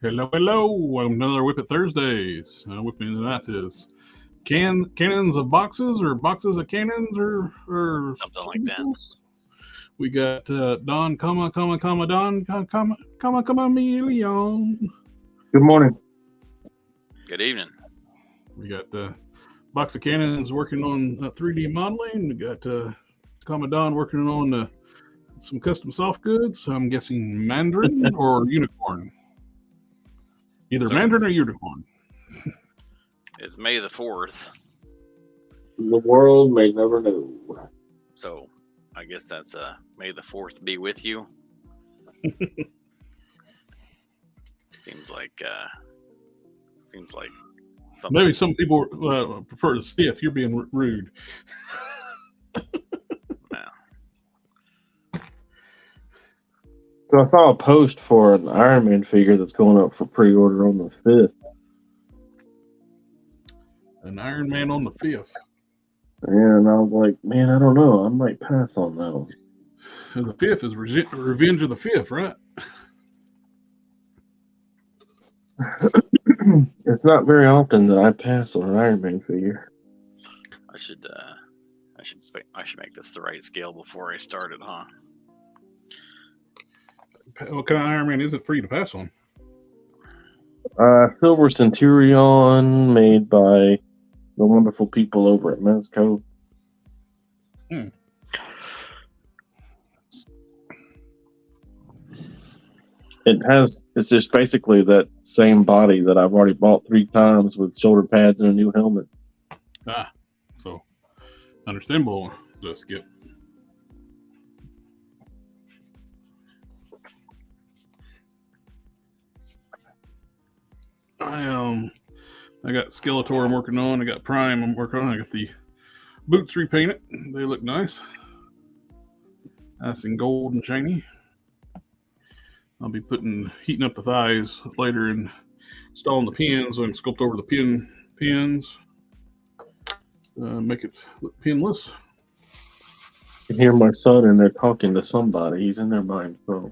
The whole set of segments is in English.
Hello, hello. Welcome to another Whip It Thursdays. Whipping tonight is cannons of boxes or boxes of cannons or something like that. We got Don, Don, Million. Good morning. Good evening. We got box of cannons working on 3D modeling. We got Don working on some custom soft goods. I'm guessing Mandarin or unicorn. Either Mandarin or unicorn. It's May the 4th. The world may never know. So I guess that's May the 4th be with you. Seems like something. Maybe some people prefer to see if you're being rude. So I saw a post for an Iron Man figure that's going up for pre-order on the 5th. An Iron Man on the 5th. And I was like, man, I don't know. I might pass on that one. And the 5th is Revenge of the 5th, right? It's not very often that I pass on an Iron Man figure. I should make this the right scale before I start it, huh? What kind of Iron Man is it for you to pass on? Silver Centurion, made by the wonderful people over at Mezco. It's just basically that same body that I've already bought 3 times with shoulder pads and a new helmet. So understandable, Skip. I got Skeletor I'm working on. I got Prime I'm working on. I got the boots repainted. They look nice. Nice and gold and shiny. I'll be heating up the thighs later and installing the pins so I can sculpt over the pins. Make it look pinless. You can hear my son in there talking to somebody. He's in there by himself.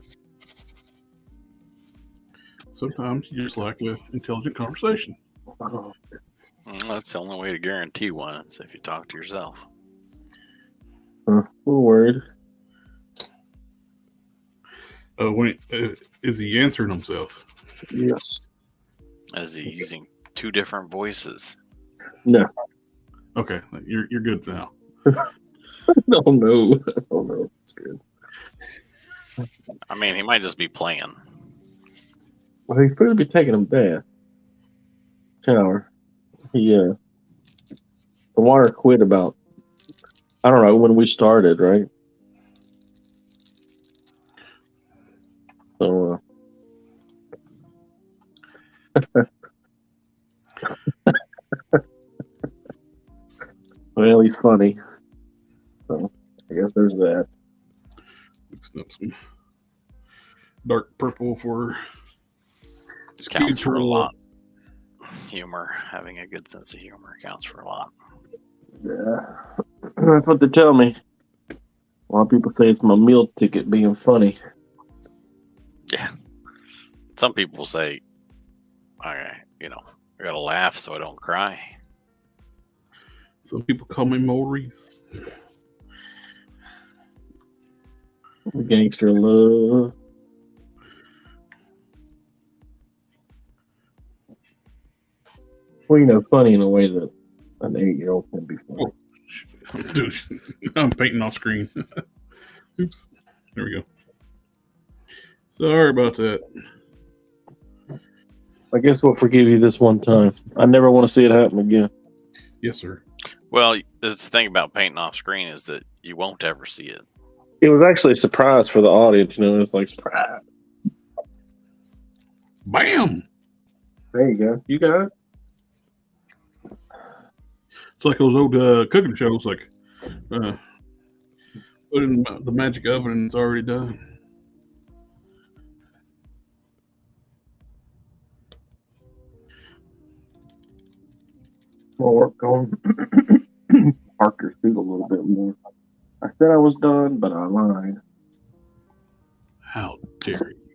Sometimes you just like an intelligent conversation. Oh. Well, that's the only way to guarantee one is if you talk to yourself. We're worried. Is he answering himself? Yes. Is he using 2 different voices? No. Okay, you're good now. No. It's good. I mean, he might just be playing. Well, he's supposed to be taking a bath. Shower. The water quit about, I don't know, when we started, right? So, well, he's funny. So, I guess there's that. Mixing up some dark purple for Counts for a lot. Humor, having a good sense of humor counts for a lot. Yeah, that's what they tell me. A lot of people say it's my meal ticket being funny. Yeah. Some people say, I gotta laugh so I don't cry. Some people call me Maurice. Gangster love. Well, funny in a way that an 8-year-old can be funny. Oh, dude, I'm painting off screen. Oops. There we go. Sorry about that. I guess we'll forgive you this one time. I never want to see it happen again. Yes, sir. Well, the thing about painting off screen is that you won't ever see it. It was actually a surprise for the audience. It was like, surprise. Bam! There you go. You got it? It's like those old cooking shows, like put in the magic oven and it's already done. We'll work on Harker suit a little bit more. I said I was done, but I lied. How dare you?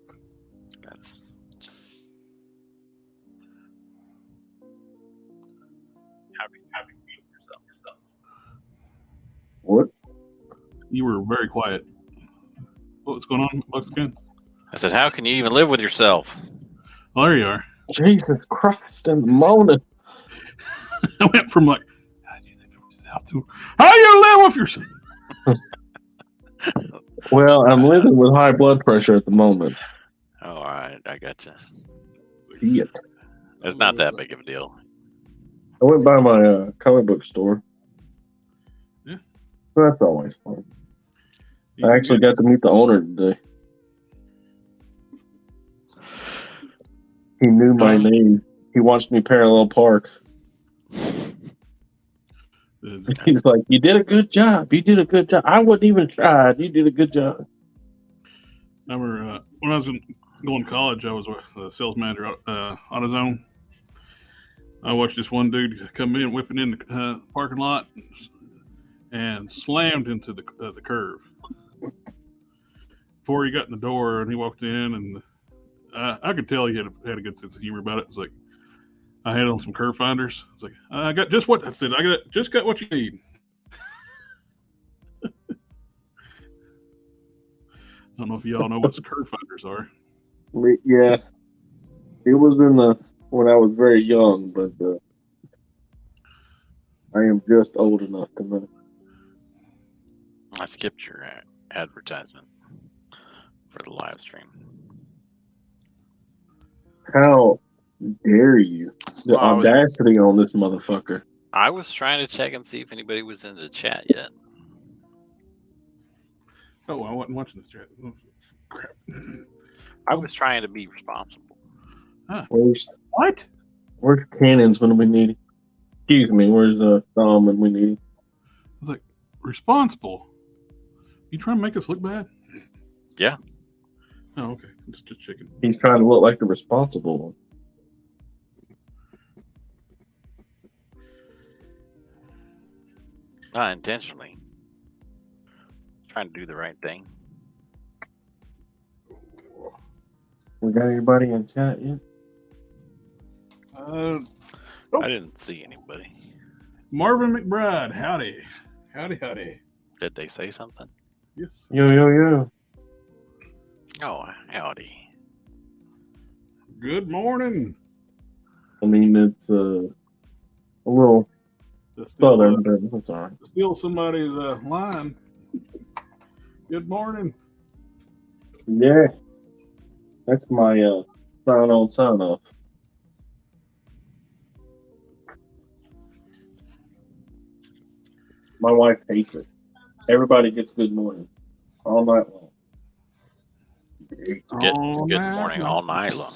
That's What? You were very quiet. What's going on, Buckskins? I said, how can you even live with yourself? Well, there you are. Jesus Christ in the morning. I went from like, how do you live with yourself to how you live with yourself? Well, I'm living with high blood pressure at the moment. Oh, all right, I got you. Shit. It's not that big of a deal. I went by my comic book store. Yeah. That's always fun. I actually got to meet the owner today. He knew my name. He watched me parallel park. He's like, you did a good job. You did a good job. I wouldn't even try. You did a good job. I remember when I was going to college, I was a sales manager on his own. I watched this one dude come in, whipping in the parking lot, and slammed into the curve. Before he got in the door, and he walked in, and I could tell he had a good sense of humor about it. It's like, I had on some curve finders. It's like, I got just what I said. Just got what you need. I don't know if y'all know what curve finders are. Yeah, it was when I was very young, but I am just old enough to know. I skipped your advertisement for the live stream. How dare you? The audacity on this motherfucker. I was trying to check and see if anybody was in the chat yet. Oh, I wasn't watching this chat. Oh, crap. I was trying to be responsible. Huh. Where's Cannons when we need him? Excuse me, where's Thumb when we need him? I was like, responsible? You trying to make us look bad? Yeah. Oh, okay. Just checking. He's trying to look like the responsible one. Not intentionally. Trying to do the right thing. We got anybody in chat yet? I didn't see anybody. Marvin McBride, howdy. Howdy. Did they say something? Yes. Yo. Oh, howdy. Good morning. I mean, it's a little southern, but it's all right. Steal somebody's line. Good morning. Yeah. That's my sign-on, sign-off. My wife hates it. Everybody gets good morning all night long. Good morning all night long.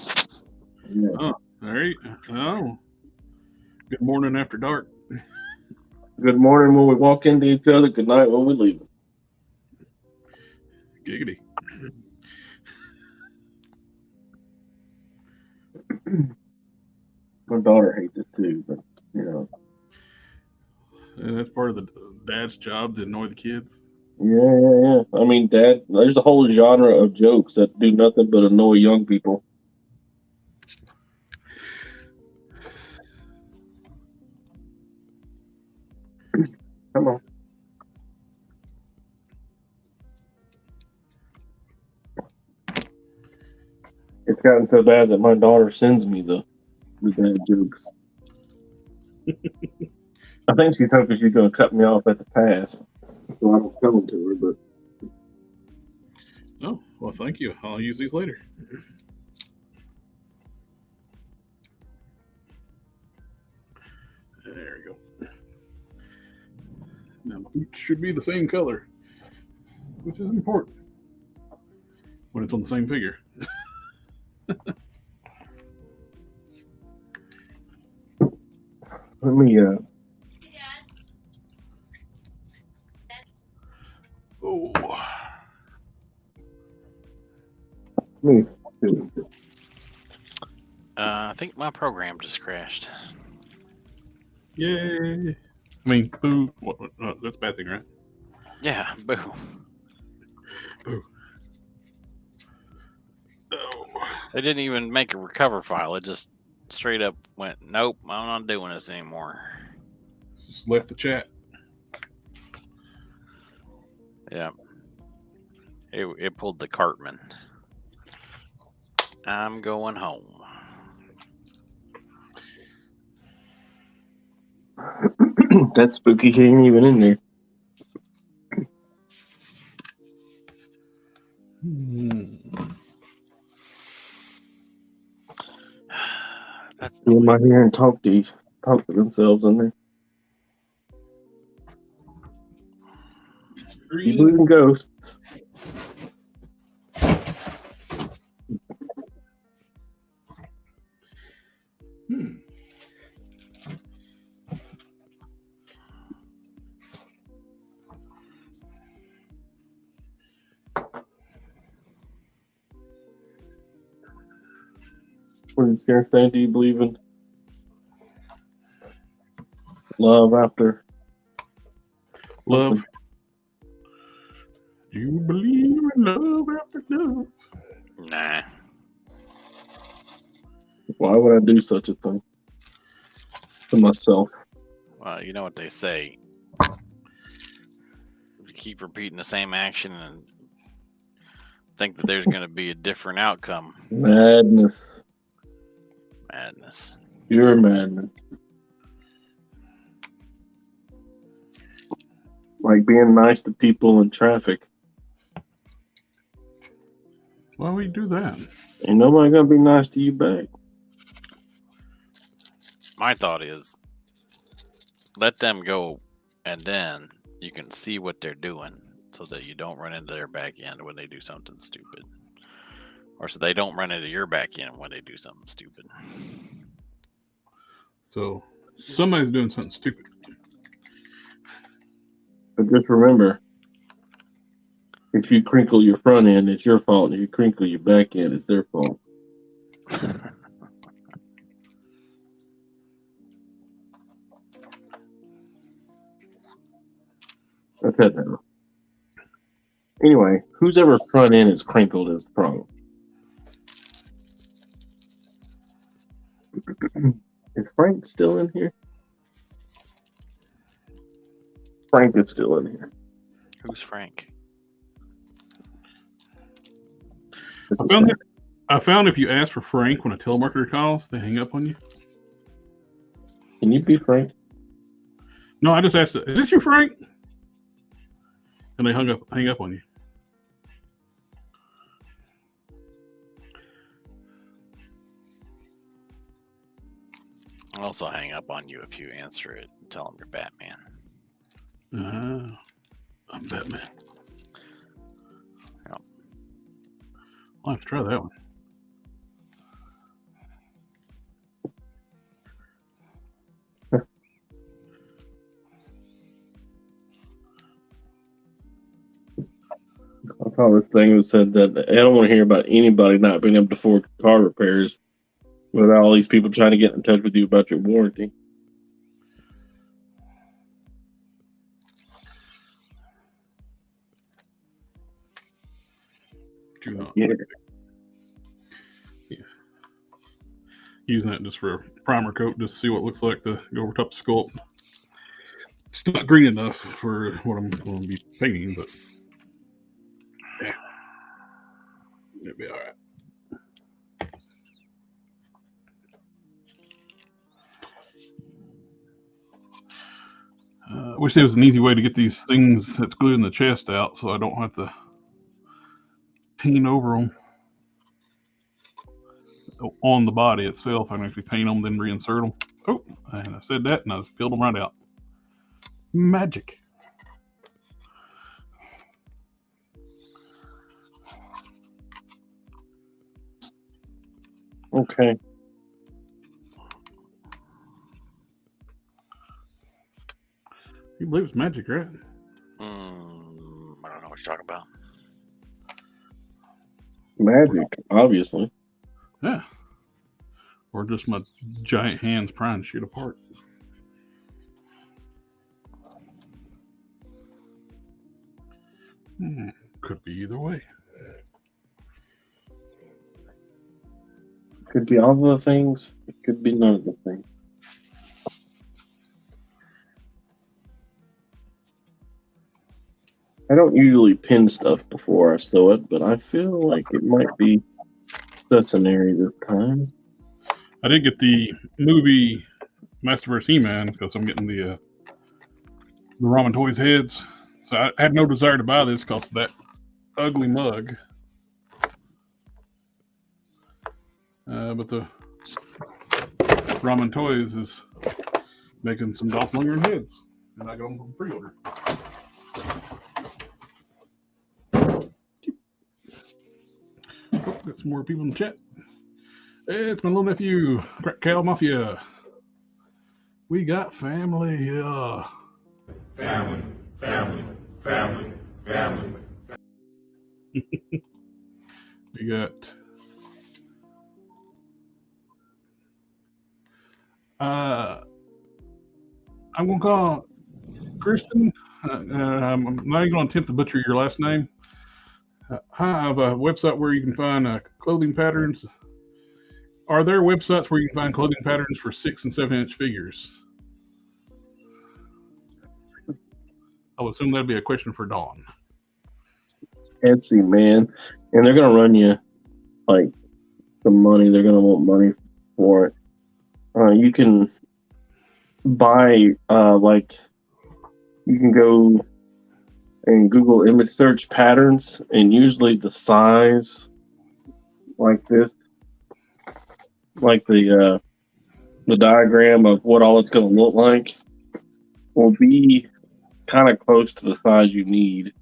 Yeah. Oh, there you go. Good morning after dark. Good morning when we walk into each other. Good night when we leave. Giggity. My daughter hates it too, but you know. And that's part of the dad's job to annoy the kids. Yeah. I mean, Dad, there's a whole genre of jokes that do nothing but annoy young people. Come on. It's gotten so bad that my daughter sends me the bad jokes. I think she thought she's going to cut me off at the pass. So I don't tell it to her, but. Oh, well, thank you. I'll use these later. There we go. Now, it should be the same color, which is important when it's on the same figure. Let me, Oh. I think my program just crashed. Yay. I mean, boo. That's a bad thing, right? Yeah, boo. Boo. Oh. They didn't even make a recover file. It just straight up went, nope, I'm not doing this anymore. Just left the chat. Yeah. It pulled the Cartman. I'm going home. That spooky ain't even in there. That's Who am I hearing talk to themselves in there? You believe in ghosts? What did Sarah say? Do you believe in love after Love. Do you believe in love after love? nah. Why would I do such a thing to myself? Well, you know what they say. You keep repeating the same action and think that there's going to be a different outcome. Madness. Madness. Pure madness. Like being nice to people in traffic. Why would you do that? Ain't nobody gonna be nice to you back. My thought is, let them go, and then you can see what they're doing so that you don't run into their back end when they do something stupid. Or so they don't run into your back end when they do something stupid. So somebody's doing something stupid. But just remember, if you crinkle your front end, it's your fault. If you crinkle your back end, it's their fault. I've had that. Anyway, whose ever front end is crinkled is the problem. Is Frank still in here? Frank is still in here. Who's Frank? I found if you ask for Frank when a telemarketer calls, they hang up on you. Can you be Frank? No, I just asked, is this you, Frank? And they hang up on you. I'll also hang up on you if you answer it and tell them you're Batman. I'm Batman. Yep. I'll have to try that one. I saw this thing that said that I don't want to hear about anybody not being able to afford car repairs without all these people trying to get in touch with you about your warranty. Yeah. Using that just for a primer coat, just to see what it looks like to go over top of Sculpt. It's not green enough for what I'm going to be painting, but yeah, it'll be all right. I wish there was an easy way to get these things that's gluing the chest out so I don't have to paint over them on the body itself. I can actually paint them, then reinsert them. Oh, and I said that and I just peeled them right out. Magic. Okay. You believe it's magic, right? I don't know what you're talking about. Magic, obviously. Yeah. Or just my giant hands prying shit apart. Could be either way. Could be all the things. It could be none of the things. I don't usually pin stuff before I sew it, but I feel like it might be necessary this time. I did get the movie Masterverse He-Man because I'm getting the Ramen Toys heads. So I had no desire to buy this because of that ugly mug. But the Ramen Toys is making some Dolph Lundgren heads, and I got them from pre-order. Oh, got some more people in the chat. Hey, it's my little nephew, Crack Cow Mafia. We got family. Family. We got I'm gonna call Kristen. I'm not even gonna attempt to butcher your last name. I have a website where you can find clothing patterns. Are there websites where you can find clothing patterns for 6 and 7 inch figures? I would assume that'd be a question for Dawn. Etsy, man, and they're gonna run you like some money. They're gonna want money for it. You can buy like you can go and Google image search patterns, and usually the size like this, like the diagram of what all it's going to look like, will be kind of close to the size you need.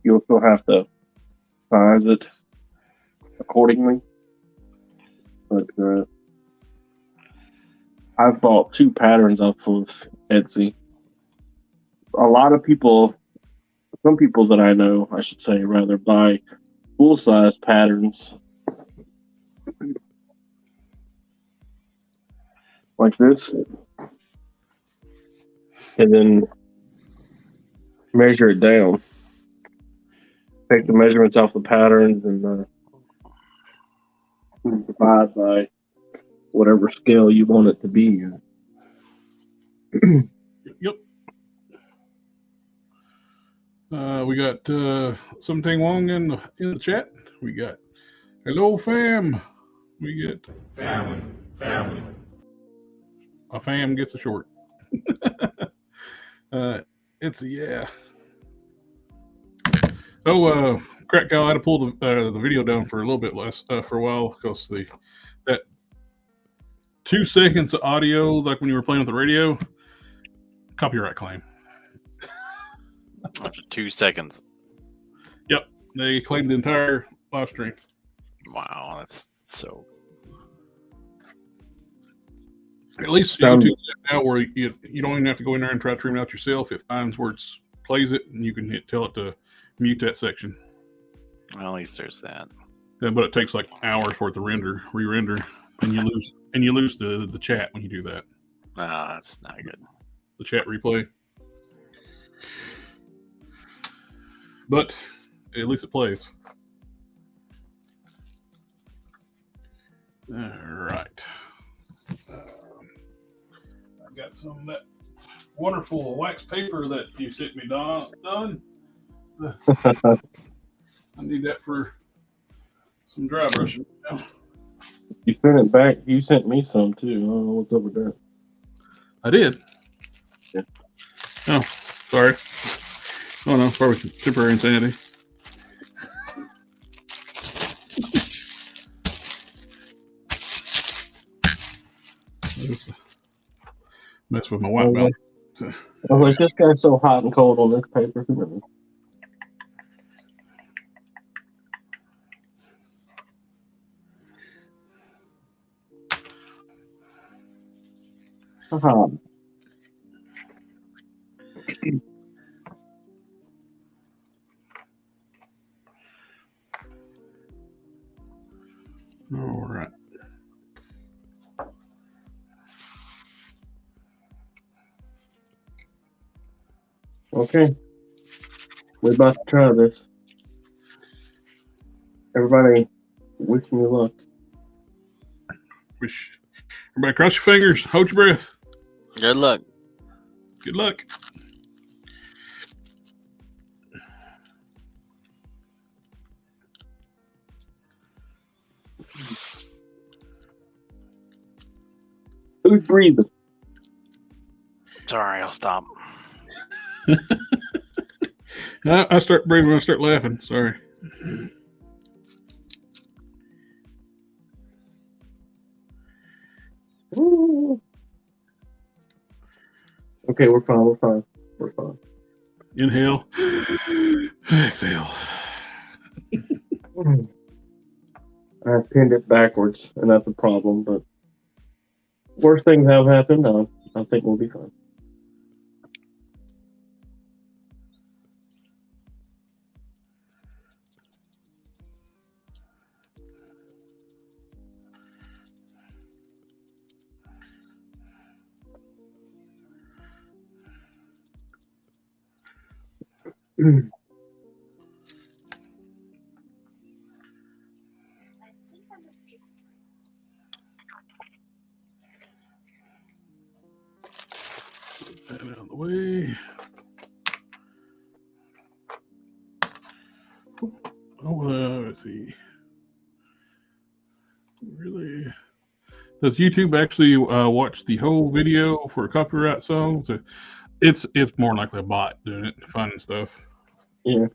You'll still have to size it accordingly. But I've bought 2 patterns off of Etsy. A lot of people, some people that I know, I should say, rather buy full-size patterns like this, and then measure it down. Take the measurements off the patterns and divide by whatever scale you want it to be. Yep. We got something Wong in the chat. We got hello fam. We get Family. a fam gets a short. It's a yeah. Oh, Crack Cow, I had to pull the video down for a little bit less for a while because that 2 seconds of audio, like when you were playing with the radio, copyright claim. After 2 seconds. Yep, they claimed the entire live stream. Wow, that's so. At least YouTube now, where you don't even have to go in there and try to trim it out yourself. It finds where it plays it, and you can tell it to mute that section. Well, at least there's that. Yeah, but it takes like hours for it to re-render, and you lose the chat when you do that. That's not good. The chat replay. But at least it plays. All right. I've got some of that wonderful wax paper that you sent me, done. I need that for some dry brushing. You sent it back. You sent me some too. I don't know what's up with that. I did. Yeah. Oh, sorry. Oh no, probably temporary insanity. Mess with my white belt. I was like, this guy's so hot and cold on this paper. All right. Okay. We're about to try this. Everybody, wish me luck. Everybody cross your fingers. Hold your breath. Good luck. Good luck. Who's breathing? Sorry, I'll stop. I start breathing when I start laughing. Sorry. Ooh. Okay, we're fine. We're fine. We're fine. Inhale. Exhale. I pinned it backwards, and that's a problem, but worst things have happened. I think we'll be fine. That out of the way. Let's see. Really? Does YouTube actually watch the whole video for copyright songs? It's more likely a bot doing it, finding stuff. Yeah.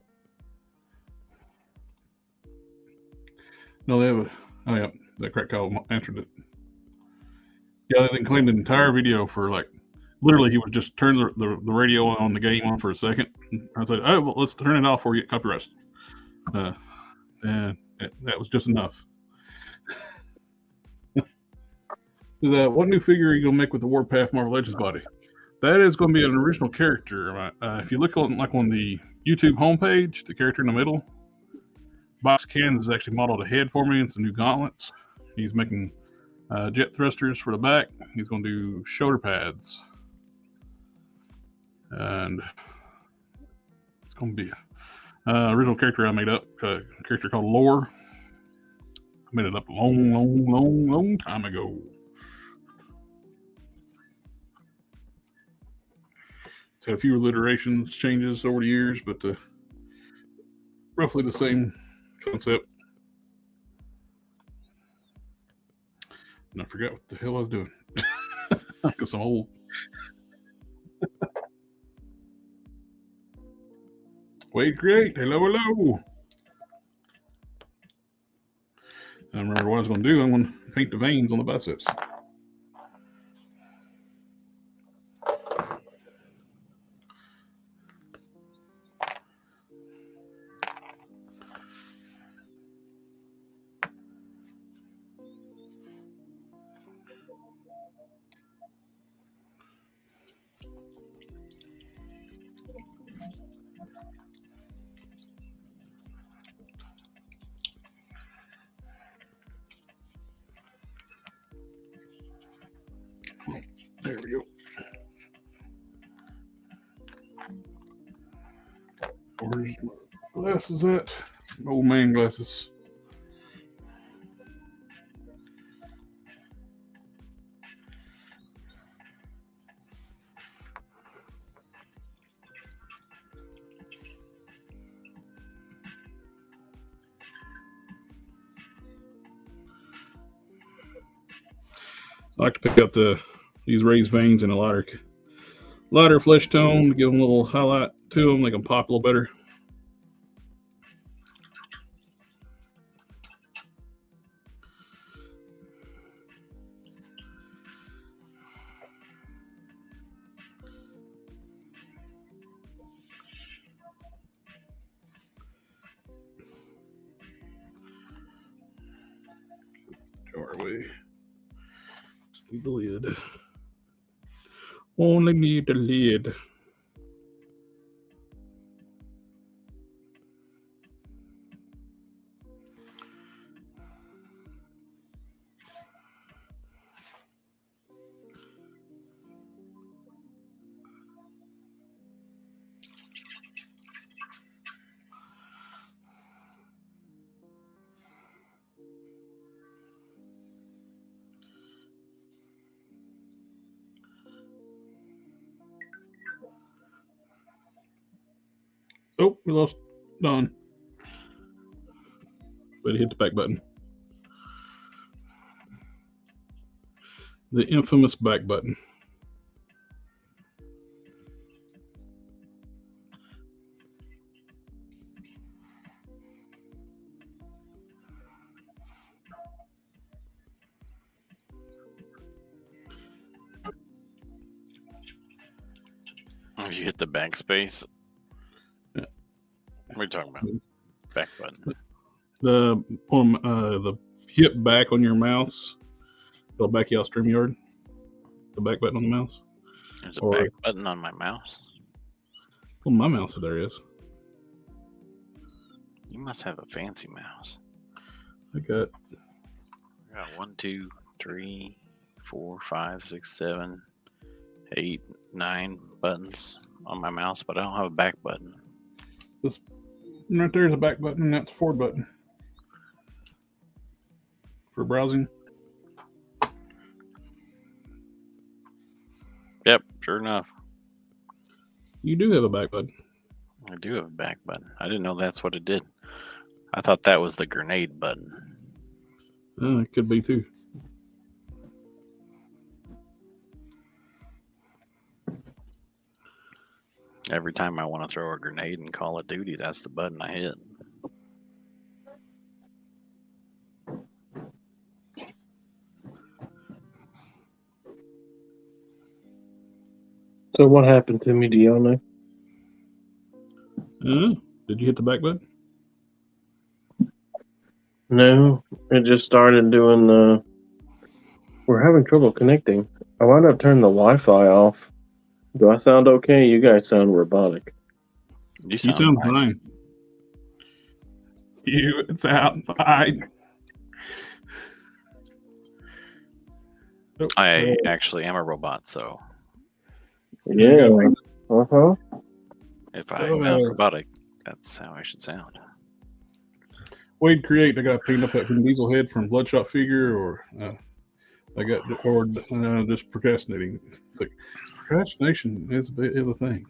No, they have a. Oh yeah, that crack call answered it. Yeah, they claimed the entire video for like. Literally, he would just turn the radio on the game on for a second. I said, "Oh, well, let's turn it off before you get copyright." And that was just enough. What new figure are you gonna make with the Warpath Marvel Legends body? That is going to be an original character. If you look on the YouTube homepage, the character in the middle, Box Cannon has actually modeled a head for me and some new gauntlets. He's making jet thrusters for the back. He's going to do shoulder pads. And it's going to be original character I made up, a character called Lore. I made it up a long time ago. It's had a few alliterations, changes over the years, but roughly the same concept. And I forgot what the hell I was doing because I'm old. Wait, great. Hello. I remember what I was going to do. I'm going to paint the veins on the biceps. There we go. Where's my glasses at? Old man glasses. I like to pick up these raised veins in a lighter flesh tone to give them a little highlight to them. They can pop a little better. Our way. Just need the lid. Only need the lid. Oh, we lost Don. But he hit the back button. The infamous back button. If you hit the backspace, Yeah. what are you talking about? Back button. The hit back on your mouse. It'll back you out StreamYard. The back button on the mouse. There's a back button on my mouse. On my mouse, there is. You must have a fancy mouse. I got 1, 2, 3, 4, 5, 6, 7, 8, 9 buttons on my mouse, but I don't have a back button. Right there's a back button, and that's a forward button for browsing. Yep, sure enough. You do have a back button. I do have a back button. I didn't know that's what it did. I thought that was the grenade button. It could be too. Every time I want to throw a grenade in Call of Duty, that's the button I hit. So what happened to me? Do y'all know? Did you hit the back button? No, it just started doing the. We're having trouble connecting. I wound up turning the Wi-Fi off. Do I sound okay? You guys sound robotic. You You sound sound fine. fine. You sound fine. Oh, I actually am a robot, so Yeah. Uh-huh. if I sound robotic, that's how I should sound. Wade Create, I got pinned up that Vin Diesel head from Bloodshot figure, or just procrastinating. It's like procrastination is a thing.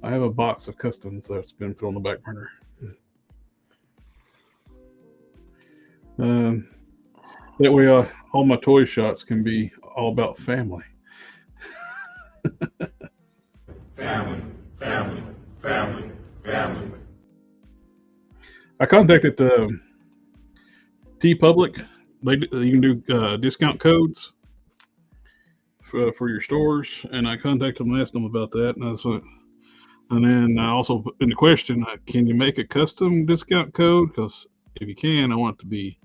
I have a box of customs that's been put on the back burner. That way, all my toy shots can be all about family. Family, family, family, family. I contacted TeePublic. You can do discount codes for your stores, and I contacted them and asked them about that. And then I also put in the question, can you make a custom discount code? Because if you can, I want it to be,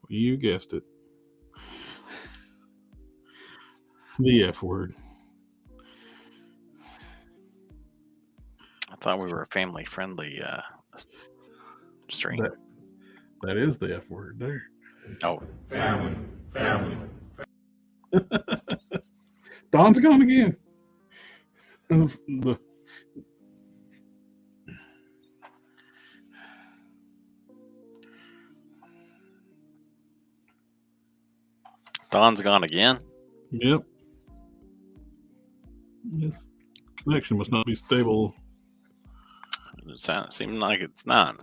you guessed it, the F word. I thought we were a family-friendly stream. That is the F word there. Oh, Family, family. Don's gone again. Don's gone again. Yep. Yes. Connection must not be stable. It seems like it's not.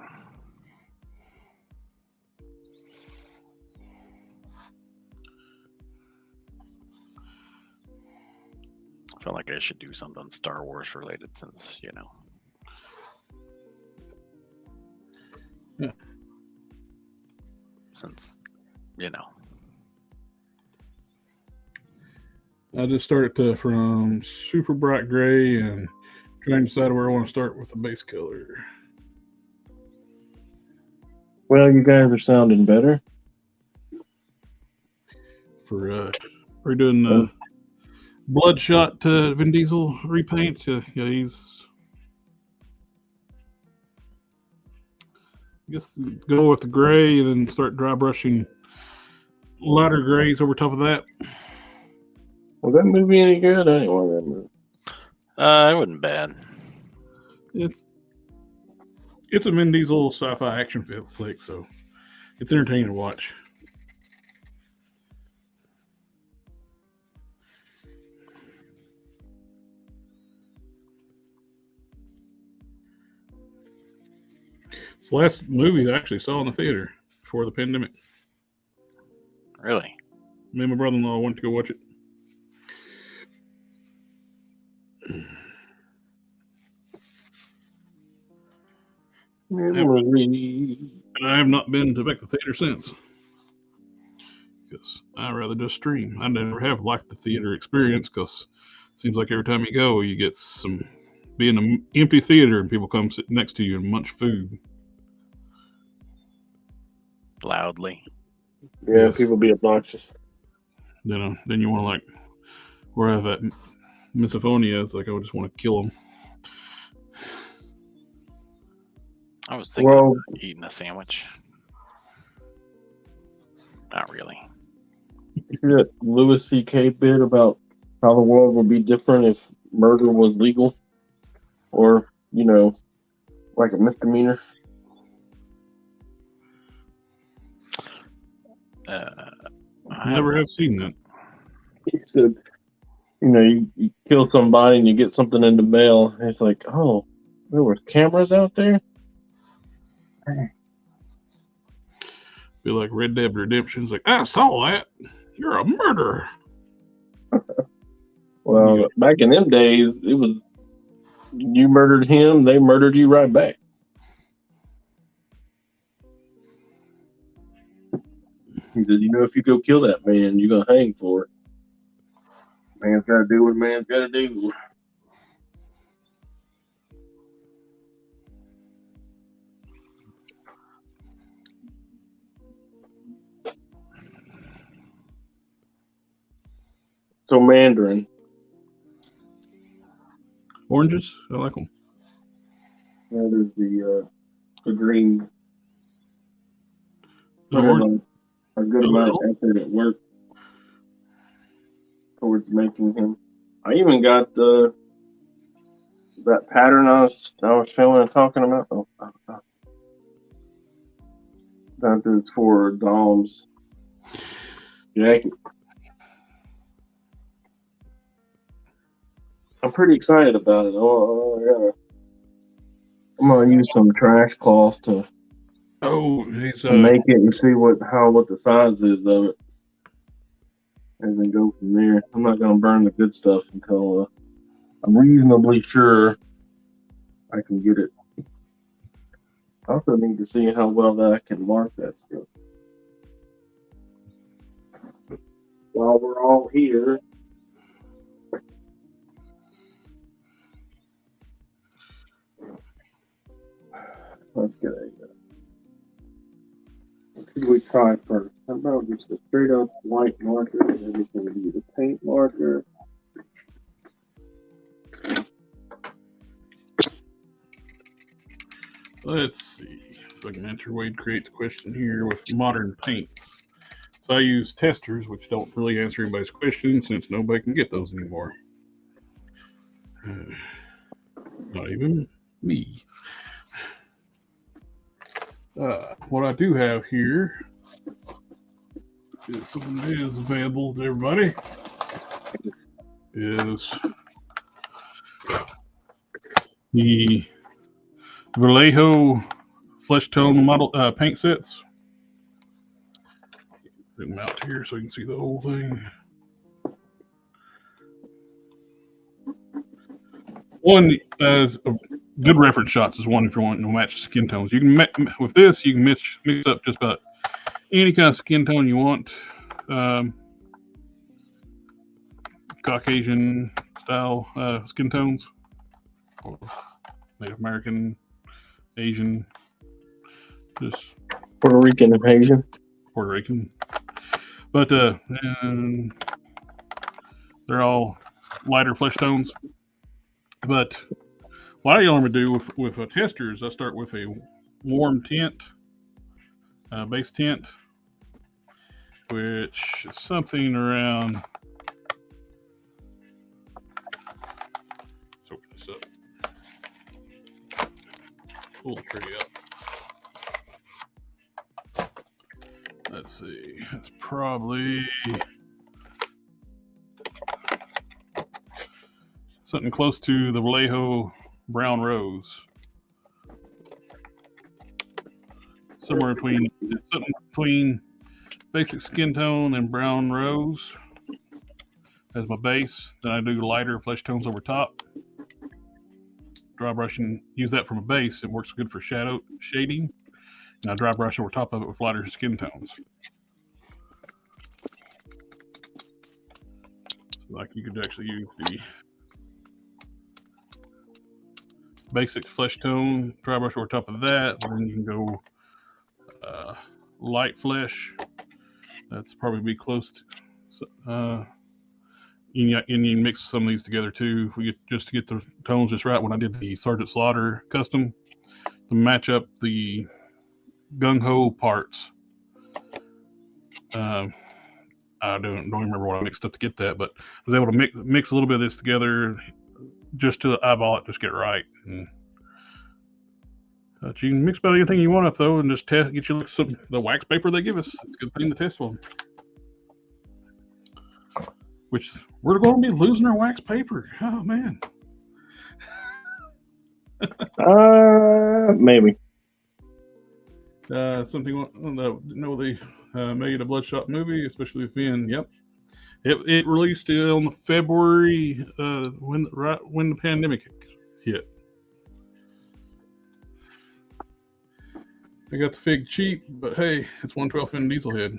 I feel like I should do something Star Wars related since, Yeah. Since, I just started from super bright gray and trying to decide where I want to start with the base color. Well, you guys are sounding better. For we're doing the Bloodshot Vin Diesel repaint. He's, I guess, go with the gray and then start dry brushing lighter grays over top of that. Was that movie any good? I didn't want that movie. it wasn't bad. It's a Vin Diesel sci-fi action flick, so it's entertaining to watch. It's the last movie that I actually saw in the theater before the pandemic. Really? Me and my brother-in-law went to go watch it. Memory. And I have not been to back to the theater since. Because I rather just stream. I never have liked the theater experience because it seems like every time you go, you get some be in an empty theater and people come sit next to you and munch food. Loudly. Yeah, Yes. people be obnoxious. Then you want to like where I have that misophonia. It's like I would just want to kill them. I was thinking Well, about eating a sandwich. Not really. you hear that Louis C.K. bit about how the world would be different if murder was legal? Or, you know, like a misdemeanor? I Never have seen that. He said, you know, you kill somebody and you get something in the mail. And it's like, oh, there were cameras out there? Be like Red Dead Redemption. It's like, I saw that. You're a murderer. Well, Yeah. back in them days, it was you murdered him, they murdered you right back. He said, you know, if you go kill that man, you're going to hang for it. Man's got to do what a man's got to do. So Mandarin, Oranges? I like them. that is the green. The Put in orange. a good amount of effort at work towards making him. I even got that pattern I was showing and talking about. That is for Dom's jacket. I'm pretty excited about it. I'm gonna use some trash cloth to He's make it and see what the size is of it, and then go from there. I'm not gonna burn the good stuff until I'm reasonably sure I can get it. I also need to see how well that I can mark that stuff. While we're all here, let's get what could we try first? How about just a straight up white marker and then we can use a paint marker? let's see. So I can enter Wade creates a question here with modern paints. So I use testers, which don't really answer anybody's questions since nobody can get those anymore. Not even me. What I do have here is something that is available to everybody. Is the Vallejo flesh tone model paint sets. Zoom out here so you can see the whole thing. One as good reference shots is one if you're wanting to match skin tones. You can with this you can mix up just about any kind of skin tone you want. Caucasian style skin tones, or Native American, Asian, just Puerto Rican and Asian. Puerto Rican. But and they're all lighter flesh tones. But what I normally do with a tester is I start with a warm tint, base tint, which is something around. Let's open this up. Pull the tree up. Let's see. It's probably something close to the Vallejo brown rose. Somewhere between basic skin tone and brown rose as my base. Then I do lighter flesh tones over top. Dry brush and use that from a base. It works good for shadow shading. And I dry brush over top of it with lighter skin tones. So like you could actually use the basic flesh tone, dry brush over top of that. Then you can go light flesh. That's probably be close to. You can mix some of these together too. We get just to get the tones just right. When I did the Sergeant Slaughter custom to match up the gung ho parts, I don't even remember what I mixed up to get that, but I was able to mix a little bit of this together just to eyeball it, just get it right. And, you can mix about anything you want up though, and just test. Get you the wax paper they give us. It's a good thing to test on. Which we're going to be losing our wax paper. Oh man. Maybe. Something know they made a Bloodshot movie, especially with Finn. Yep. It released on February when the pandemic hit. I got the fig cheap, but hey, it's 1/12 Vin Diesel head.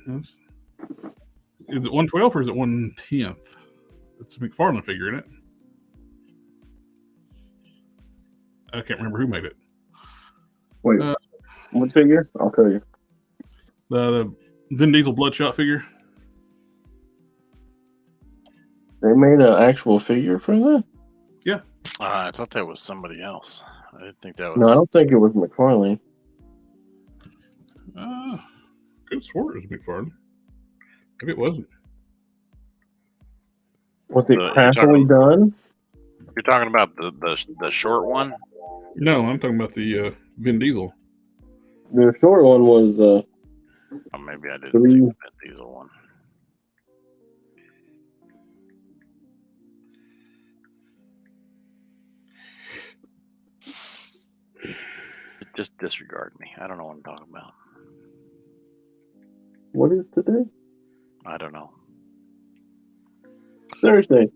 Is it 1/12 or is it 1/10? It's a McFarlane figure, isn't it? I can't remember who made it. Wait, what figure? I'll tell you. The Vin Diesel Bloodshot figure. They made an actual figure for that? Yeah. I thought that was somebody else. I didn't think that was. No, I don't think it was McFarlane. Could have swore it was McFarlane. Maybe it wasn't. Was it crassly done? You're talking about the short one? No, I'm talking about the Vin Diesel. The short one was. Oh, maybe I didn't see the Vin Diesel one. Just disregard me. I don't know what I'm talking about. What is today? I don't know. Thursday.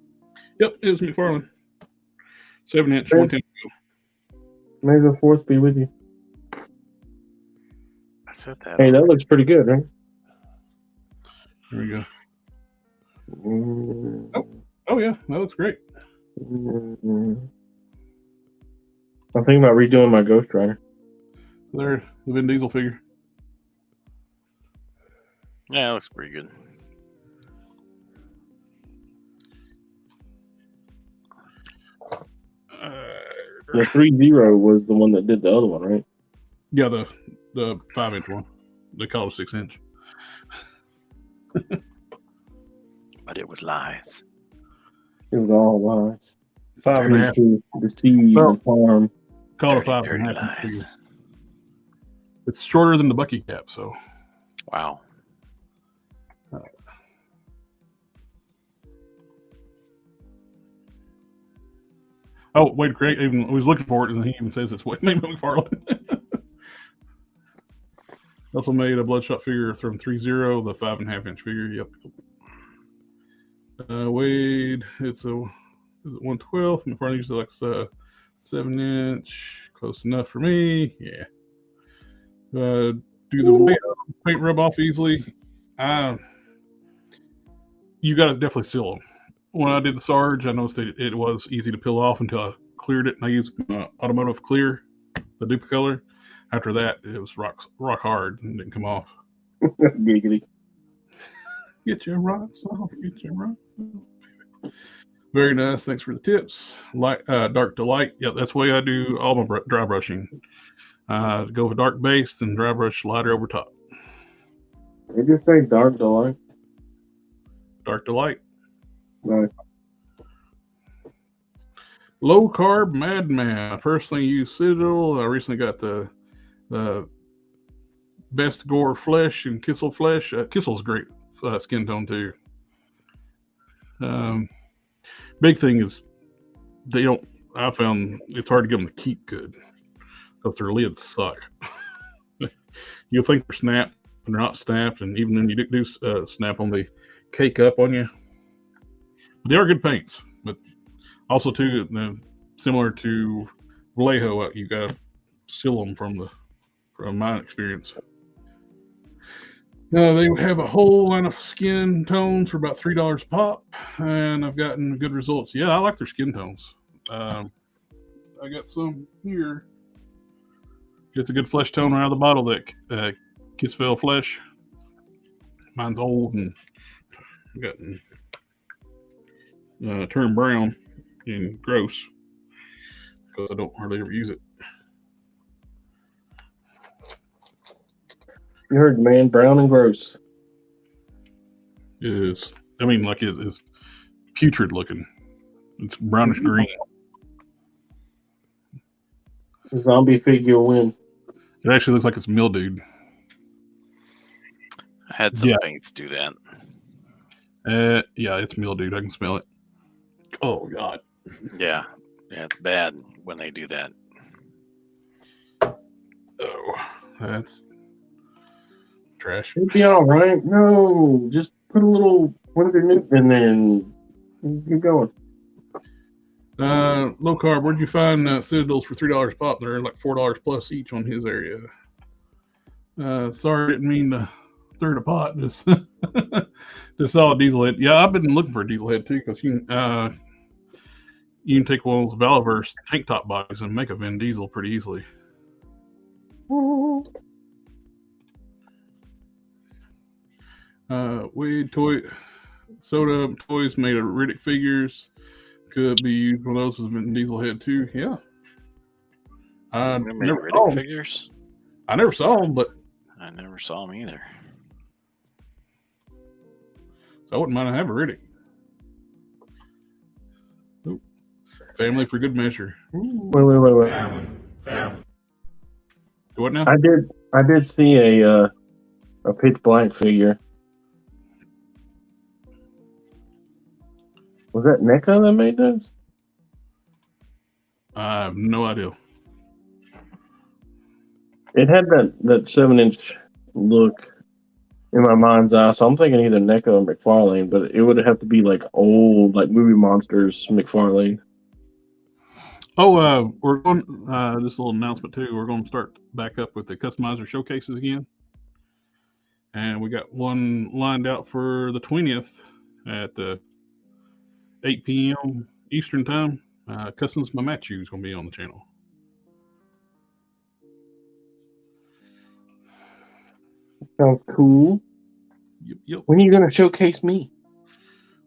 Yep, it was McFarlane. 7-inch, 1/10. May the fourth be with you. I said that. Hey, that looks pretty good, right? There we go. Oh yeah, that looks great. I'm thinking about redoing my Ghost Rider. There, the Vin Diesel figure. Yeah, it looks pretty good. The 3.0 was the one that did the other one, right? Yeah, the 5-inch one. They call it a 6-inch. But it was lies. It was all lies. 5.5 to deceive Well, and harm. Call it a Dirty 5.5 lies. figure. It's shorter than the Bucky cap, so. Wow. Oh, wait, Craig even was looking for it, and he even says it's what made McFarlane. Also made a Bloodshot figure from 3.0, the 5.5-inch figure. Yep. Wade, it's a 1/12. McFarlane usually likes 7-inch, close enough for me. Yeah. Do the paint rub off easily. You got to definitely seal them. When I did the Sarge, I noticed that it was easy to peel off until I cleared it, and I used automotive clear, the dupe color. After that, it was rock hard and didn't come off. Giggity. Get your rocks off. Get your rocks off. Very nice. Thanks for the tips. Light, dark to light. Yep, that's the way I do all my dry brushing. Go with dark base and dry brush lighter over top. Did you say dark to light? Dark to light. Right. Low carb madman. I personally use Citadel. I recently got the Best Gore Flesh and Kissel Flesh. Kissel's great skin tone too. Big thing is they don't. I found it's hard to get them to keep good because their lids suck. You'll think they're snapped, and they're not snapped. And even when you do snap them, they cake up on you. But they are good paints. But also too, similar to Vallejo, you got to seal them from my experience. They have a whole line of skin tones for about $3 a pop, and I've gotten good results. Yeah, I like their skin tones. I got some here. It's a good flesh tone out of the bottle, that Kissville Flesh. Mine's old and gotten turned brown and gross because I don't hardly ever use it. You heard, man. Brown and gross. It is. I mean, like it is putrid looking. It's brownish green. Zombie figure win. It actually looks like it's mildewed. I had some paints do that. Yeah, it's mildewed. I can smell it. Oh God. Yeah, it's bad when they do that. Oh, that's trash. It'll be all right. No, just put a little Winter Nip in there and keep going. Low carb. Where'd you find Citadels for $3 a pop? They're like $4 plus each on his area. Sorry, didn't mean to stir the pot. Just saw a diesel head. Yeah, I've been looking for a diesel head too, because you can take one of those Valiverse tank top bodies and make a Vin Diesel pretty easily. Wade Soda Toys made a Riddick figures. Could be used. One of those was Vin Diesel head too. Yeah. They made Riddick figures? I never saw them, but I never saw them either. So I wouldn't mind having a Riddick. Ooh. Family for good measure. Wait. Family. What now? I did see a pitch black figure. Was that NECA that made those? I have no idea. It had that 7-inch look in my mind's eye, so I'm thinking either NECA or McFarlane, but it would have to be like old, like Movie Monsters McFarlane. Oh, we're going. This little announcement too. We're going to start back up with the customizer showcases again, and we got one lined out for the 20th at 8 p.m. Eastern time. Customs by Matthew is going to be on the channel. Sounds cool. Yep. When are you going to showcase me?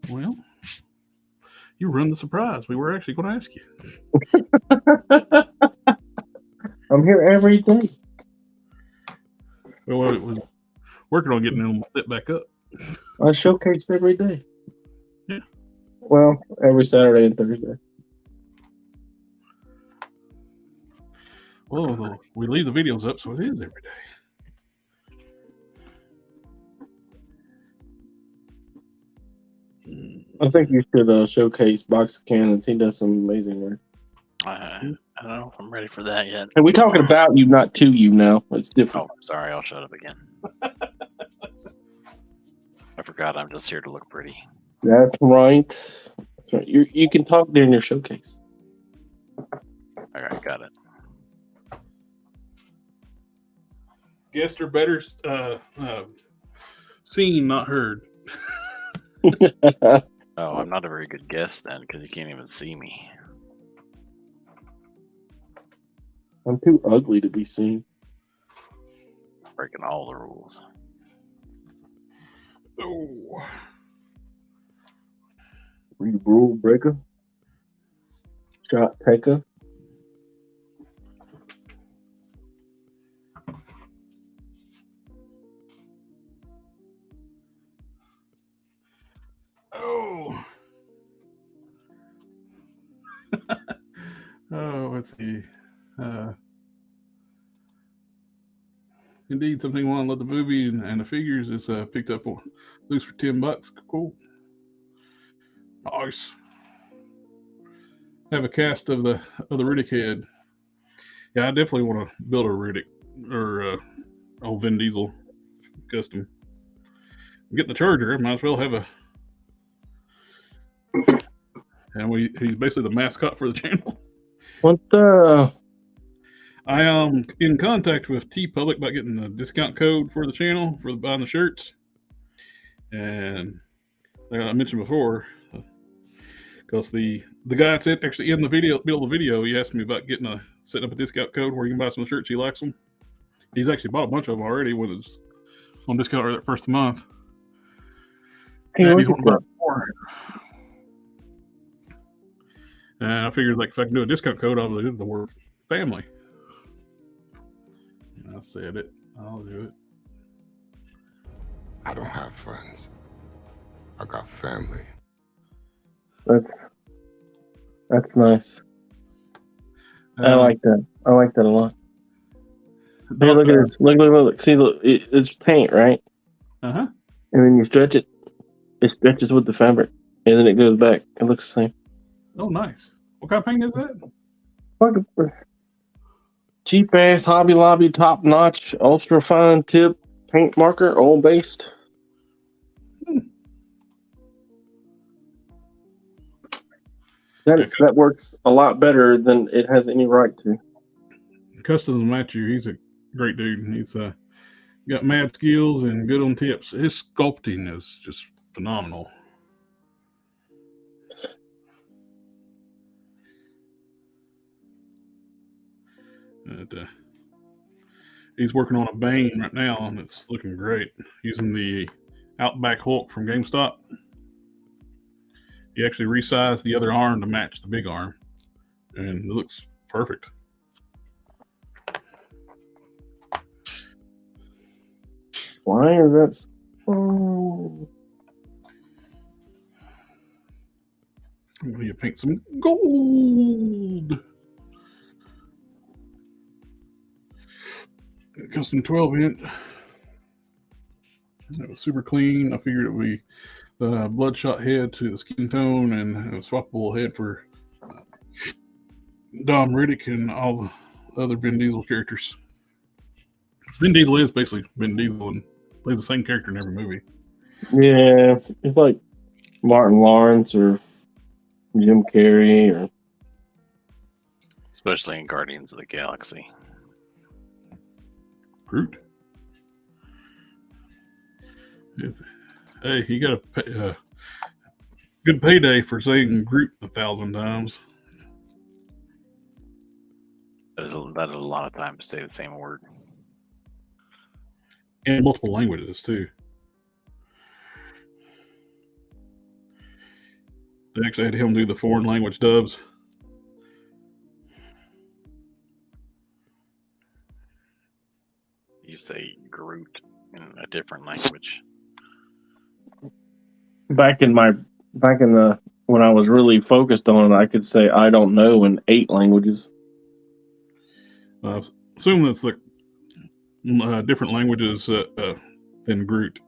Well, you run the surprise. We were actually going to ask you. I'm here every day. Well, it was working on getting them to step back up. I showcase every day. Yeah. Well, every Saturday and Thursday. Well, we leave the videos up, so it is every day. I think you should showcase Box of Cannons. He does some amazing work. I don't know if I'm ready for that yet. And we're talking about you, not to you now. It's different. Oh, sorry. I'll shut up again. I forgot I'm just here to look pretty. That's right. That's right. You can talk during your showcase. All right, got it. Guessed or better seen, not heard. Oh, I'm not a very good guest then, because you can't even see me. I'm too ugly to be seen. Breaking all the rules. Oh. Read rule breaker. Shot taker. Oh. Oh, let's see. Indeed, something want to love the movie and the figures is picked up loose for $10. Cool. Nice. Have a cast of the Riddick head. Yeah, I definitely want to build a Riddick or old Vin Diesel custom. Get the charger. Might as well have a. And he's basically the mascot for the channel. What the? I am in contact with TeePublic about getting the discount code for the channel for buying the shirts. And I mentioned before, because the guy that's actually in the middle of the video, he asked me about setting up a discount code where you can buy some shirts. He likes them. He's actually bought a bunch of them already when it's on discount right that first month. Hey, And look he's at wanting to buy that. more. And I figured, like, if I can do a discount code, I'll do the word family. And I said it. I'll do it. I don't have friends. I got family. That's nice. I like that. I like that a lot. Hey, look at this. Look. See, look, it's paint, right? Uh-huh. And then you stretch it. It stretches with the fabric. And then it goes back. It looks the same. Oh, nice. What kind of paint is that? Cheap ass Hobby Lobby top notch ultra fine tip paint marker, oil based. That works a lot better than it has any right to. Customs Matthew, he's a great dude. He's got mad skills and good on tips. His sculpting is just phenomenal. He's working on a Bane right now, and it's looking great. Using the Outback Hulk from GameStop. He actually resized the other arm to match the big arm, and it looks perfect. Why is that? Oh. You paint some gold. Custom 12-inch. That was super clean. I figured it would be the bloodshot head to the skin tone and a swappable head for Dom Riddick and all the other Vin Diesel characters. Vin Diesel is basically Vin Diesel and plays the same character in every movie. Yeah, it's like Martin Lawrence or Jim Carrey, or especially in Guardians of the Galaxy. Groot. Hey, he got a good payday for saying Groot 1,000 times. That is a lot of time to say the same word. And multiple languages, too. They actually had him do the foreign language dubs. You say Groot in a different language. back in the when I was really focused on it, I could say I don't know in 8 languages. I assume that's like different languages than Groot.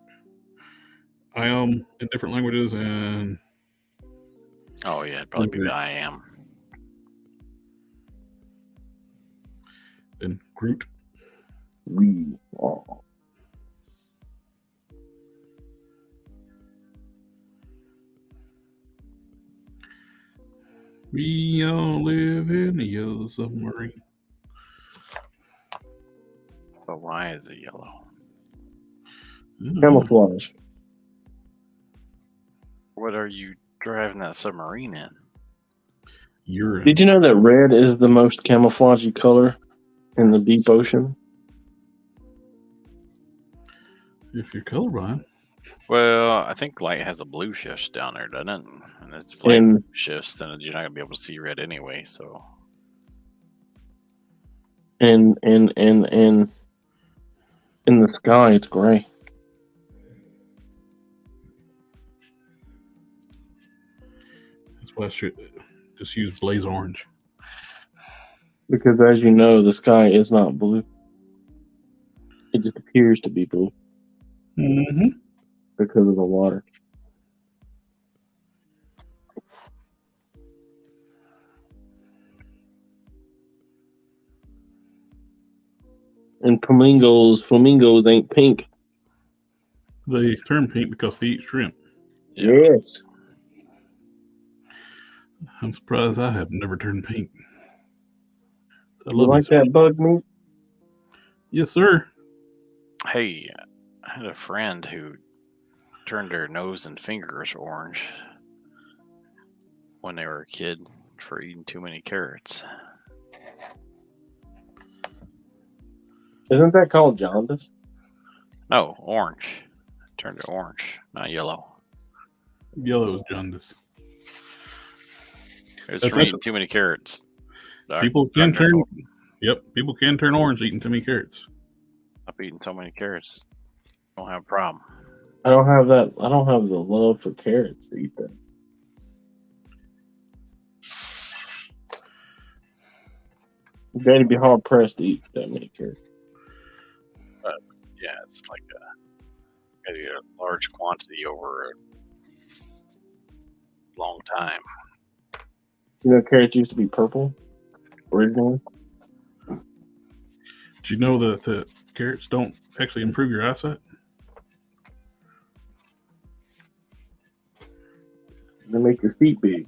I am in different languages, and Oh yeah, it'd probably be the I am. then Groot. We are. We all live in a yellow submarine. But why is it yellow? Camouflage. What are you driving that submarine in? Urine. Did you know that red is the most camouflagey color in the deep ocean? If you're colorblind. Well, I think light has a blue shift down there, doesn't it? And if the light And shifts, then you're not gonna be able to see red anyway. So in the sky, it's gray. That's why I should just use blaze orange. Because as you know, the sky is not blue. It just appears to be blue Mm-hmm. because of the water. And flamingos ain't pink. They turn pink because they eat shrimp. Yeah. Yes. I'm surprised I have never turned pink. I You love like this. that bug meat? Yes, sir. Hey, I had a friend who turned their nose and fingers orange when they were a kid for eating too many carrots. Isn't that called jaundice? No, orange. Turned it orange, not yellow. Yellow is jaundice. It was That's from eating too many carrots. People can Doctor turn. told me, Yep, people can turn orange eating too many carrots. stop eating so many carrots. Don't have a problem. I don't have that. I don't have the love for carrots to eat that. You got to be hard pressed to eat that many carrots. Yeah, it's like a large quantity over a long time. You know, carrots used to be purple originally. Did you know that the carrots don't actually improve your eyesight? They make your feet big.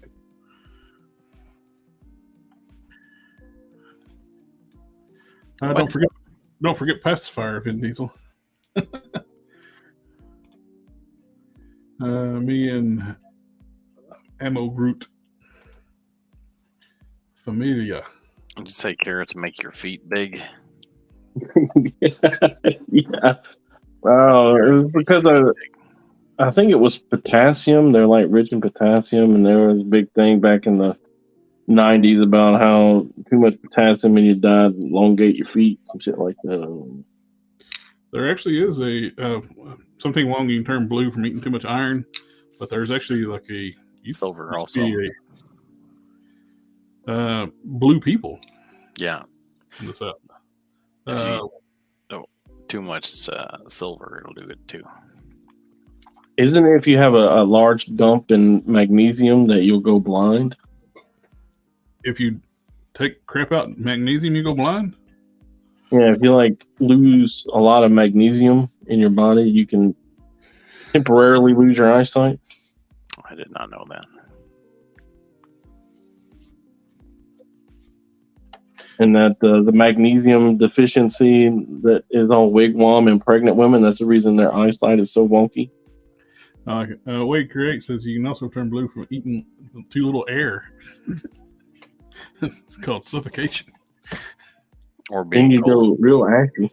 Don't forget pacifier, Vin Diesel. Me and Ammo Groot. Familia. Did you say carrots make your feet big? Yeah. Oh, it was because I think it was potassium. They're like rich in potassium, and there was a big thing back in the 90s about how too much potassium in your diet elongate your feet and shit like that. There actually is a something along you can turn blue from eating too much iron, but there's actually like a Silver used to also. be a, blue people Yeah. in the South. If you eat too much silver, it'll do it too. Isn't it if you have a large dump in magnesium that you'll go blind? If you take crap out magnesium, you go blind. Yeah, if you like lose a lot of magnesium in your body, you can temporarily lose your eyesight. I did not know that. And that the magnesium deficiency that is on wigwam and pregnant women, that's the reason their eyesight is so wonky. Wade Create says you can also turn blue from eating too little air. It's called suffocation. Or Then being you cold. go real ashy.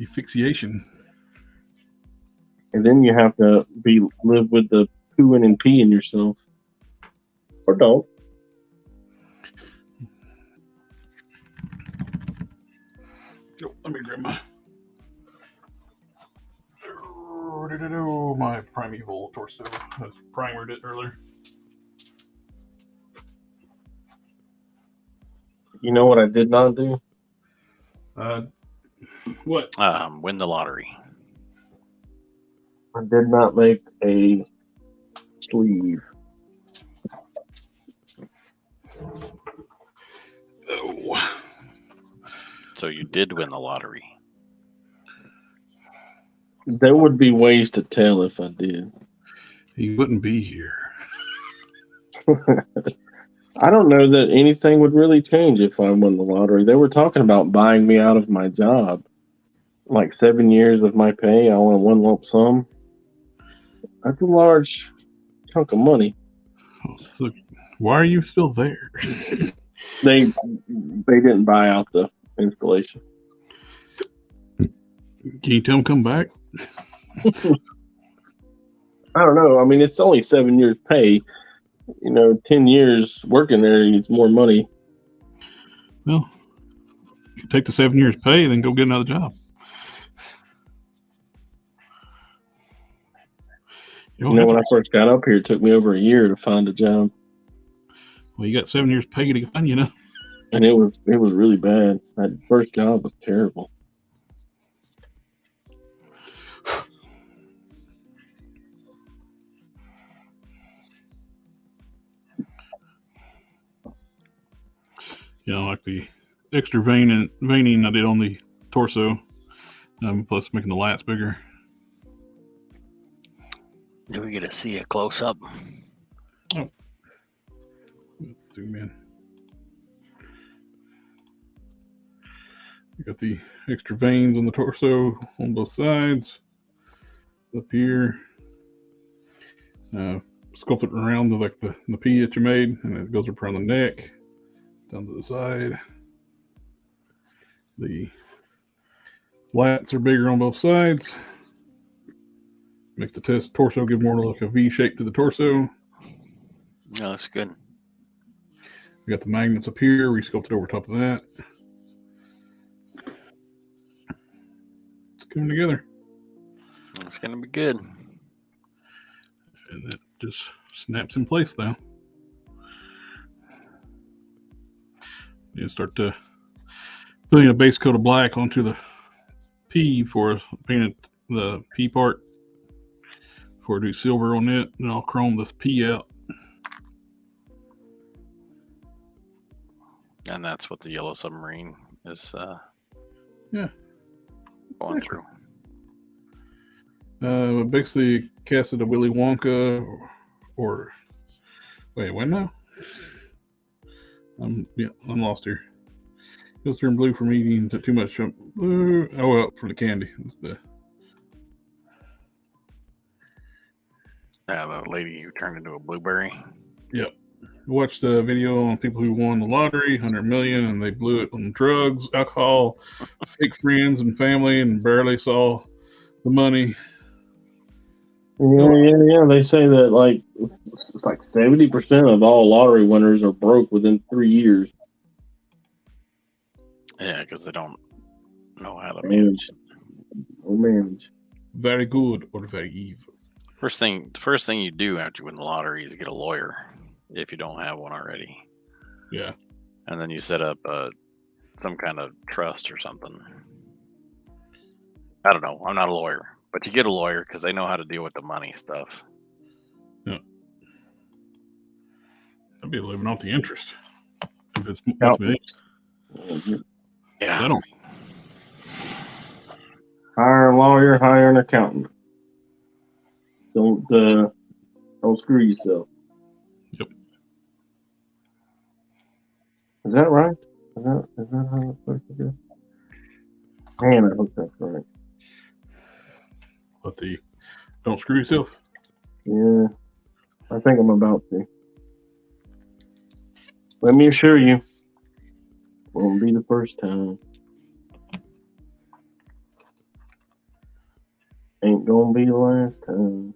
Asphyxiation. And then you have to live with the pooing and peeing yourself. Or don't. Oh, let me grab my primeval torso. I primered it earlier. You know what I did not do? What? Win the lottery. I did not make a sleeve. Oh. So you did win the lottery. There would be ways to tell if I did. He wouldn't be here. I don't know that anything would really change if I won the lottery. They were talking about buying me out of my job. Like 7 years of my pay, I want one lump sum. That's a large chunk of money. So why are you still there? They didn't buy out the installation. Can you tell him come back? I don't know. I mean, it's only 7 years pay. 10 years working there, it's more money. Well, take the 7 years pay and then go get another job. When I first got up here, it took me over a year to find a job. Well, you got 7 years pay to find, And it was really bad. That first job was terrible. Like the extra veining I did on the torso. Plus making the lights bigger. Do we get to see a close up? Let's zoom in. You got the extra veins on the torso on both sides. Up here. Sculpt it around like the P that you made, and it goes around the neck, down to the side. The lats are bigger on both sides. Makes the torso give more like a V shape to the torso. No, that's good. We got the magnets up here. We sculpted over top of that. It's coming together. It's gonna be good. And it just snaps in place now. You start to putting a base coat of black onto the P for painting the P part. Before I do silver on it, and I'll chrome this P out. And that's what the yellow submarine is Yeah. going through. Basically casted a Willy Wonka or wait, what now? I'm lost here. It'll turn blue from eating too much blue. Oh well, for the candy. Yeah, the lady who turned into a blueberry. Yep. Watched the video on people who won the lottery, 100 million, and they blew it on drugs, alcohol, fake friends and family, and barely saw the money. Yeah. They say that like 70% of all lottery winners are broke within 3 years. Yeah, because they don't know how to manage. Manage. Very good or very evil. The first thing you do after you win the lottery is get a lawyer, if you don't have one already. Yeah. And then you set up some kind of trust or something. I don't know. I'm not a lawyer, but you get a lawyer because they know how to deal with the money stuff. Yeah. I'd be living off the interest. If it's Yeah. I don't. Hire a lawyer, hire an accountant. Don't screw yourself. Yep. Is that right? Is that how it's supposed to go? Man, I hope that's right. But don't screw yourself. Yeah, I think I'm about to. Let me assure you, won't be the first time. Ain't gonna be the last time.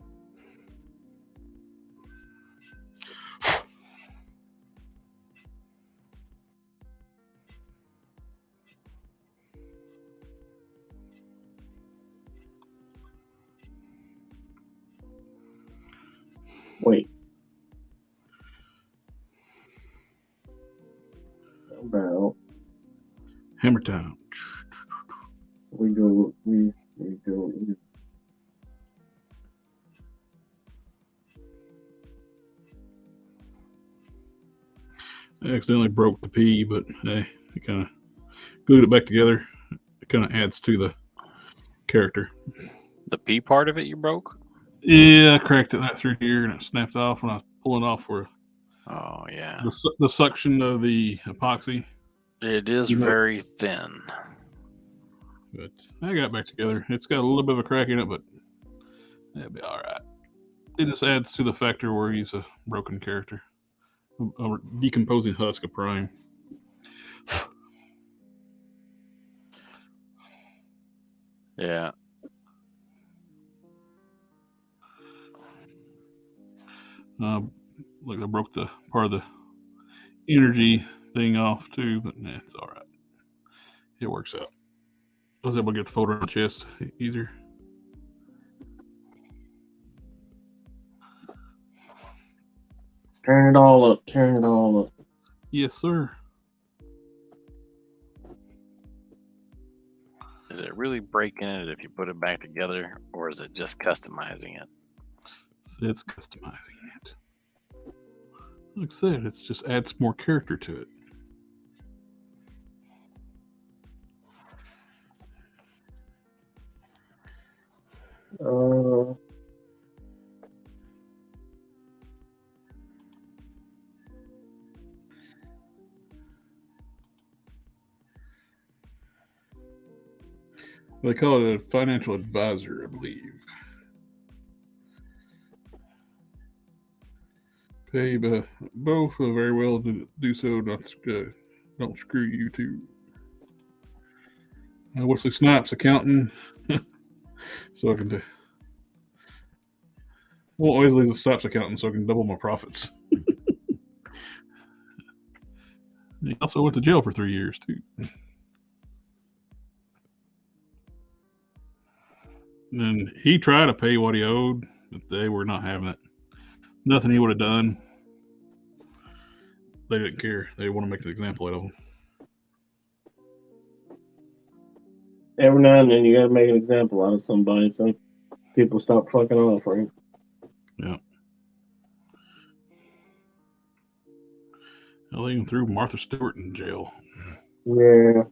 Wait. About Hammer time. we go. I accidentally broke the P, but hey, it kind of glued it back together. It kind of adds to the character. The P part of it you broke? Yeah, I cracked it right through here, and it snapped off when I was pulling off for Oh, yeah. the suction of the epoxy. It is very thin. But I got it back together. It's got a little bit of a crack in it, but it'll be all right. It just adds to the factor where he's a broken character. A decomposing husk of prime. Yeah. Look, I broke the part of the energy thing off too, but nah, it's all right. It works out. I was able to get the folder on the chest easier. Turn it all up. Yes, sir. Is it really breaking it if you put it back together, or is it just customizing it? It's customizing it. Like I said, it just adds more character to it. They call it a financial advisor, I believe. Pay both very well to do so. Don't screw you too. What's the Snipes accounting? So I can do. Won't always leave the Snipes accountant so I can double my profits. He also went to jail for 3 years too. And he tried to pay what he owed, but they were not having it. Nothing he would have done. They didn't care. They want to make an example out of him. Every now and then you gotta make an example out of somebody so people stop fucking off, right? Yeah. Well, they even threw Martha Stewart in jail. Yeah.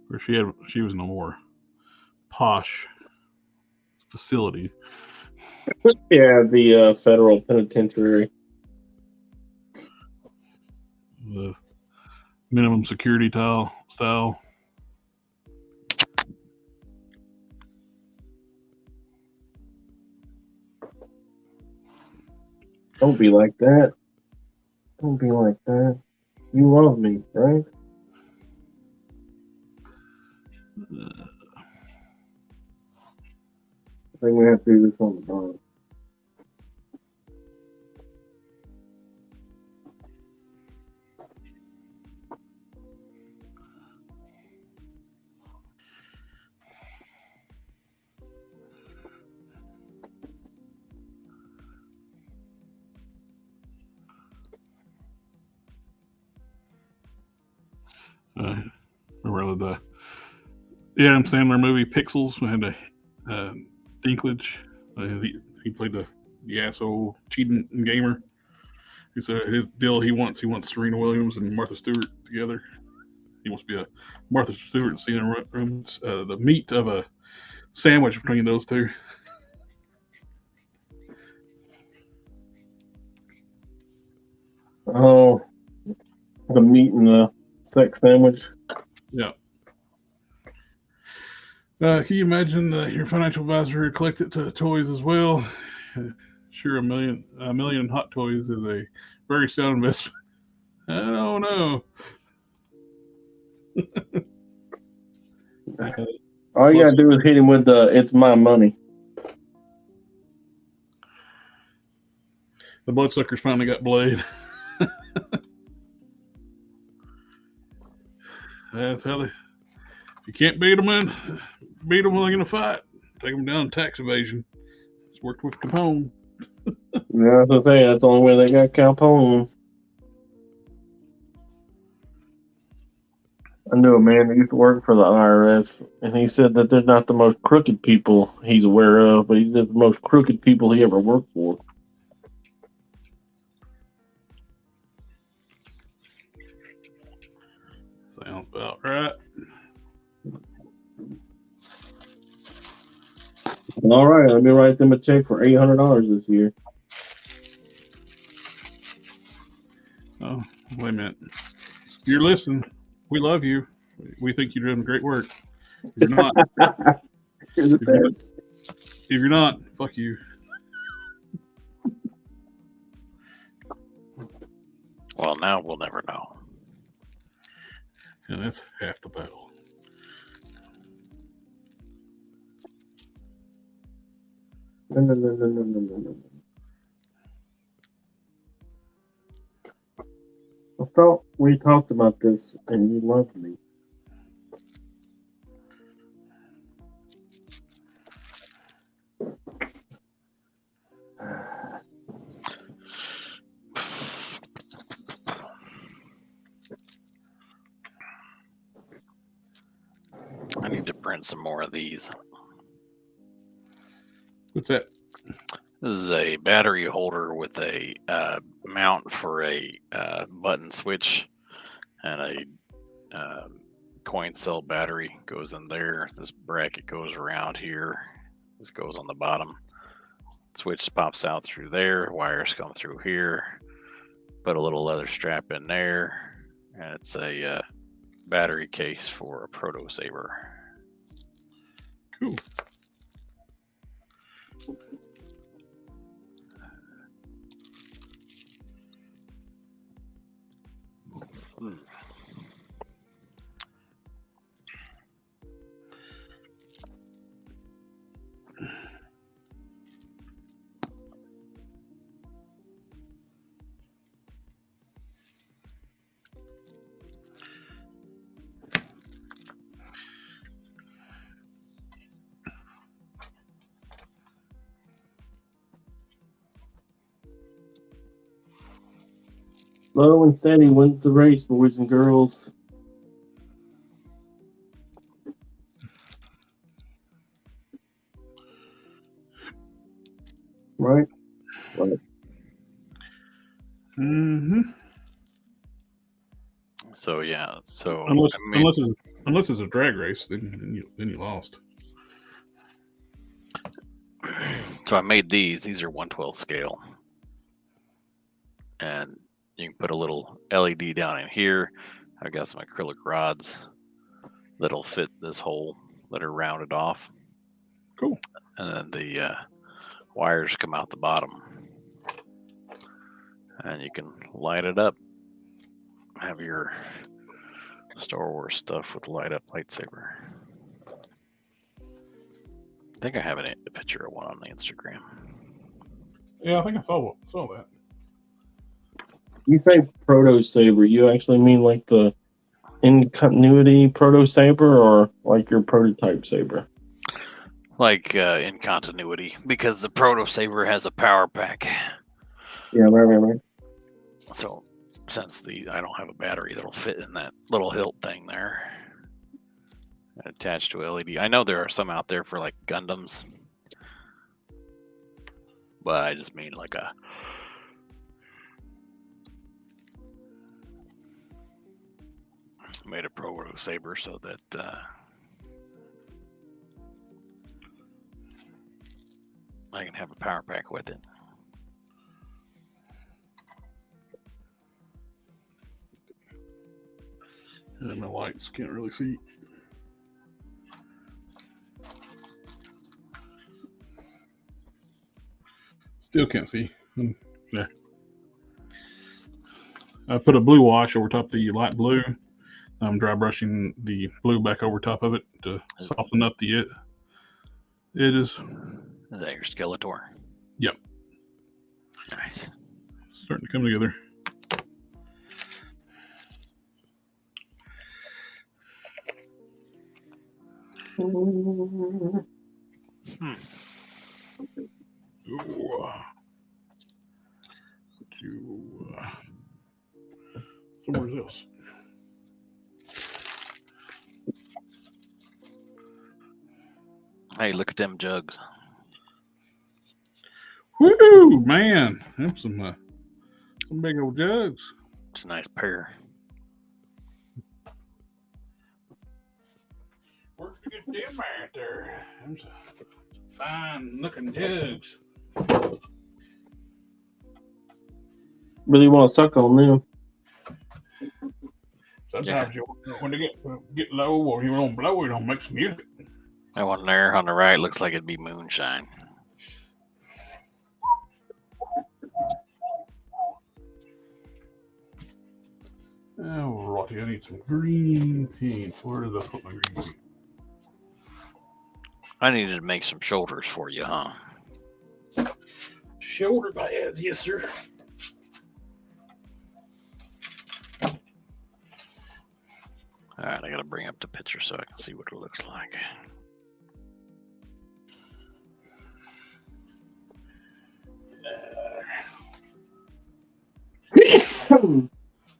Where she was no more posh facility. Yeah, the federal penitentiary. The minimum security style. Don't be like that. Don't be like that. You love me, right? I think we have to do this on the bottom. Remember the Adam Sandler movie Pixels? We had Dinklage. He played the asshole cheating gamer. He said his deal he wants Serena Williams and Martha Stewart together. He wants to be a Martha Stewart and Serena Williams. The meat of a sandwich between those two. Oh, the meat and the sex sandwich. Yeah. Can you imagine your financial advisor collected toys as well? Sure, a million hot toys is a very sound investment. I don't know. All you gotta do is hit him with the "It's my money." The bloodsuckers finally got Blade. That's how if you can't beat them when they're gonna fight. Take them down tax evasion. It's worked with Capone. Yeah, that's the thing. That's the only way they got Capone. I knew a man that used to work for the IRS, and he said that they're not the most crooked people he's aware of, but he's just the most crooked people he ever worked for. Sounds about right. All right, let me write them a check for $800 this year. Oh, wait a minute. You're listening. We love you. We think you're doing great work. If you're not, if you're not, fuck you. Well, now we'll never know. And that's half the battle. No. I thought we talked about this and you loved me. I need to print some more of these. What's that? This is a battery holder with a mount for a button switch and a coin cell battery goes in there. This bracket goes around here. This goes on the bottom. Switch pops out through there. Wires come through here. Put a little leather strap in there. And it's a battery case for a Proto Saber. Cool. Slow and steady wins the race, boys and girls. Right? Right. Mm-hmm. So yeah, so Unless it's a drag race, then you lost. So I made these. These are 1/12 scale, and you can put a little LED down in here. I've got some acrylic rods that'll fit this hole that are rounded off. Cool. And then the wires come out the bottom, and you can light it up. Have your Star Wars stuff with light up lightsaber. I think I have a picture of one on the Instagram. Yeah, I think I saw that. You say Proto Saber, you actually mean like the in continuity Proto Saber or like your prototype saber? Like in continuity, because the Proto Saber has a power pack. Yeah, right. So since I don't have a battery that'll fit in that little hilt thing there, attached to LED. I know there are some out there for like Gundams, but I just mean like a made a Proto Saber so that I can have a power pack with it. And my lights can't really see. Still can't see. Yeah. I put a blue wash over top of the light blue. I'm dry brushing the blue back over top of it to soften up the edges. Is that your Skeletor? Yep. Nice. Starting to come together. Ooh. So where's this? Hey, look at them jugs. Woo, man! Them some big old jugs. It's a nice pair. Where'd you get them right there? Them some fine looking jugs. Really want to suck on them. Sometimes when they get low or you don't blow, you don't make some music. That one there on the right looks like it'd be moonshine. Oh, righty, I need some green paint. Where did I put my green paint? I needed to make some shoulders for you, huh? Shoulder pads, yes, sir. All right, I got to bring up the picture so I can see what it looks like.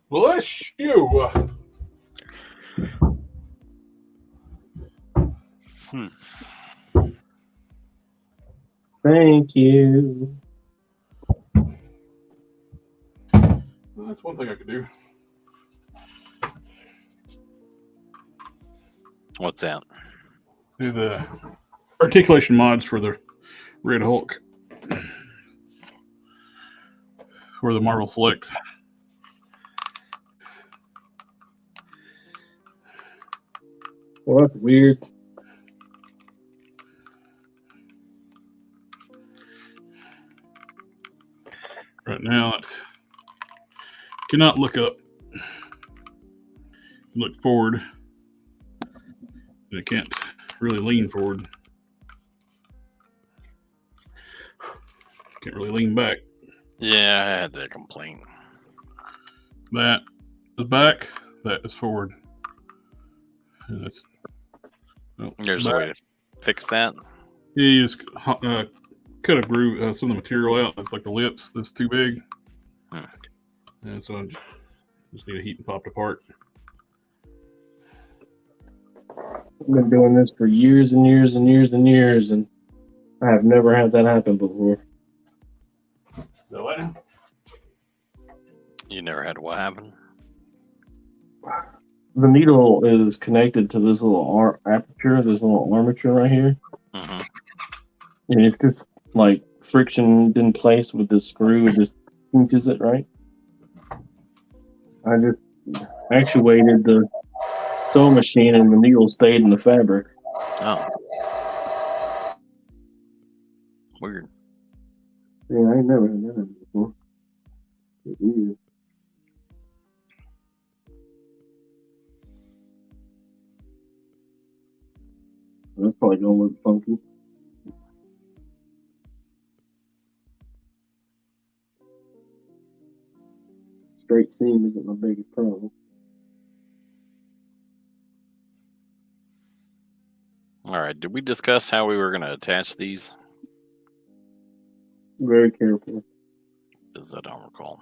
Bless you. Thank you. Well, that's one thing I could do. What's that? Do the articulation mods for the Red Hulk for the Marvel Select. Well, that's weird. Right now, it cannot look up. Look forward. And it can't really lean forward. Can't really lean back. Yeah, I had that complaint. That is back. That is forward. And that's, There's a way to fix that. Yeah, you just cut a groove, some of the material out. It's like the lips. That's too big. And so I just need to heat and pop it apart. I've been doing this for years and years and years and years, and I have never had that happen before. So what? You never had what happen? The needle is connected to this little aperture, this little armature right here. Mm-hmm. And it's just like friction in place with this screw, it just pinches it, right? I just actuated the sewing machine and the needle stayed in the fabric. Oh. Weird. Yeah, I ain't never had that before. Weird. That's probably gonna look funky. Straight seam isn't my biggest problem. All right. Did we discuss how we were going to attach these? Very careful. Because I don't recall.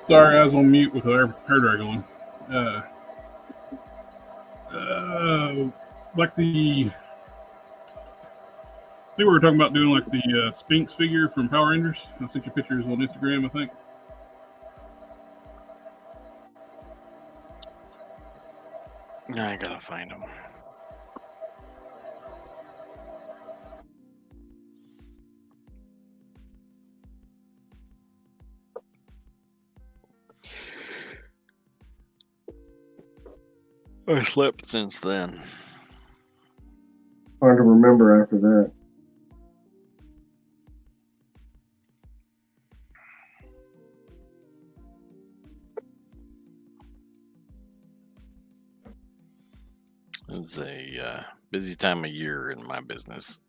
Sorry, I was on mute with the hair dryer going. Like the, I think we were talking about doing like the Sphinx figure from Power Rangers. I sent you pictures on Instagram, I think. I gotta find them. I slept since then. Hard to remember after that. It's a busy time of year in my business.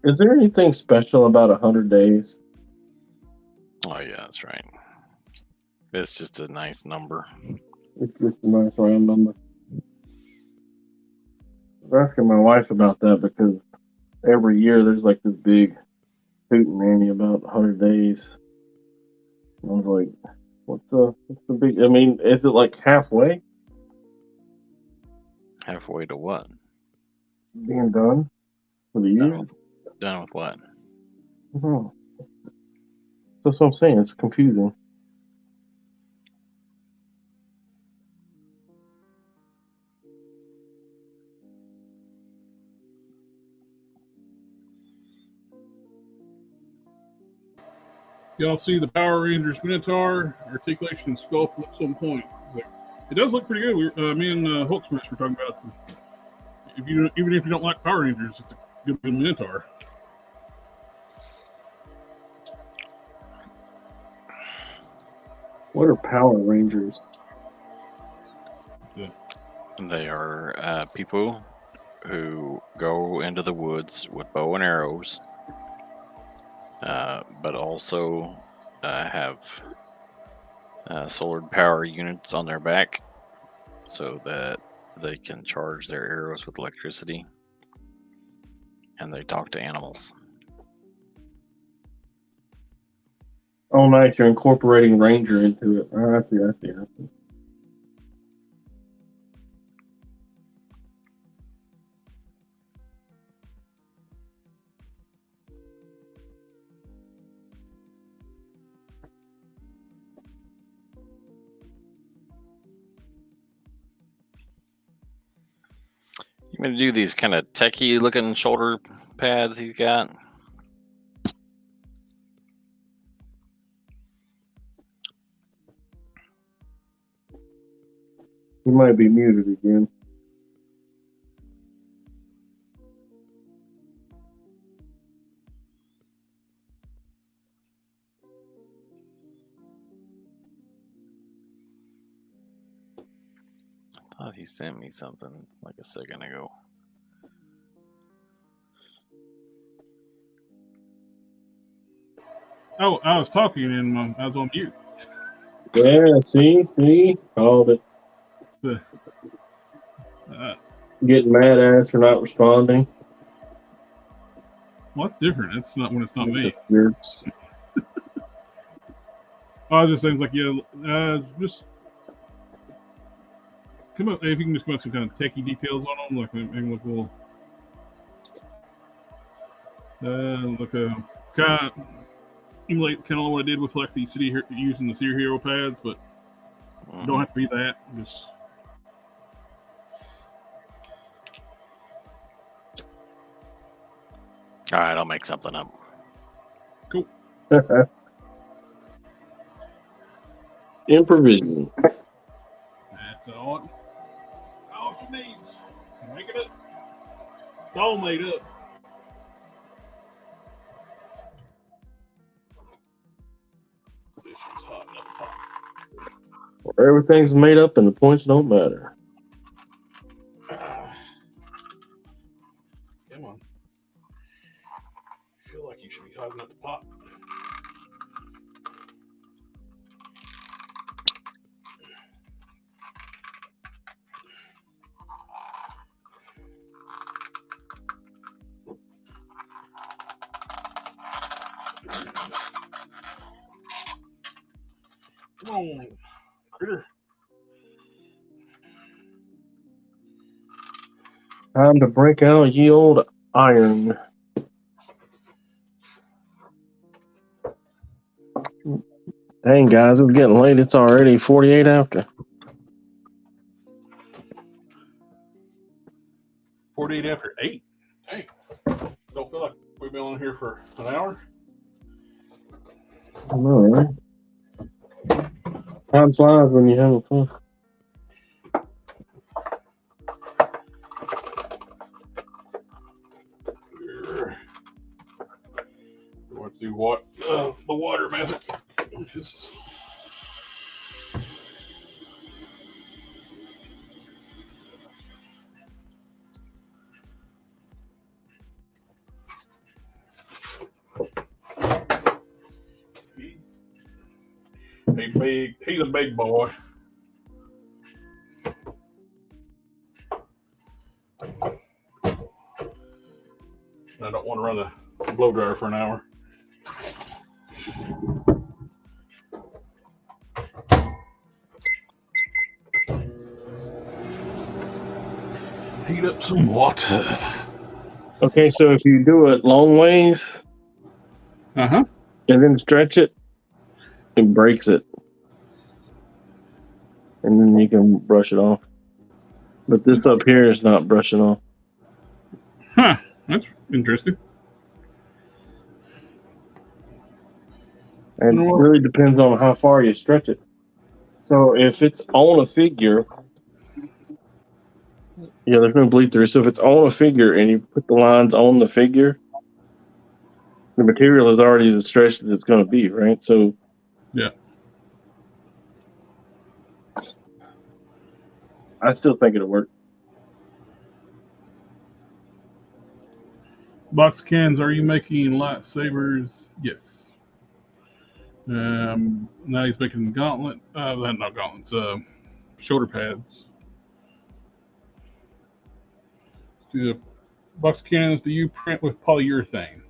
Is there anything special about 100 days? Oh, yeah, that's right. It's just a nice number. It's just a nice round number. I was asking my wife about that because every year there's like this big hootenanny about 100 days. And I was like, what's the big, I mean, is it like halfway Halfway to what? being done for the year? Done with what? Oh. That's what I'm saying. It's confusing. Y'all see the Power Rangers Minotaur articulation sculpt at some point. It does look pretty good. Me and Hulksmash were talking about it. Even if you don't like Power Rangers, it's a good Minotaur. What are Power Rangers? They are people who go into the woods with bow and arrows, but also have solar power units on their back so that they can charge their arrows with electricity, and they talk to animals. Oh, nice. You're incorporating Ranger into it. Oh, I see. I'm gonna do these kind of techie looking shoulder pads he's got. You might be muted again. I thought he sent me something like a second ago. Oh, I was talking and I was on mute. Yeah, see, called it. Getting mad at us for not responding. Well, that's different. It's not when it's not me. Jerks. I was just saying, like, yeah, just come up. If you can just come up with some kind of techie details on them, like maybe look a little, like a kind of emulate kind of what I did with like the city using the City Hero pads, but don't have to be that. Just All right, I'll make something up. cool. Improvising. That's all she needs. Make it up. It's all made up. See if she's hot enough to pop. Where everything's made up and the points don't matter. Come on. I feel like you should be hot enough to pop. Come on, critter. Time to break out ye old iron. Dang, guys, it's getting late. It's already 48 after. 48 after 8. Dang. Don't feel like we've been on here for an hour. I know, right? Time flies when you're having fun. We want to do what? The water method. Just he's a big boy. I don't want to run the blow dryer for an hour. Heat up some water. Okay, so if you do it long ways Uh-huh. and then stretch it, it breaks it. And then you can brush it off. But this up here is not brushing off. Huh. That's interesting. And it really depends on how far you stretch it. So if it's on a figure, yeah, there's no bleed through. So if it's on a figure and you put the lines on the figure, the material is already as stretched as it's going to be, right? So yeah, I still think it'll work. Box cans, are you making lightsabers? Yes. Now he's making gauntlet. Not gauntlets. Shoulder pads. Do the box cannons? Do you print with polyurethane?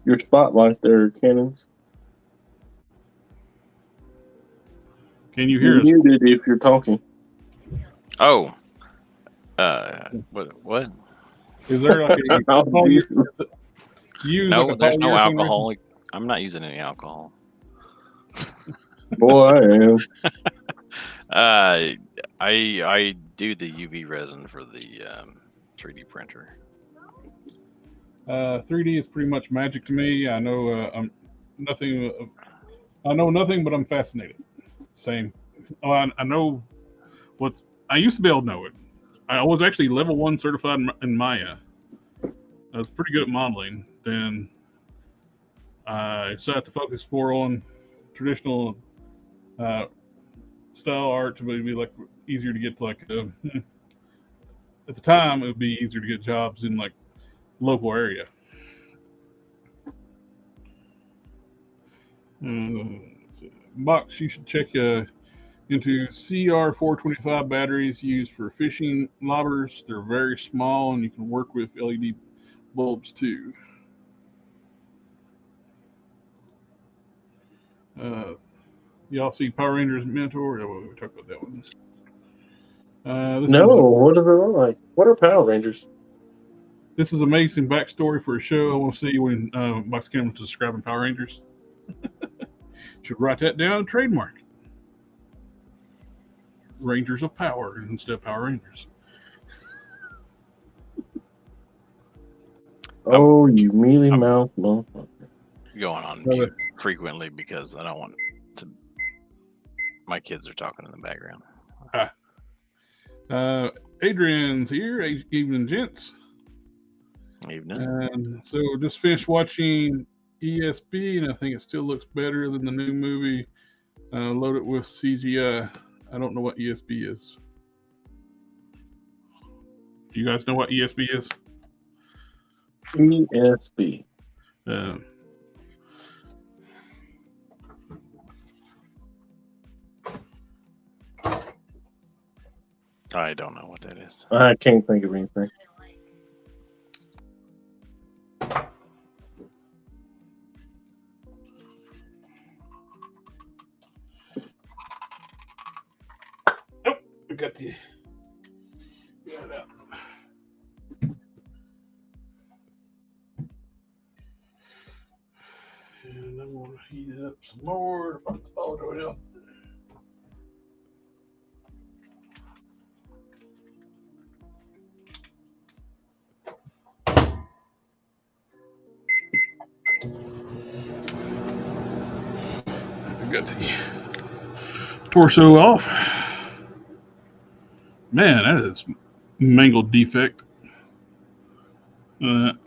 Your spotlight there, Cannons. Can you hear us? You're muted if you're talking. Oh. What? Is there like a No, there's no alcohol. I'm not using any alcohol. Boy, I am. I do the UV resin for the 3D printer. 3D is pretty much magic to me. I know I'm nothing. I know nothing, but I'm fascinated. Same. Oh, I know what's. I used to be able to know it. I was actually level 1 certified in Maya. I was pretty good at modeling. Then I decided to focus more on traditional style art to be like easier to get like. At the time, it would be easier to get jobs in like local area. Box, you should check into CR425 batteries used for fishing lobbers. They're very small and you can work with LED bulbs too. Y'all see Power Rangers Mentor? Oh, we talked about that one. No, what does it look like? What are Power Rangers? This is amazing backstory for a show. I want to see when Box Cameron was describing Power Rangers. Should write that down and trademark it. Rangers of Power instead of Power Rangers. Oh, you mealy mouth motherfucker. Going on mute frequently because I don't want to. My kids are talking in the background. Adrian's here. Evening, gents. Evening. And so just finished watching ESB, and I think it still looks better than the new movie. Loaded with CGI. I don't know what ESB is. Do you guys know what ESB is? ESB. I don't know what that is. I can't think of anything. Nope, I got the. Got it out. And I'm going to heat it up some more. Put the powder out. Got the torso off. Man, that is mangled defect. You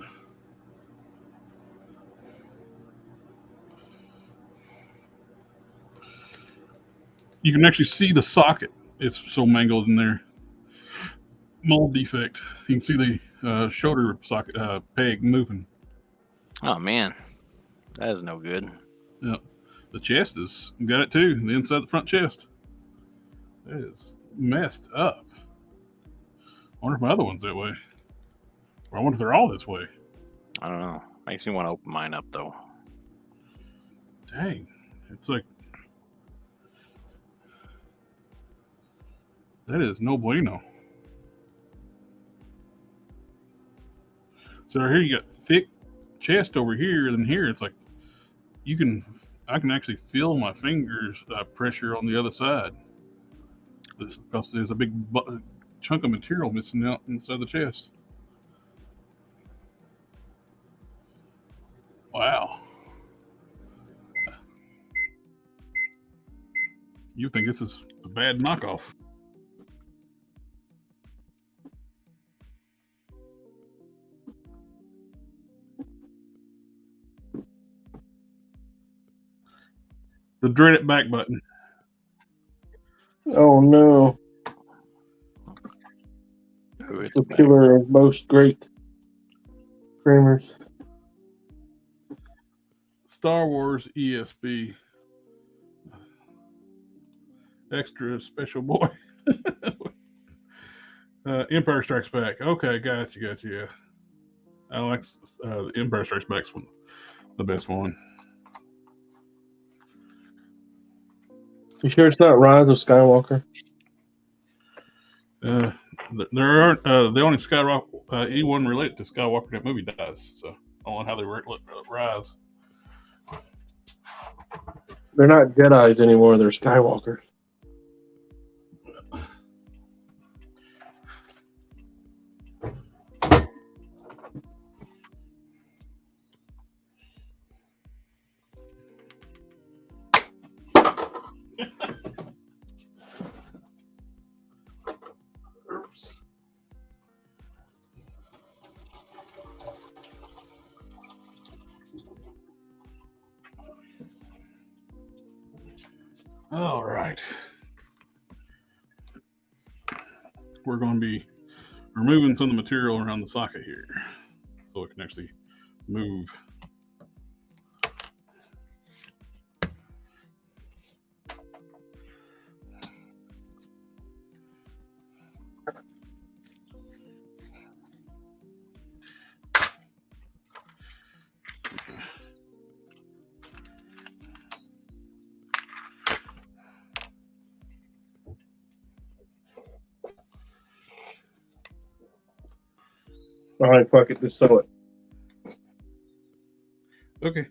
can actually see the socket. It's so mangled in there. Mold defect. You can see the shoulder socket peg moving. Oh man, that is no good. Yep. The chest is got it too. The inside of the front chest. That is messed up. I wonder if my other one's that way. Or I wonder if they're all this way. I don't know. Makes me want to open mine up though. Dang. It's like that is no bueno. So here you got thick chest over here, and here it's like I can actually feel my fingers pressure on the other side. Because there's a big chunk of material missing out inside the chest. Wow. You think this is a bad knockoff? The dreaded back button. Oh no. Who is The killer of most great framers. Star Wars ESB. Extra special boy. Empire Strikes Back. Okay, got you. Yeah. I like Empire Strikes Back's one, the best one. You sure it's not Rise of Skywalker? There aren't the only Skywalker anyone related to Skywalker in that movie dies. So I don't know how they Rise. They're not Jedis anymore. They're Skywalkers. Oops. All right. We're going to be removing some of the material around the socket here so it can actually move. All right, fuck it. Just sew it. Okay.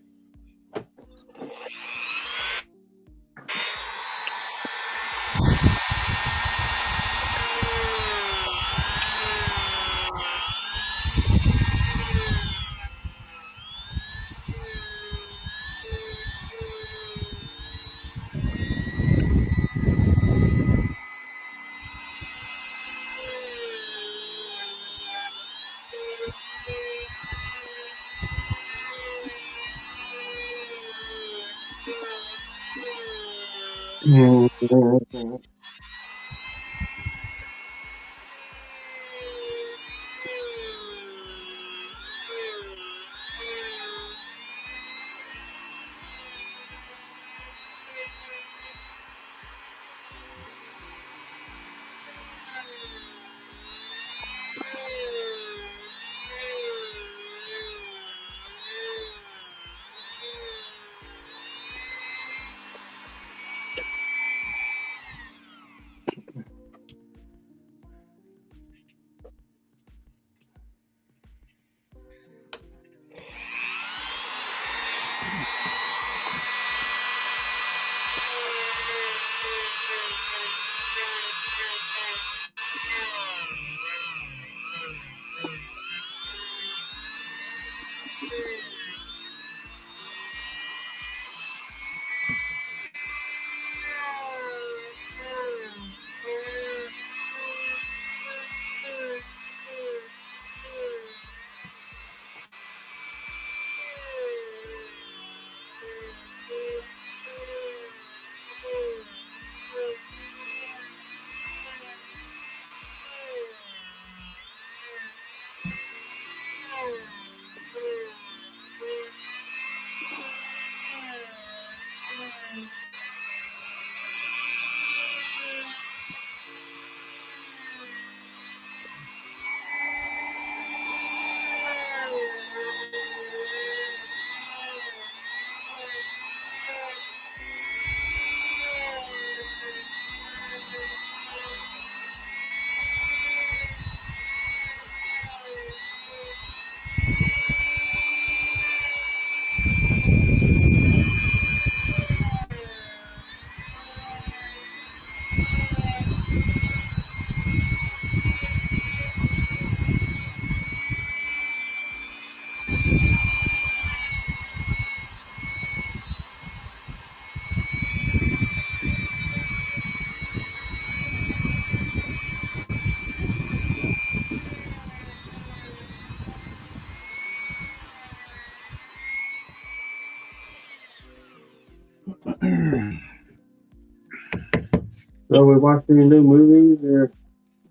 So we watched any new movies or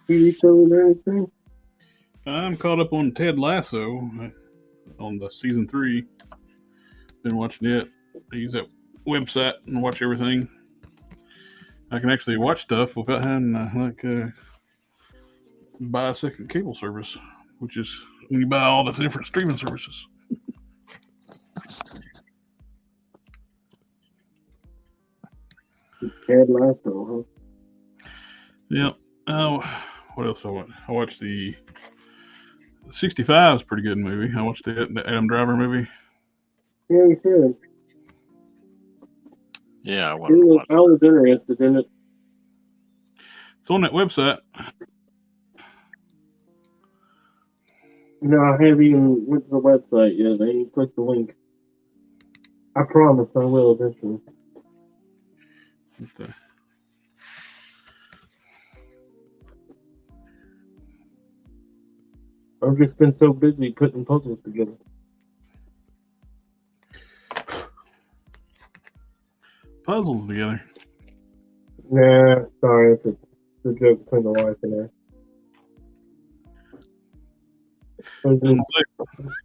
TV shows or anything? I'm caught up on Ted Lasso on the season 3. Been watching it. I use that website and watch everything. I can actually watch stuff without having to buy a second cable service, which is when you buy all the different streaming services. Ted Lasso, Yeah. What else I watch? I watched the 65 is a pretty good movie. I watched the Adam Driver movie. Yeah, you should. Yeah, I wonder what. I was interested in it. It's on that website. No, I haven't even went to the website yet. I ain't clicked the link. I promise I will eventually. Okay. I've just been so busy putting puzzles together. Puzzles together. Nah, sorry, it's a joke between the wife and I. There's this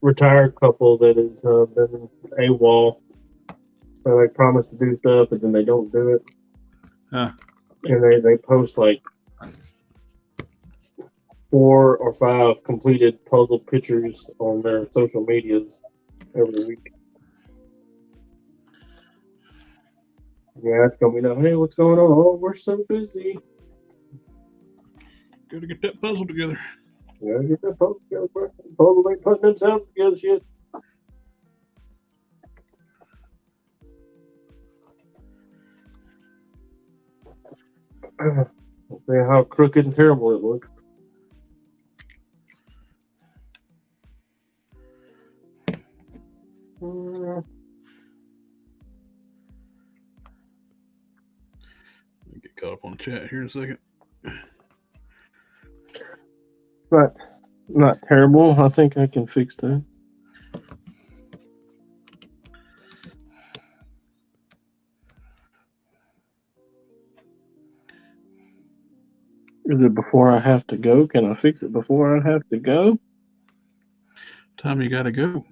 retired couple that has been AWOL. So they promise to do stuff and then they don't do it. Huh. And they post like 4 or 5 completed puzzle pictures on their social medias every week. Yeah, it's gonna be like, hey, what's going on? Oh, we're so busy. Gotta get that puzzle together. Yeah, get that puzzle together, bro. Puzzle ain't putting themselves together, shit. See how crooked and terrible it looks. Get caught up on the chat here in a second. Not terrible. I think I can fix that. Is it before I have to go? Can I fix it before I have to go? Time you gotta go.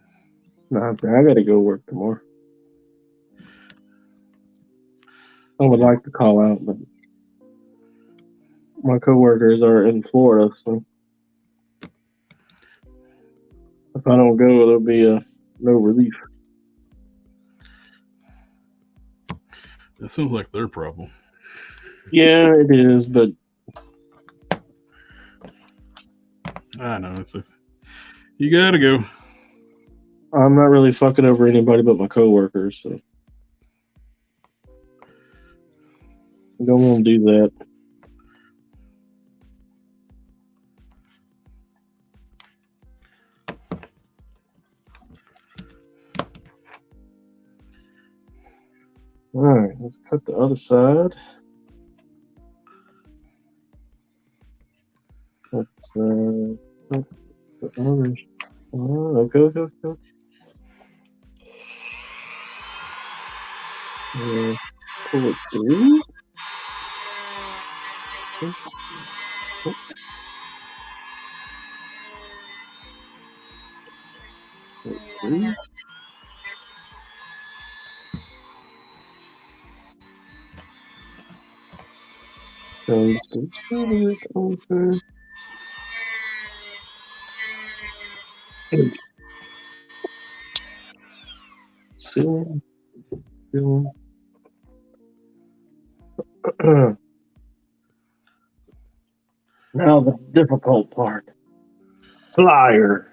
No, I gotta go work tomorrow. I would like to call out, but my coworkers are in Florida, so if I don't go, there'll be no relief. That sounds like their problem. Yeah, it is, but I know you gotta go. I'm not really fucking over anybody but my coworkers, so I don't want to do that. All right, let's cut the other side. Let's cut the other. Okay. Pull it through. Seal. Now the difficult part. Flyer.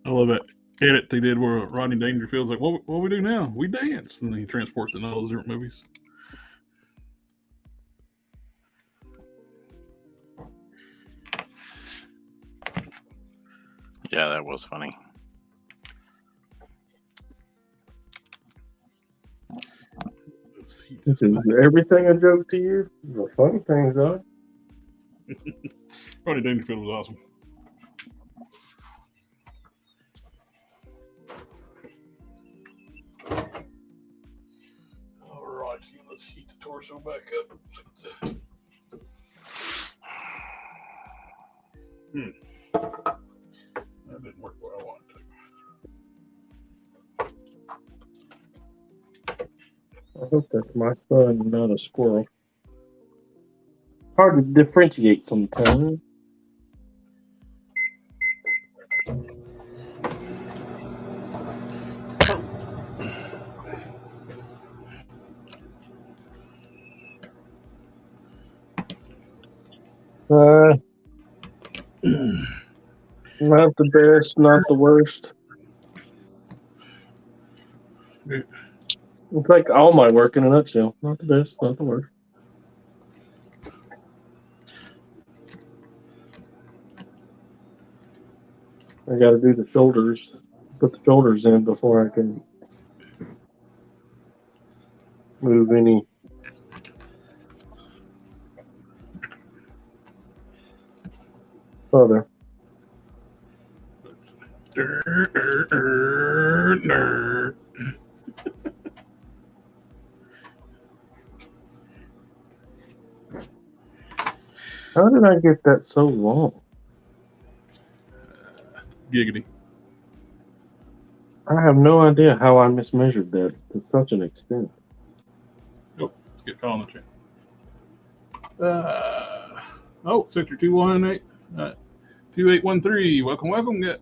I love that edit they did where Rodney Dangerfield's like, what we do now? We dance. And then he transports it in all those different movies. Yeah, that was funny. This is everything a joke to you? The funny things are. Rodney Dangerfield was awesome. All right, let's heat the torso back up. That didn't work where I wanted to. I hope that's my son, not a squirrel. Hard to differentiate sometimes. Not the best, not the worst. It's like all my work in a nutshell. Not the best, not the worst. I got to do the shoulders, put the shoulders in before I can move any. Further. How did I get that so long? Giggity. I have no idea how I mismeasured that to such an extent. Oh, let's get calling the chat. Oh, sector 218, 2813. Welcome, welcome. Let's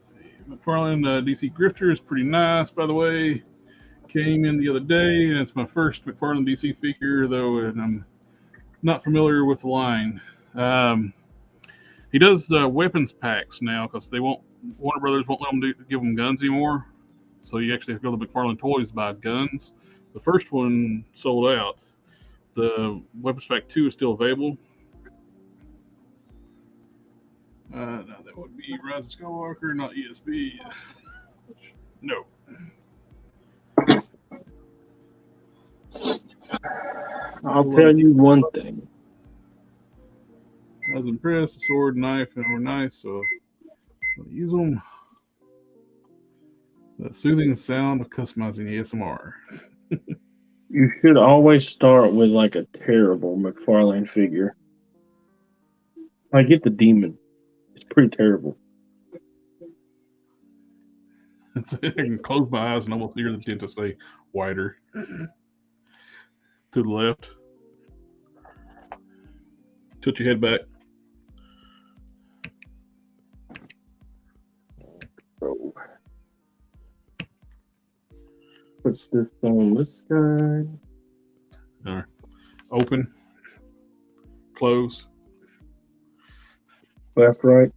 see. McFarland DC Grifter is pretty nice, by the way. Came in the other day, and it's my first McFarland DC figure, though, and I'm not familiar with the line. He does weapons packs now because Warner Brothers won't let them give them guns anymore. So you actually have to go to McFarland Toys to buy guns. The first one sold out. The weapons pack 2 is still available. No, that would be Rise of Skywalker, not ESB. No. I'll tell you one thing. I was impressed. The sword, knife, and were nice, so I'll use them. The soothing sound of customizing ASMR. You should always start with like a terrible McFarlane figure. I get the demon. It's pretty terrible. I can close my eyes and almost hear the dentist say wider. To the left. Tilt your head back. So, put this on this guy. All right. Open. Close. Left, right,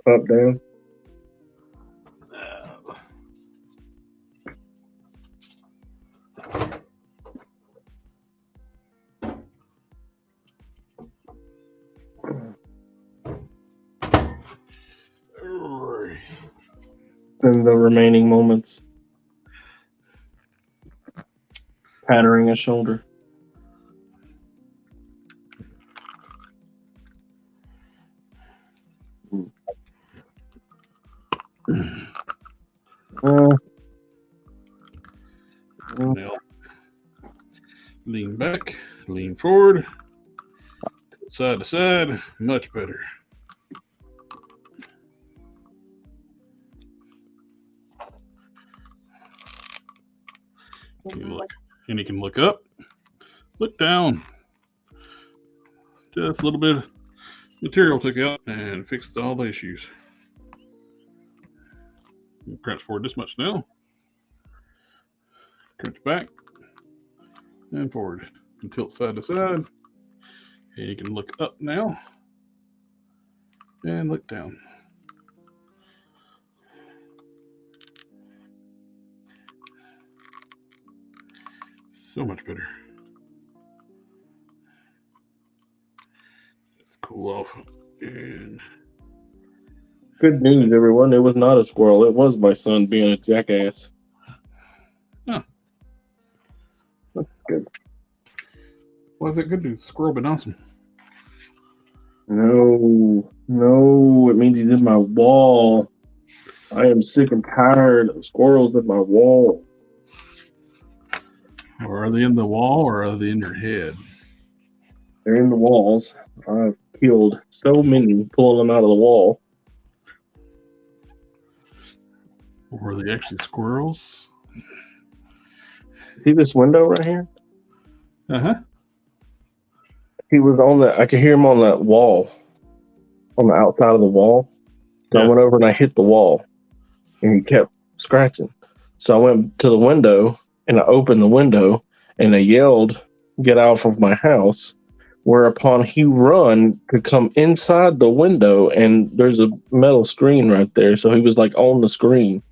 up, down. Then the remaining moments. Pattering a shoulder. Now, lean back, lean forward, side to side, much better. And you can look up, look down. Just a little bit of material took out and fixed all the issues. Crunch forward this much now. Crunch back and forward and tilt side to side. And you can look up now and look down. So much better. Let's cool off. And Good news, everyone. It was not a squirrel. It was my son being a jackass. Huh. That's good. Why is that good news? Squirrel been awesome. No, it means he's in my wall. I am sick and tired of squirrels in my wall. Or are they in the wall or are they in your head? They're in the walls. I've killed so many pulling them out of the wall. Were they actually squirrels? See this window right here? Uh-huh. He was on that. I could hear him on that wall, on the outside of the wall. So I Yeah. went over and I hit the wall, and he kept scratching. So I went to the window and I opened the window, and I yelled, "Get out of my house!" Whereupon he run to come inside the window, and there's a metal screen right there. So he was like on the screen.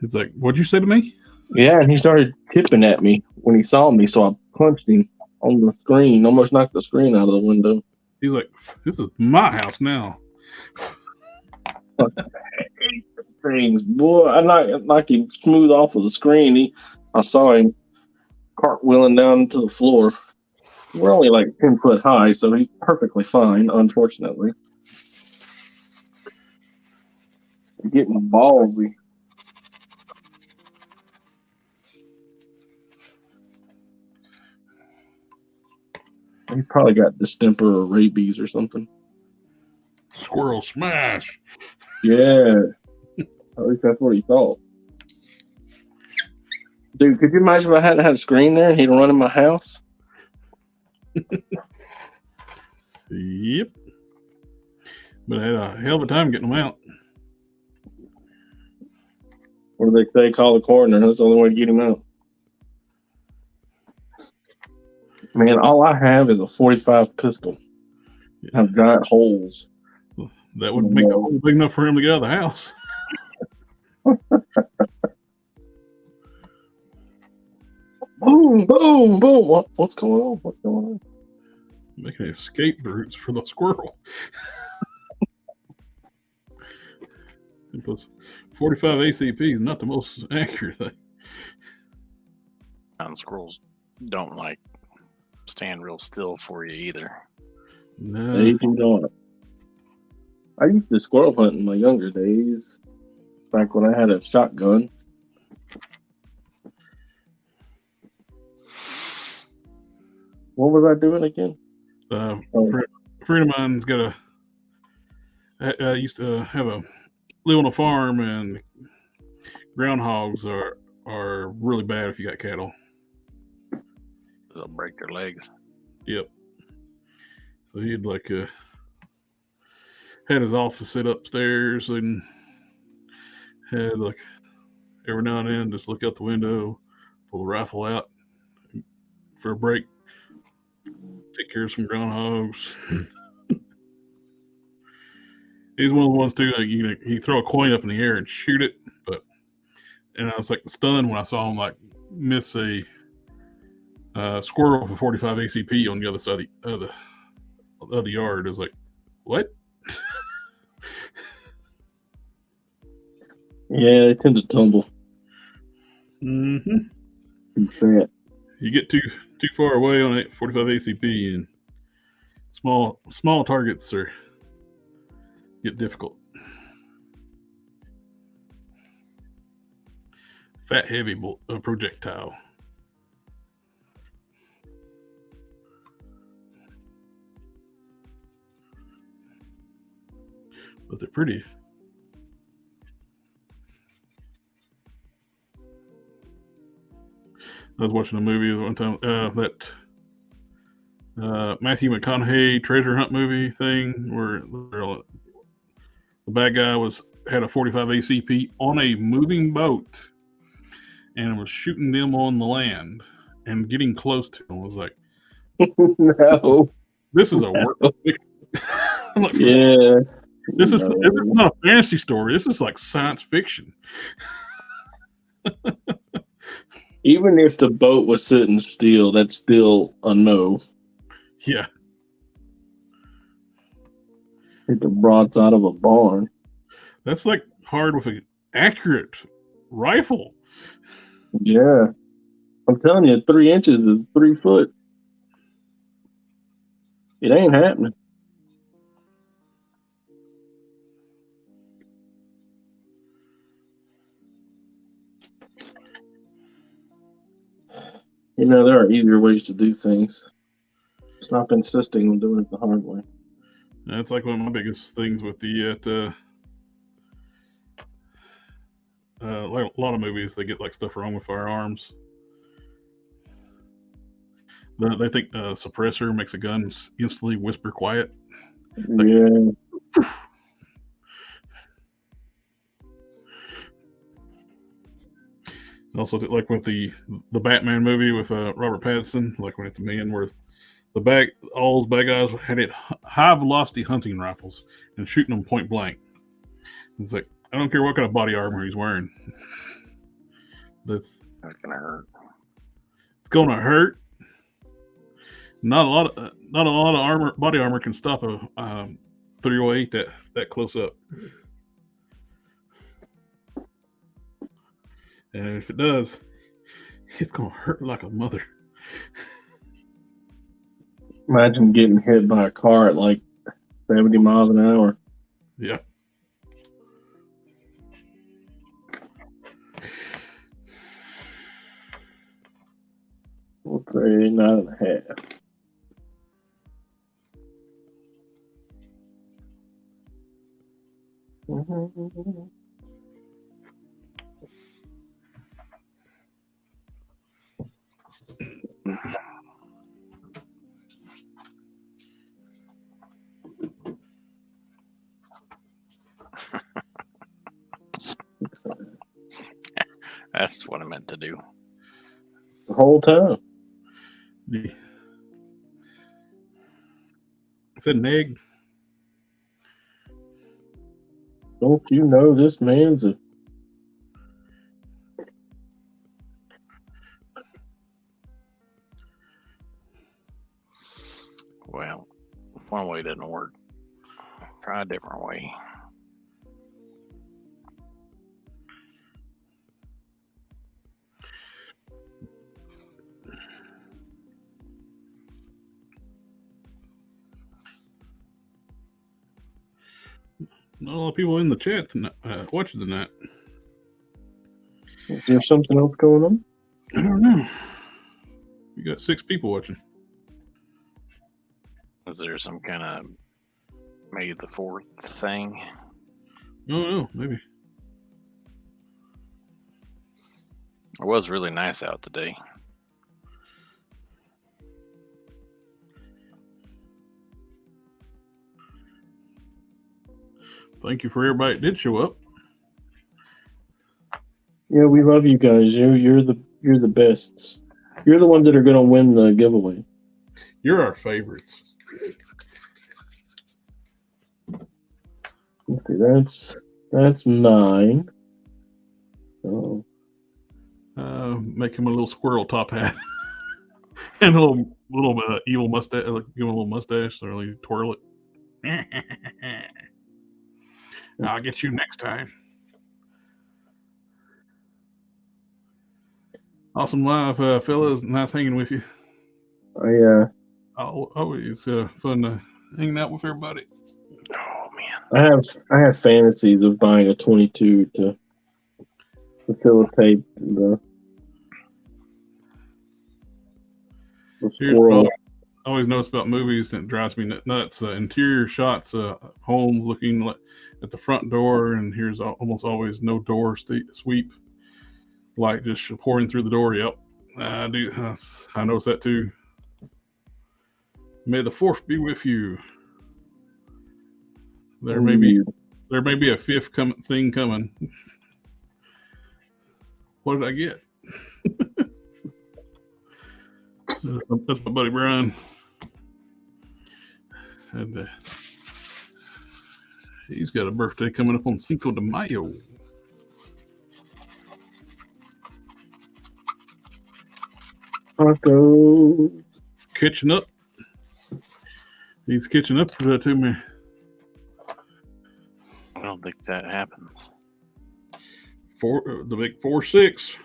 It's like, what'd you say to me? Yeah, and he started tipping at me when he saw me. So I punched him on the screen, almost knocked the screen out of the window. He's like, this is my house now. Things, boy, I knocked him smooth off of the screen. I saw him cartwheeling down to the floor. We're only like 10 foot high, so he's perfectly fine, unfortunately. Getting ballsy. He probably got distemper or rabies or something. Squirrel smash. Yeah. At least that's what he thought. Dude, could you imagine if I hadn't had a screen there and he'd run in my house? Yep. But I had a hell of a time getting them out. What do they say? Call the coroner. That's the only way to get him out. Man, all I have is a 45 pistol. I have giant holes. That would make the hole big enough for him to get out of the house. Boom, boom, boom. What's going on? What's going on? Making escape routes for the squirrel. And plus, 45 ACP is not the most accurate thing. And squirrels don't like stand real still for you either. No. They do not. I used to squirrel hunt in my younger days, back when I had a shotgun. What was I doing again? A friend of mine's got I used to live on a farm, and groundhogs are really bad if you got cattle. They'll break your legs. Yep. So he'd had his office set upstairs, and had every now and then just look out the window, pull the rifle out for a break, take care of some groundhogs. He's one of the ones too. He throw a coin up in the air and shoot it, and I was stunned when I saw him miss a squirrel for 45 ACP on the other side of the yard. I was like, what? Yeah, they tend to tumble. Mm-hmm. Fat. You get too far away on 45 ACP, and small targets get difficult. Fat heavy projectile. But they're pretty. I was watching a movie one time that Matthew McConaughey treasure hunt movie thing where the bad guy had a 45 ACP on a moving boat and was shooting them on the land and getting close to them. I was like, No. this is a work. Yeah. This is not a fantasy story. This is like science fiction. Even if the boat was sitting still, that's still a no. Yeah. Hit the broadside of a barn. That's hard with an accurate rifle. Yeah. I'm telling you, 3 inches is 3 foot. It ain't happening. There are easier ways to do things. Stop insisting on doing it the hard way. That's one of my biggest things with the like a lot of movies, they get like stuff wrong with firearms. They think suppressor makes a gun instantly whisper quiet. Yeah. Also, like with the Batman movie with Robert Pattinson, like when at the end where all the bad guys had high velocity hunting rifles and shooting them point blank. It's like, I don't care what kind of body armor he's wearing. That's gonna hurt. It's gonna hurt. Not a lot of body armor can stop a 308 that close up. And if it does, it's gonna hurt like a mother. Imagine getting hit by a car at like 70 miles an hour. Yeah. We'll say 9.5. That's what I meant to do. The whole time. Yeah. It's an egg. Don't you know this man's a... Well, one way didn't work. Try a different way. Not a lot of people in the chat tonight, watching tonight. Is there something else going on? I don't know. You got 6 people watching. Is there some kind of May the 4th thing? I don't know, maybe. It was really nice out today. Thank you for everybody that did show up. Yeah, we love you guys. You're the best. You're the ones that are gonna win the giveaway. You're our favorites. Okay, that's 9. Oh. Make him a little squirrel top hat and a little evil mustache. Give him a little mustache, so really twirl it. I'll get you next time. Awesome live, fellas. Nice hanging with you. Always fun hanging out with everybody. Oh man, I have fantasies of buying a 22 to facilitate the squirrel. I always notice about movies, and it drives me nuts. Interior shots, homes looking at the front door, and here's almost always no door sweep. Light just pouring through the door. Yep, I do. I notice that too. May the 4th be with you. There may be a 5th thing coming. What did I get? That's my buddy Brian. And he's got a birthday coming up on Cinco de Mayo. Taco. Catching up. He's catching up to me. I don't think that happens. The big 4-6.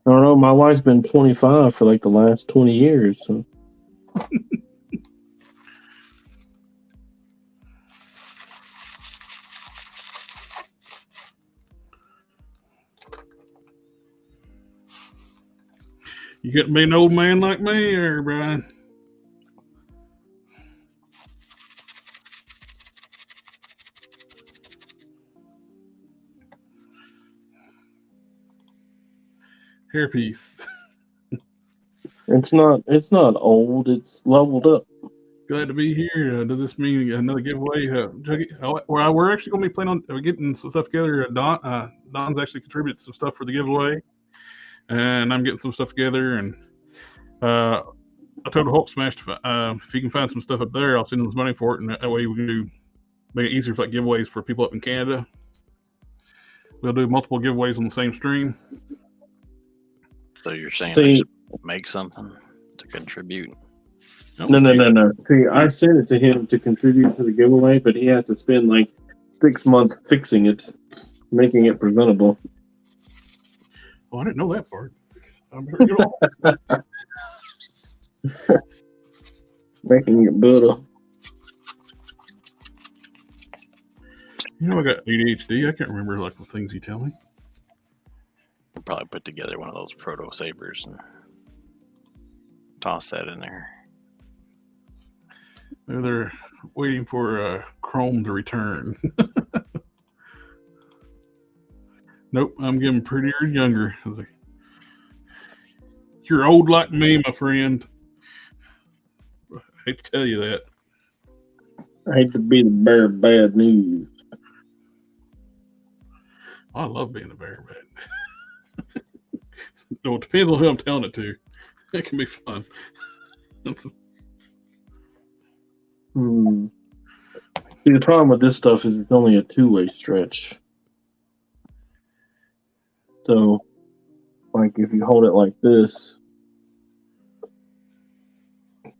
I don't know. My wife's been 25 for like the last 20 years. So. You getting to be an old man like me, or Brian? hairpiece. It's not old. It's leveled up. Glad to be here. Does this mean another giveaway? We're actually going to be planning on getting some stuff together. Don's actually contributed some stuff for the giveaway, and I'm getting some stuff together. And I told Hulk Smash if he can find some stuff up there, I'll send him some money for it, and that way we can make it easier for like giveaways for people up in Canada. We'll do multiple giveaways on the same stream. So you're saying they should make something to contribute? No. See, I sent it to him to contribute to the giveaway, but he has to spend like 6 months fixing it, making it presentable. Oh, I didn't know that part. I better get on. Making it better. You know, I got ADHD. I can't remember like the things you tell me. I'll probably put together one of those proto sabers and toss that in there. They're waiting for Chrome to return. Nope, I'm getting prettier and younger. I was like, you're old like me, my friend. I hate to tell you that. I hate to be the bearer of bad news. I love being a bear, but no, it depends on who I'm telling it to. It can be fun. See, the problem with this stuff is it's only a two-way stretch. So, like, if you hold it like this,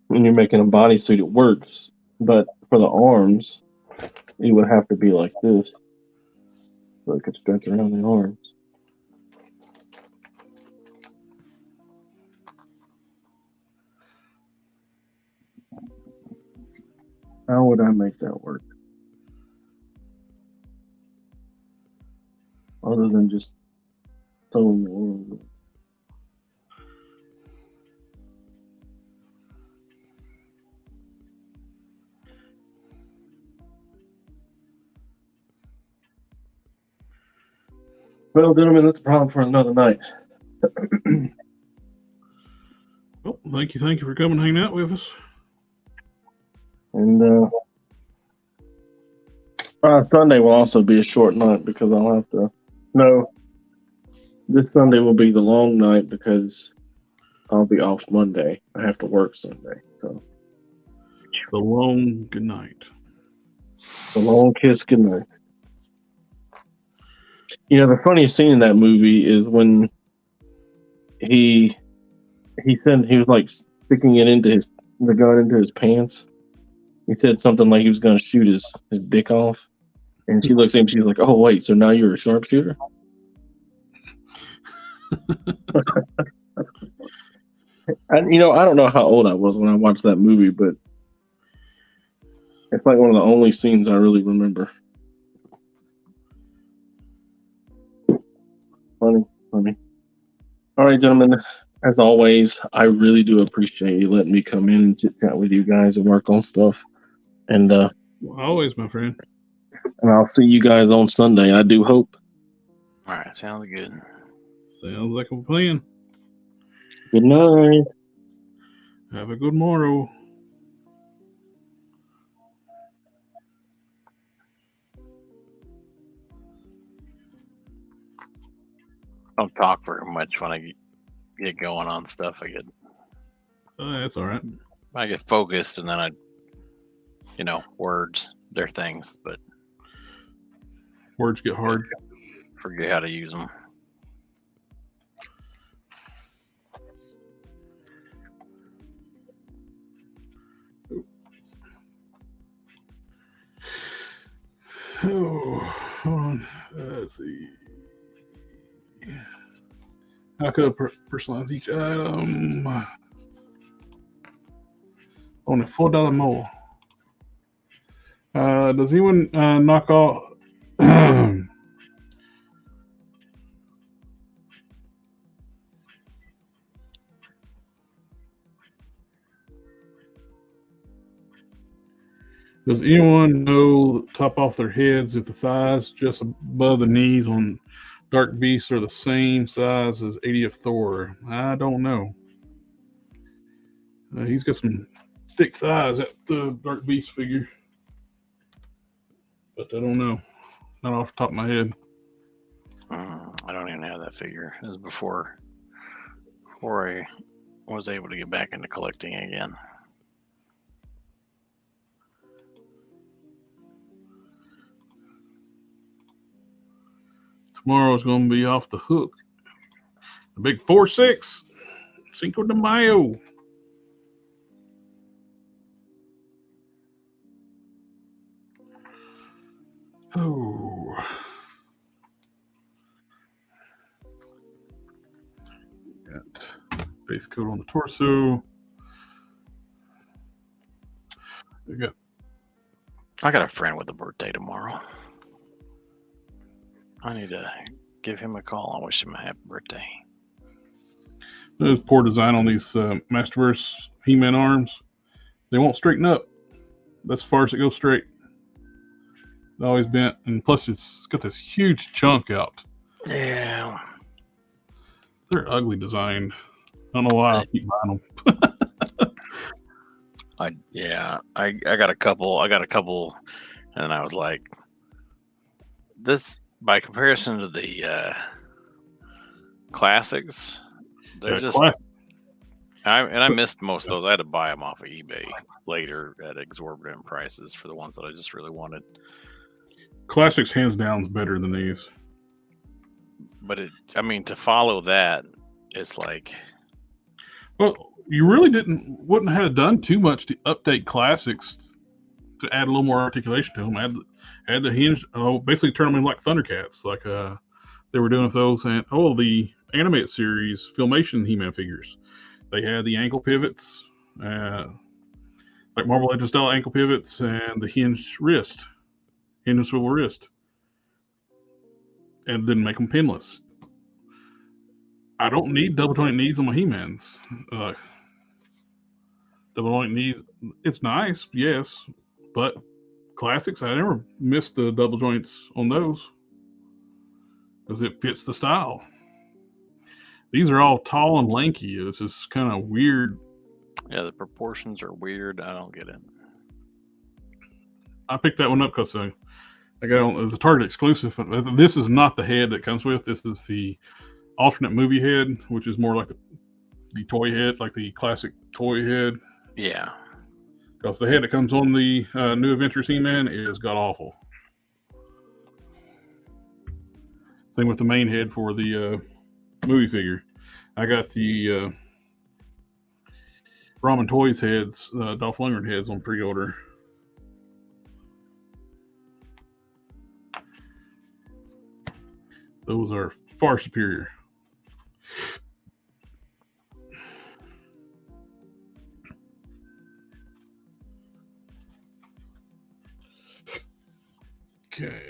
when you're making a bodysuit, it works. But for the arms, it would have to be like this, so it could stretch around the arms. How would I make that work? Other than just sewing the arms. Well, gentlemen, that's a problem for another night. Well, thank you for coming and hanging out with us. And Sunday will also be a short night because I'll have to. No, this Sunday will be the long night because I'll be off Monday. I have to work Sunday. So The long good night. the long kiss goodnight. You know, the funniest scene in that movie is when he was like sticking it into the gun into his pants. He said something like he was going to shoot his dick off. And she looks at him, she's like, oh, wait, so now you're a sharpshooter? And, you know, I don't know how old I was when I watched that movie, but it's like one of the only scenes I really remember. Funny. All right, gentlemen. As always, I really do appreciate you letting me come in and chit chat with you guys and work on stuff. And Always, my friend. And I'll see you guys on Sunday. I do hope. All right, sounds good. Sounds like a plan. Good night. Have a good morrow. I don't talk very much when I get going on stuff. That's all right. I get focused, and then words, they're things, but Words get hard. forget how to use them. Oh, hold on. Let's see. How could I personalize each item? Only $4 more. Does anyone knock off? Does anyone know top off their heads if the thighs just above the knees on Dark Beasts are the same size as 80th Thor. I don't know. He's got some thick thighs, that Dark Beast figure. But I don't know. Not off the top of my head. I don't even have that figure. It was before I was able to get back into collecting again. Tomorrow's going to be off the hook. The big 4-6. Cinco de Mayo. Oh. Got base coat on the torso. I got a friend with a birthday tomorrow. I need to give him a call and wish him a happy birthday. There's poor design on these Masterverse He-Man arms. They won't straighten up. That's as far as it goes straight. It's always bent, and plus it's got this huge chunk out. Yeah. They're ugly designed. I don't know why I keep buying them. I got a couple. And then I was like, this, by comparison to the classics, they're just. Classic. I missed most of those. I had to buy them off of eBay later at exorbitant prices for the ones that I just really wanted. Classics hands down is better than these. But to follow that, it's like. Well, you really wouldn't have done too much to update classics to add a little more articulation to them. Add the hinge. Basically turn them into like Thundercats, like they were doing with those. And the animated series Filmation He-Man figures. They had the ankle pivots, like Marvel Legends style ankle pivots, and the hinge and swivel wrist, and didn't make them pinless. I don't need double joint knees on my He-Mans. Double joint knees, it's nice, yes, but classics, I never missed the double joints on those because it fits the style. These are all tall and lanky. It's just kind of weird. Yeah, the proportions are weird. I don't get it. I picked that one up because I got it as a Target exclusive. This is not the head that comes with. This is the alternate movie head, which is more like the toy head, like the classic toy head. Yeah. Because the head that comes on the New Adventures He-Man is god-awful. Same with the main head for the movie figure. I got the Ramen Toys heads, Dolph Lundgren heads on pre-order. Those are far superior. Okay.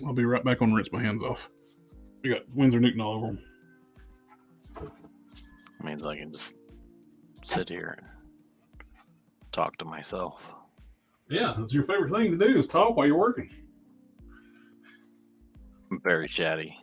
I'll be right back on rinse my hands off. We got Windsor Newton all over them. Means I can just sit here and talk to myself. Yeah, that's your favorite thing to do is talk while you're working. I'm very chatty.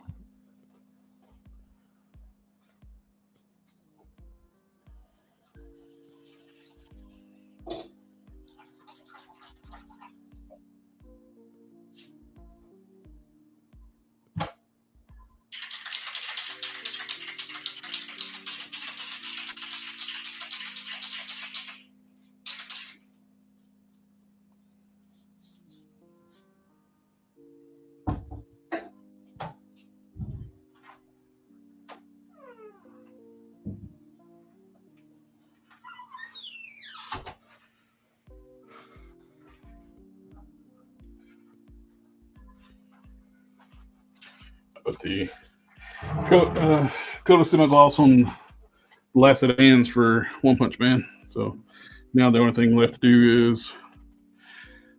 Put the coat of semi-gloss on the last set of hands for One Punch Man. So now the only thing left to do is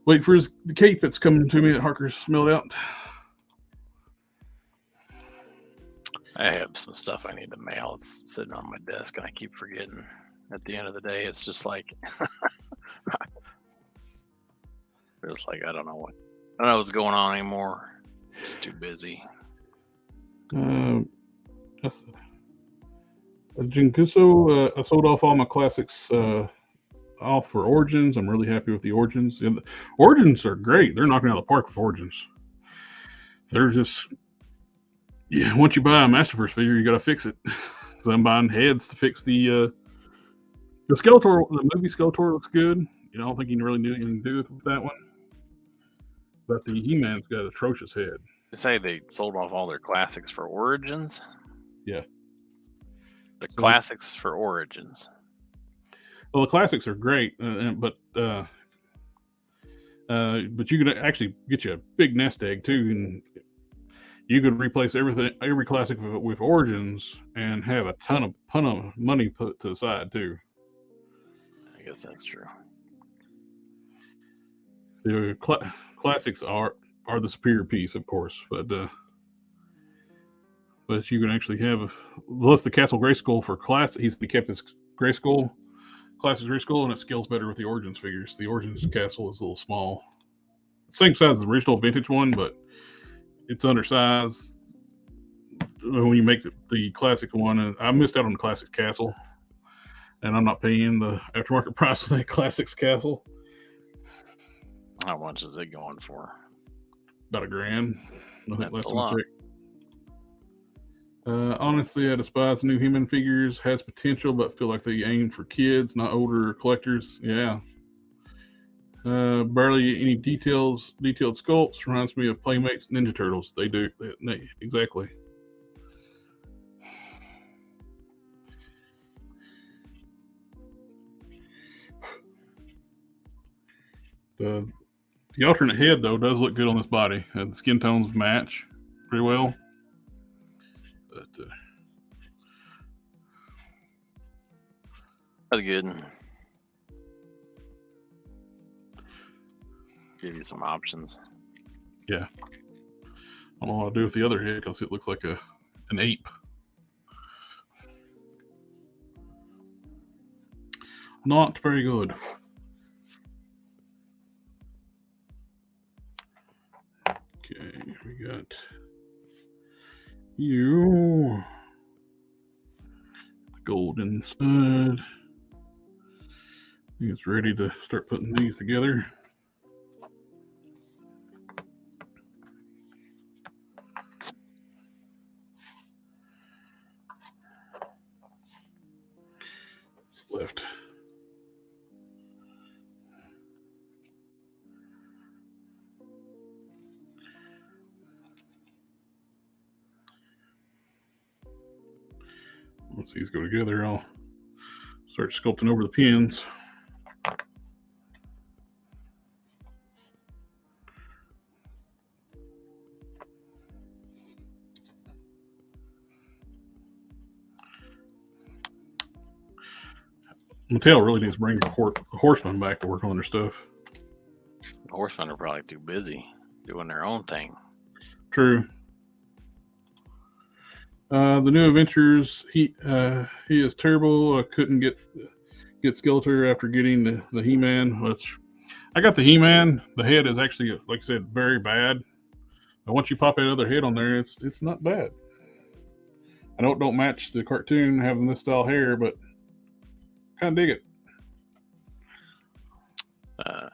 wait for the cape that's coming to me at Harker's mailed out. I have some stuff I need to mail. It's sitting on my desk and I keep forgetting. At the end of the day, it's just like it's like I don't know what's going on anymore. Just too busy. That's Jinkuso. I sold off all my classics off for Origins. I'm really happy with the Origins. And the Origins are great. They're knocking out of the park with Origins. They're just, yeah, once you buy a Masterverse figure, you got to fix it. So I'm buying heads to fix the Skeletor. The movie Skeletor looks good. You know, I don't think you really knew anything to do with that one. But the He-Man's got an atrocious head. They say they sold off all their classics for Origins. Yeah. The classics for Origins. Well, the classics are great, but you could actually get you a big nest egg too, and you could replace every classic with Origins, and have a ton of money put to the side too. I guess that's true. The classics are the superior piece, of course, but you can actually have, plus the Castle Grayskull for class. He kept his Grayskull. Classic Grayskull, and it scales better with the Origins figures. The Origins Castle is a little small. Same size as the original vintage one, but it's undersized when you make the classic one. And I missed out on the Classics Castle, and I'm not paying the aftermarket price of that Classics Castle. How much is it going for? About $1,000. I think That's last a time lot. I checked. Honestly, I despise new He-Man figures. Has potential, but feel like they aim for kids, not older collectors. Yeah. Barely any detailed sculpts. Reminds me of Playmates Ninja Turtles. They do. Exactly. The alternate head, though, does look good on this body. The skin tones match pretty well. But That's good. Give you some options. yeah. I don't know what to do with the other head because it looks like an ape. Not very good. Okay, we got you. The golden stud. I think it's ready to start putting these together. What's left? Once these go together, I'll start sculpting over the pins. Mattel really needs to bring the Horsemen back to work on their stuff. The Horsemen are probably too busy doing their own thing. True. The new Adventures, he is terrible. I couldn't get Skeletor after getting the He-Man, which I got the He-Man. The head is actually, like I said, very bad. But once you pop that other head on there, it's not bad. I know it don't match the cartoon having this style hair, but kind of dig it. I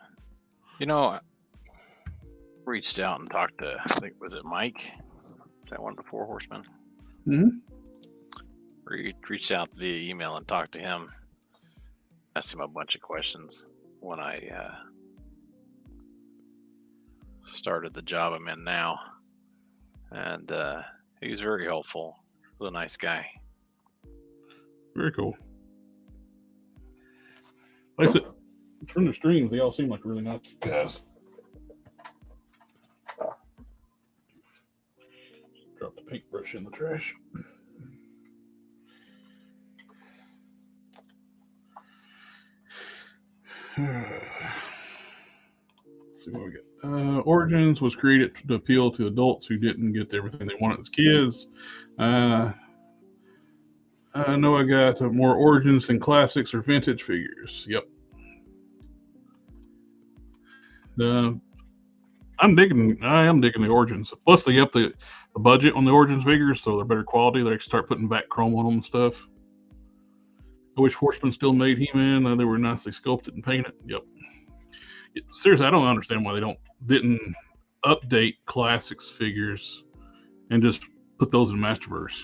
reached out and talked to, I think, was it Mike? That one before Horseman? Mm-hmm. Reached out via email and talked to him. Asked him a bunch of questions when I started the job I'm in now. And he was very helpful. He was a nice guy. Very cool. Like I said, from the streams, they all seem like really nice guys. Drop the paintbrush in the trash. Let's see what we got. Origins was created to appeal to adults who didn't get everything they wanted as kids. I know I got more Origins than classics or vintage figures. Yep. I am digging the Origins. Plus, they up the budget on the Origins figures, so they're better quality. They start putting back chrome on them and stuff. I wish Horseman still made He-Man. They were nicely sculpted and painted. Yep. Seriously, I don't understand why they didn't update Classics figures and just put those in Masterverse.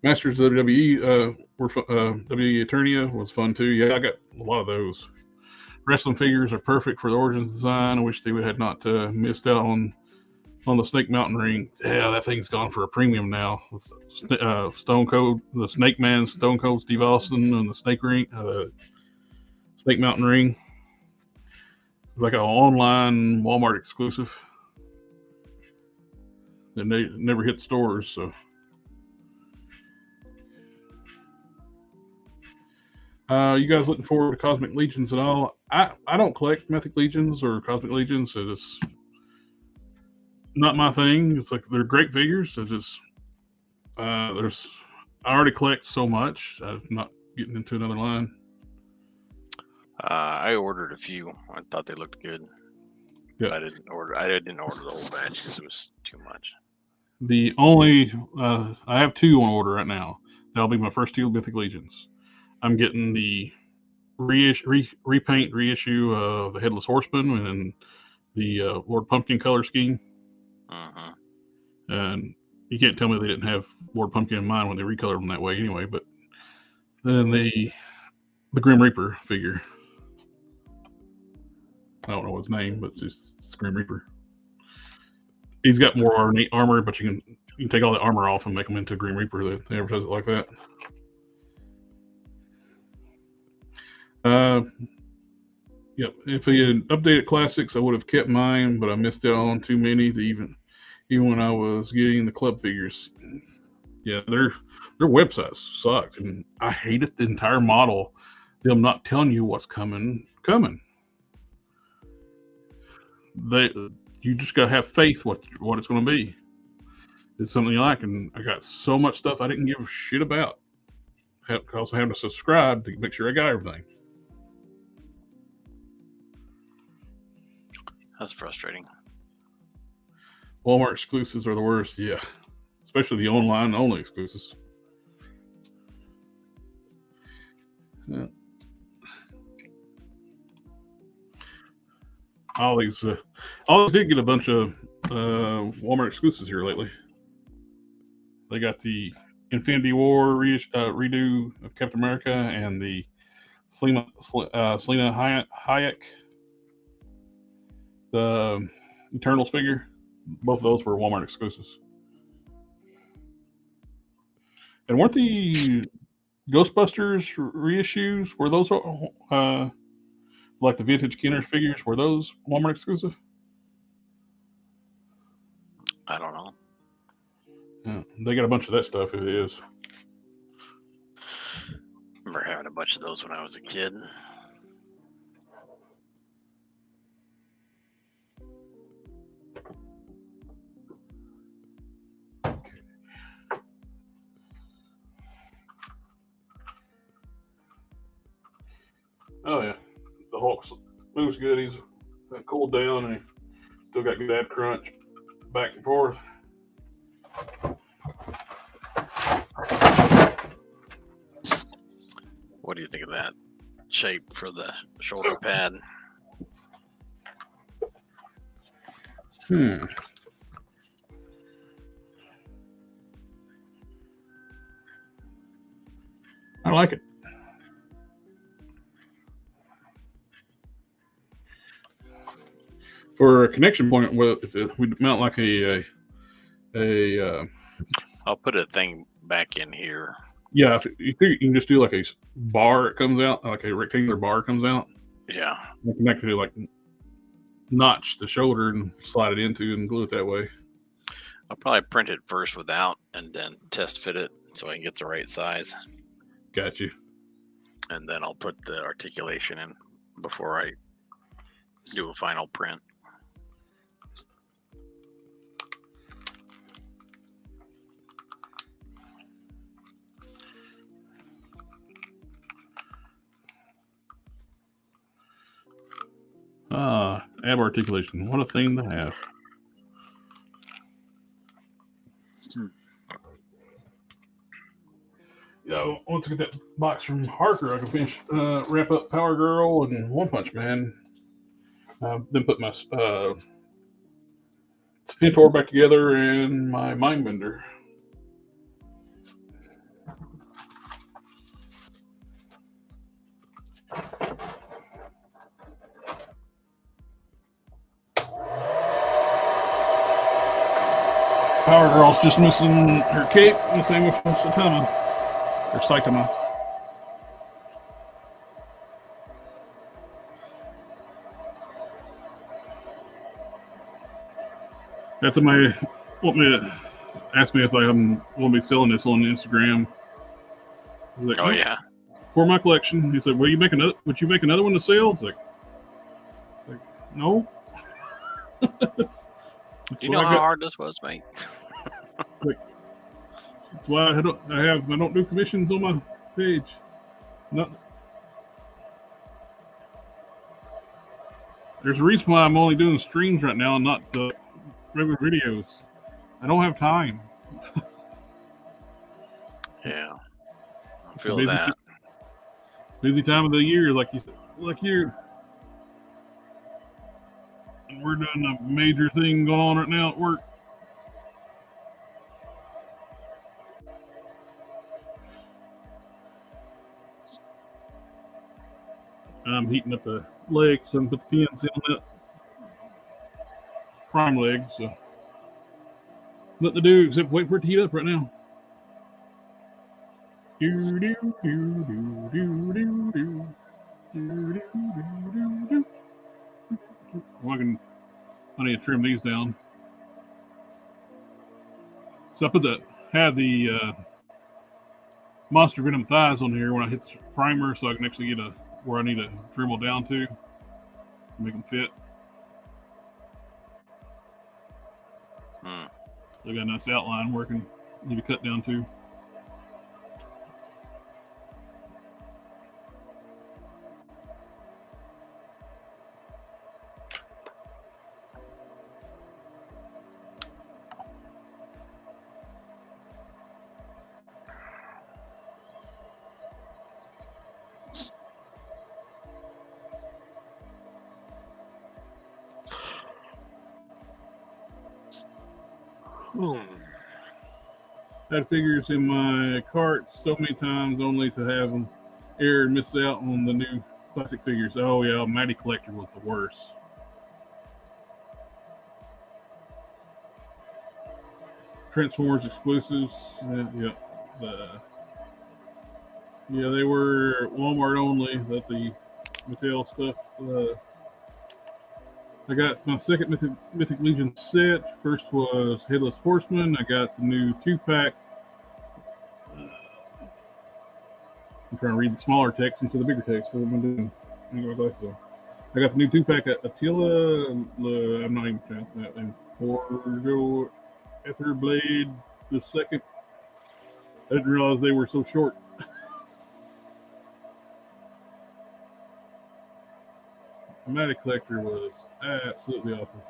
Masters of WWE WWE Eternia was fun too. Yeah, I got a lot of those. Wrestling figures are perfect for the Origins design. I wish they had not missed out on the Snake Mountain ring. Yeah, that thing's gone for a premium now. With Stone Cold, the Snake Man, Stone Cold Steve Austin, and the Snake ring, Snake Mountain ring. It's like an online Walmart exclusive, and they never hit stores. So, you guys looking forward to Cosmic Legions at all? I don't collect Mythic Legions or Cosmic Legions. So it's not my thing. It's like they're great figures. It's just I already collect so much. I'm not getting into another line. I ordered a few. I thought they looked good. Yeah. I didn't order the whole batch because it was too much. The only I have 2 on order right now. That'll be my first 2 Mythic Legions. I'm getting the repaint reissue of the Headless Horseman and the Lord Pumpkin color scheme. And you can't tell me they didn't have Lord Pumpkin in mind when they recolored them that way anyway. But then the Grim Reaper figure. I don't know his name, but it's Grim Reaper. He's got more ornate armor, but you can take all the armor off and make him into Grim Reaper. They advertise it like that. Yep. If he had updated Classics, I would have kept mine, but I missed out on too many to even when I was getting the club figures. Yeah, their websites sucked, and I hated the entire model. Them not telling you what's coming. You just gotta have faith what it's going to be. It's something you like, and I got so much stuff I didn't give a shit about. I also have to subscribe to make sure I got everything. That's frustrating. Walmart exclusives are the worst, yeah. Especially the online only exclusives. Yeah. Ollie's did get a bunch of Walmart exclusives here lately. They got the Infinity War redo of Captain America and the Selena Hayek, the Eternals figure. Both of those were Walmart exclusives. And weren't the Ghostbusters reissues, were those like the vintage Kenner figures, were those Walmart exclusive? I don't know. Yeah, they got a bunch of that stuff. It is. Remember having a bunch of those when I was a kid. Oh yeah, the Hulk moves good. He's cooled down and he still got good ab crunch, back and forth. What do you think of that shape for the shoulder pad? I like it. For a connection point, well, if we mount like I'll put a thing back in here. Yeah, if you can just do like a bar, it comes out, like a rectangular bar comes out. Yeah. You can actually like notch the shoulder and slide it into and glue it that way. I'll probably print it first without and then test fit it so I can get the right size. Got you. And then I'll put the articulation in before I do a final print. Ab articulation. What a thing to have. Yeah, once I get that box from Harker, I can finish wrap up Power Girl and One Punch Man. Then put my Spintor back together and my Mindbender. Power Girl's just missing her cape, and the same with Saitama. Or Saitama. That's somebody asked me if I'm going to be selling this on Instagram. I was like, Oh yeah. For my collection. He said, "Would you make another one to sell?" It's like no. You know how hard this was, mate? That's why I don't do commissions on my page. There's a reason why I'm only doing streams right now and not regular videos. I don't have time. Yeah, I feel that. It's a busy time of the year, like you. And we're doing a major thing going on right now at work. I'm heating up the legs so I can put the PNC on that prime leg. So nothing to do except wait for it to heat up right now. I need to trim these down. So I had the Monster Venom thighs on here when I hit the primer, so I can actually get where I need to dremel down to make them fit. So I got a nice outline working. Need to cut down to. Had figures in my cart so many times only to have them err and miss out on the new classic figures. Oh yeah, Mighty Collector was the worst. Transformers exclusives, yeah, they were Walmart only. That the Mattel stuff. I got my second Mythic Legion set. First was Headless Horseman. I got the new 2-pack. I'm trying to read the smaller text instead of the bigger text. So I'm doing. I got the new 2-pack at Attila. I'm not even pronouncing that name. Porgo Etherblade the second. I didn't realize they were so short. The Mighty Collector was absolutely awful.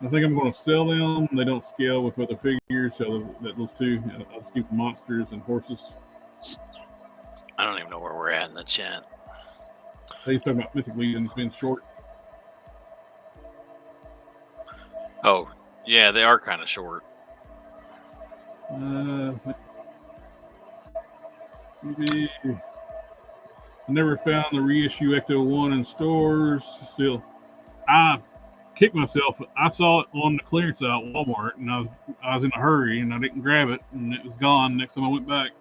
I think I'm going to sell them. They don't scale with other figures, so those two. I'll just keep the monsters and horses. I don't even know where we're at in the chat. He's talking about Mythic Legions being short. Oh, yeah, they are kind of short. Maybe I never found the reissue Ecto 1 in stores. Still, I kicked myself. I saw it on the clearance out at Walmart, and I was in a hurry, and I didn't grab it, and it was gone next time I went back.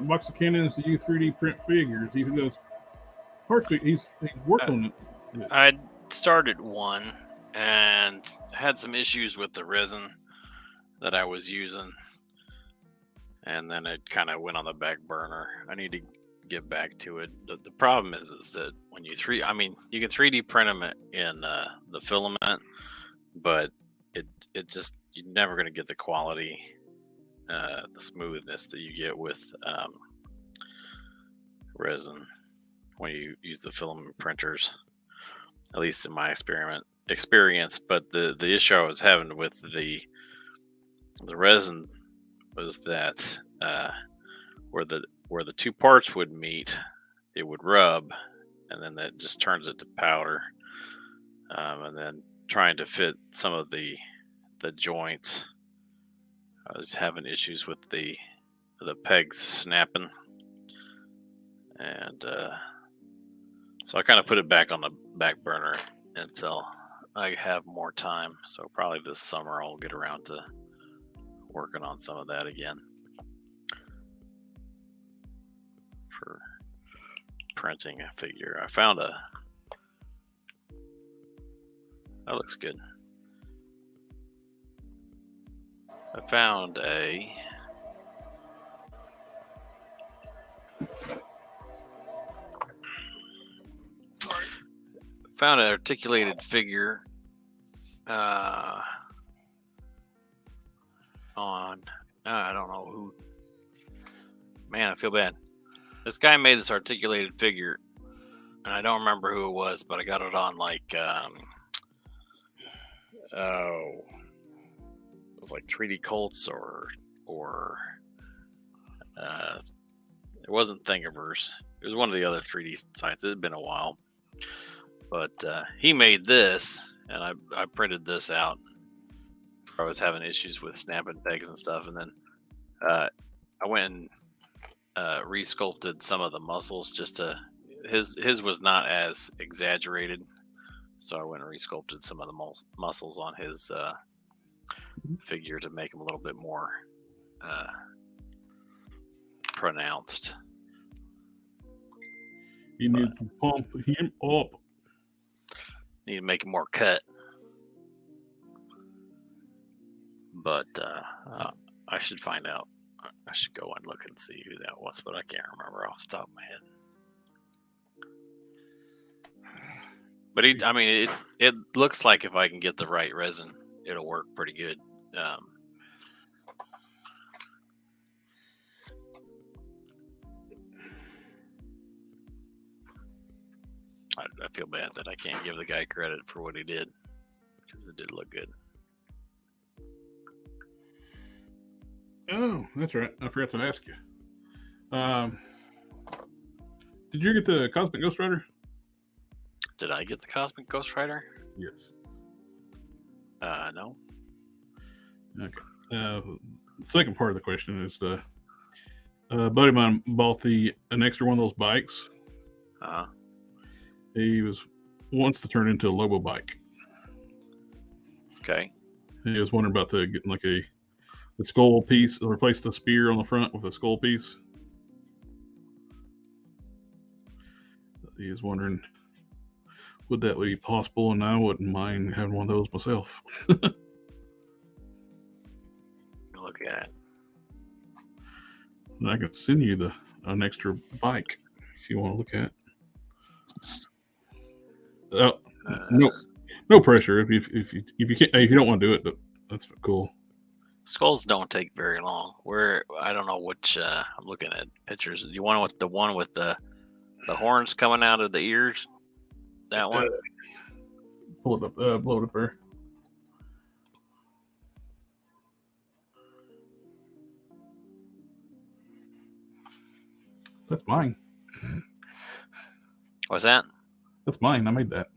Box of Cannons, the U3D print figures. He does parts. He's worked on it. I started one and had some issues with the resin that I was using, and then it kind of went on the back burner. I need to get back to it. The problem is that when you you can 3D print them in the filament, but it just, you're never going to get the quality, the smoothness that you get with resin when you use the filament printers, at least in my experience. But the issue I was having with the resin was that where the two parts would meet, it would rub, and then that just turns it to powder. And then trying to fit some of the joints, I was having issues with the pegs snapping, and so I kind of put it back on the back burner until I have more time. So probably this summer I'll get around to working on some of that again for printing a figure. I found that looks good. I found an articulated figure on, I don't know who. Man, I feel bad. This guy made this articulated figure, and I don't remember who it was, but I got it on like it was like 3D Cults or it wasn't Thingiverse. It was one of the other 3D sites. It had been a while, but he made this, and I printed this out. I was having issues with snapping pegs and stuff, and then I went and re-sculpted some of the muscles just to. His was not as exaggerated, so I went and re-sculpted some of the muscles on his figure to make them a little bit more pronounced. You need to pump him up. Need to make it more cut. But I should find out. I should go and look and see who that was, but I can't remember off the top of my head. But it looks like if I can get the right resin, it'll work pretty good. I feel bad that I can't give the guy credit for what he did, because it did look good. Oh, that's right. I forgot to ask you. Did you get the Cosmic Ghost Rider? Did I get the Cosmic Ghost Rider? Yes. No. Okay. The second part of the question is the buddy of mine bought an extra one of those bikes. He wants to turn into a Lobo bike. Okay. He was wondering about getting like the skull piece, replace the spear on the front with a skull piece. He is wondering, would that be possible? And I wouldn't mind having one of those myself. Look at it. And I can send you an extra bike if you want to look at it. No pressure. If you don't want to do it, that's cool. Skulls don't take very long. I don't know which. I'm looking at pictures. Do you want the one with the horns coming out of the ears? That one. Pull it up. Blow it up there. That's mine. What's that? That's mine. I made that.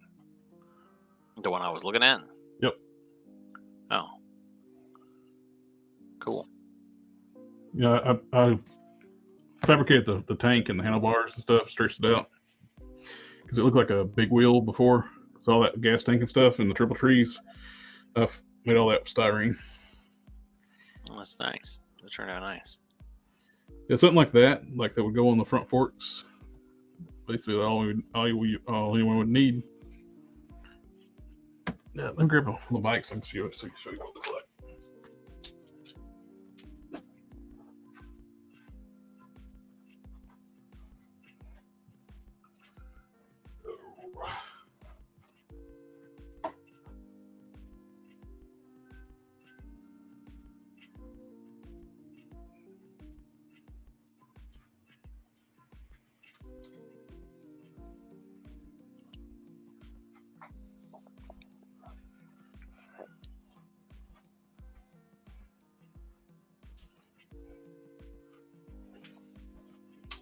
The one I was looking at? Yep. Oh. Cool. Yeah, I fabricated the tank and the handlebars and stuff, stretched it out. Because it looked like a big wheel before. It's all that gas tank and stuff and the triple trees. I've made all that styrene. Oh, that's nice. It turned out nice. Yeah, something like that would go on the front forks. Basically, all anyone would need. Yeah, let me grab a little bike so I can show you what this like.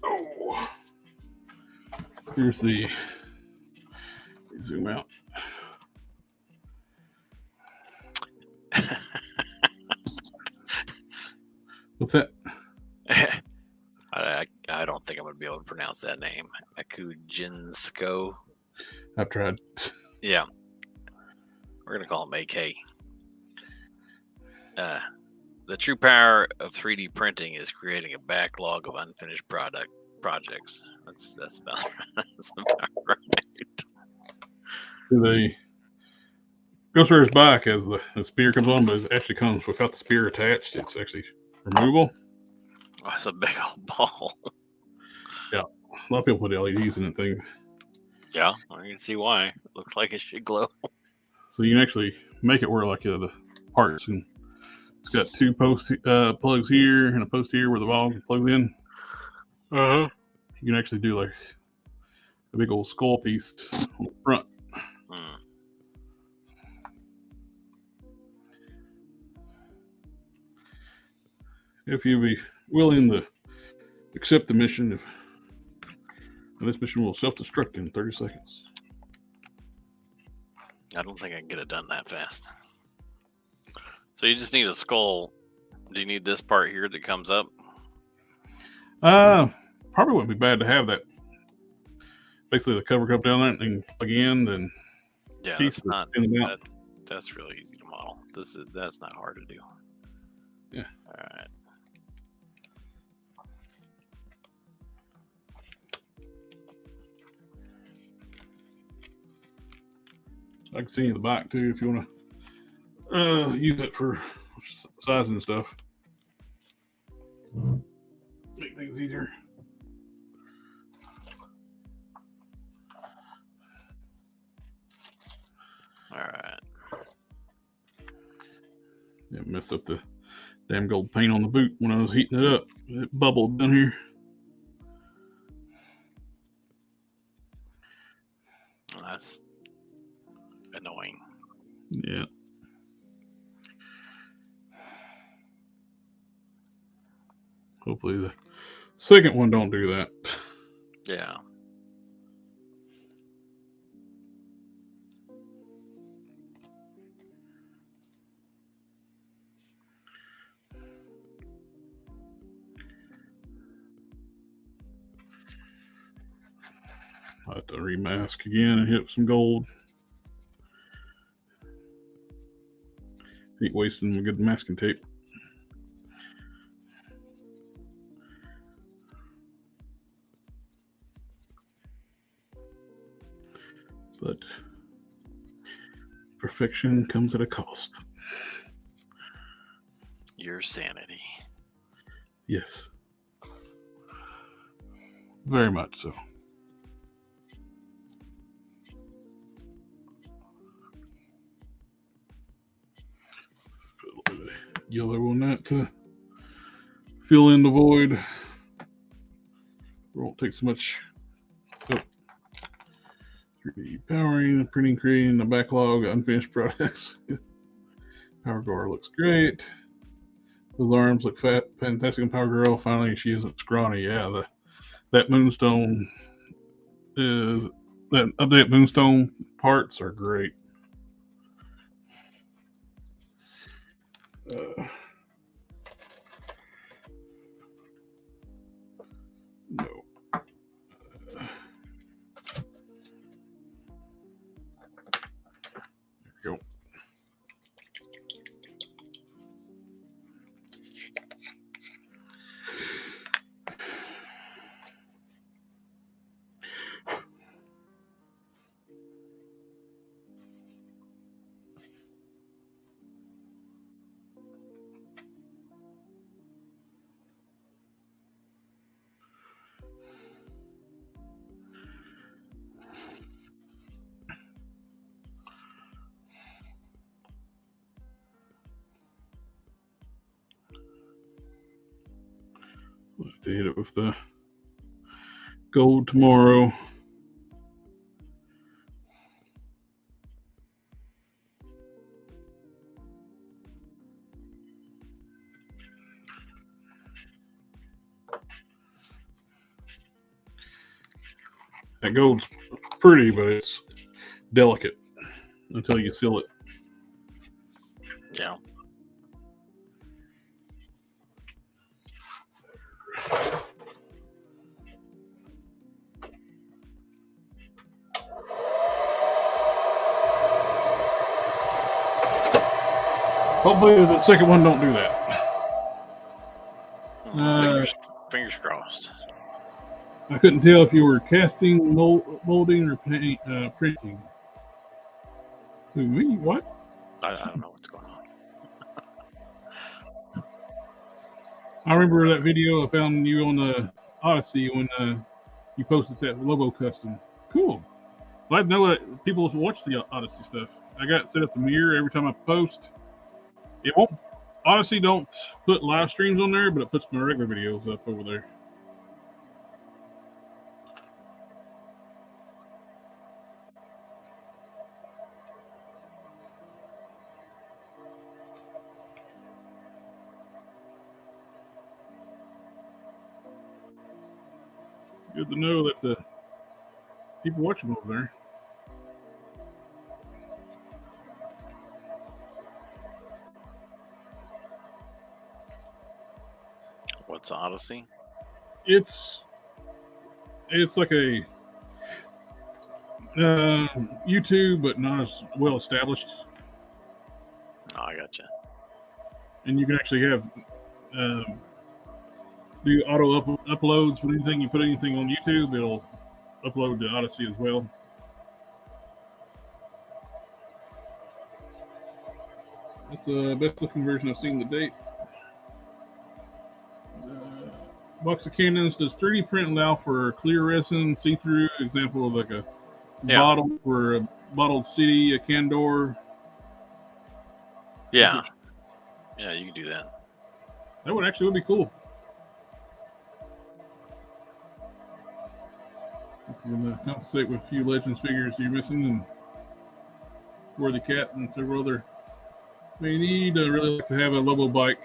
Oh, here's the zoom out. What's that? I don't think I'm going to be able to pronounce that name. Akujinsko. I've tried. Yeah. We're going to call him AK. The true power of 3D printing is creating a backlog of unfinished projects. That's about right. They goes for his back as the spear comes on, but it actually comes without the spear attached. It's actually removable. Oh, it's a big old ball. Yeah, a lot of people put LEDs in it thing. Yeah, I can see why. It looks like it should glow. So you can actually make it where like the parts, and it's got two post plugs here and a post here where the ball plugs in. Uh-huh. You can actually do like a big old skull piece on the front. Hmm. If you be willing to accept the mission, and this mission will self-destruct in 30 seconds. I don't think I can get it done that fast. So you just need a skull. Do you need this part here that comes up? Probably wouldn't be bad to have that. Basically, the cover cup down there and plug in, then Yeah, piece that's really easy to model. That's not hard to do. Yeah. All right. I can see in the back too if you want to use it for sizing and stuff. Make things easier. All right. Yeah, messed up the damn gold paint on the boot when I was heating it up. It bubbled down here. That's annoying. Yeah. Hopefully the second one don't do that. Yeah. I have to remask again and hit some gold. Ain't wasting a good masking tape. But perfection comes at a cost. Your sanity. Yes. Very much so. Let's put a little bit of yellow on that to fill in the void. It won't take so much. Oh. 3D powering, printing, creating the backlog of unfinished products. Power Girl looks great. Those arms look fantastic on Power Girl. Finally, she isn't scrawny. Yeah, that Moonstone is that update Moonstone parts are great. No. There we go. To hit it with the gold tomorrow. That gold's pretty, but it's delicate until you seal it. Yeah. Hopefully the second one don't do that. Fingers crossed. I couldn't tell if you were casting, molding, or printing. Who, me? What? I don't know what's going on. I remember that video I found you on the Odyssey when you posted that logo custom. Cool. Glad to know that people watch the Odyssey stuff. I got it set up the mirror every time I post. It won't. Odyssey don't put live streams on there, but it puts my regular videos up over there. Good to know that the people watching over there. What's Odyssey? It's like a YouTube, but not as well established. Oh, I gotcha. And you can actually have do auto uploads with anything. You put anything on YouTube, it'll upload to Odyssey as well. That's the best looking version I've seen to date. Box of Cannons, does 3D print allow for clear resin, see-through? Example of like a bottle for a bottled city, a can door. Yeah. Yeah, you can do that. That would actually be cool. You can compensate with a few Legends figures you're missing, and Worthy Cat and several other may need. I really like to have a Lobo bike.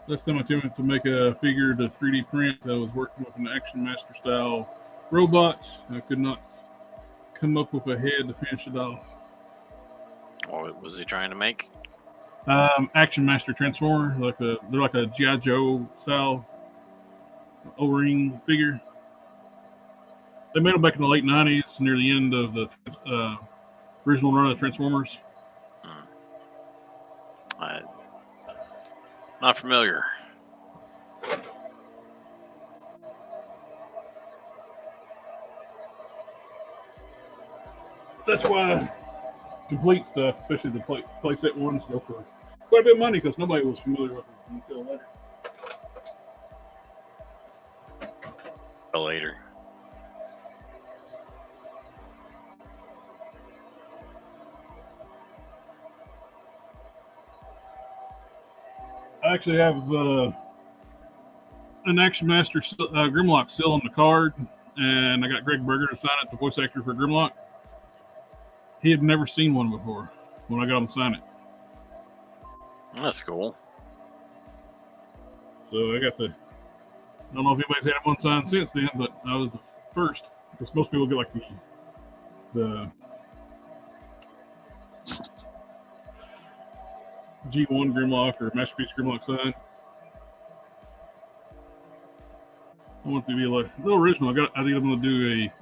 Last time I attempted to make a figure to 3D print, I was working with an Action Master style robot. I could not come up with a head to finish it off. What was he trying to make? Action Master Transformer, they're like a G.I. Joe style O-ring figure. They made them back in the late 90s, near the end of the original run of Transformers. Not familiar. That's why complete stuff, especially the playset ones, go for quite a bit of money because nobody was familiar with them until later. Later. I actually have an Action Master Grimlock still on the card, and I got Greg Berger to sign it, the voice actor for Grimlock. He had never seen one before when I got him to sign it. That's cool. So I got I don't know if anybody's had one signed since then, but I was the first, because most people get like the G1 Grimlock or Masterpiece Grimlock sign. I want it to be like a little original. I think I'm going to do a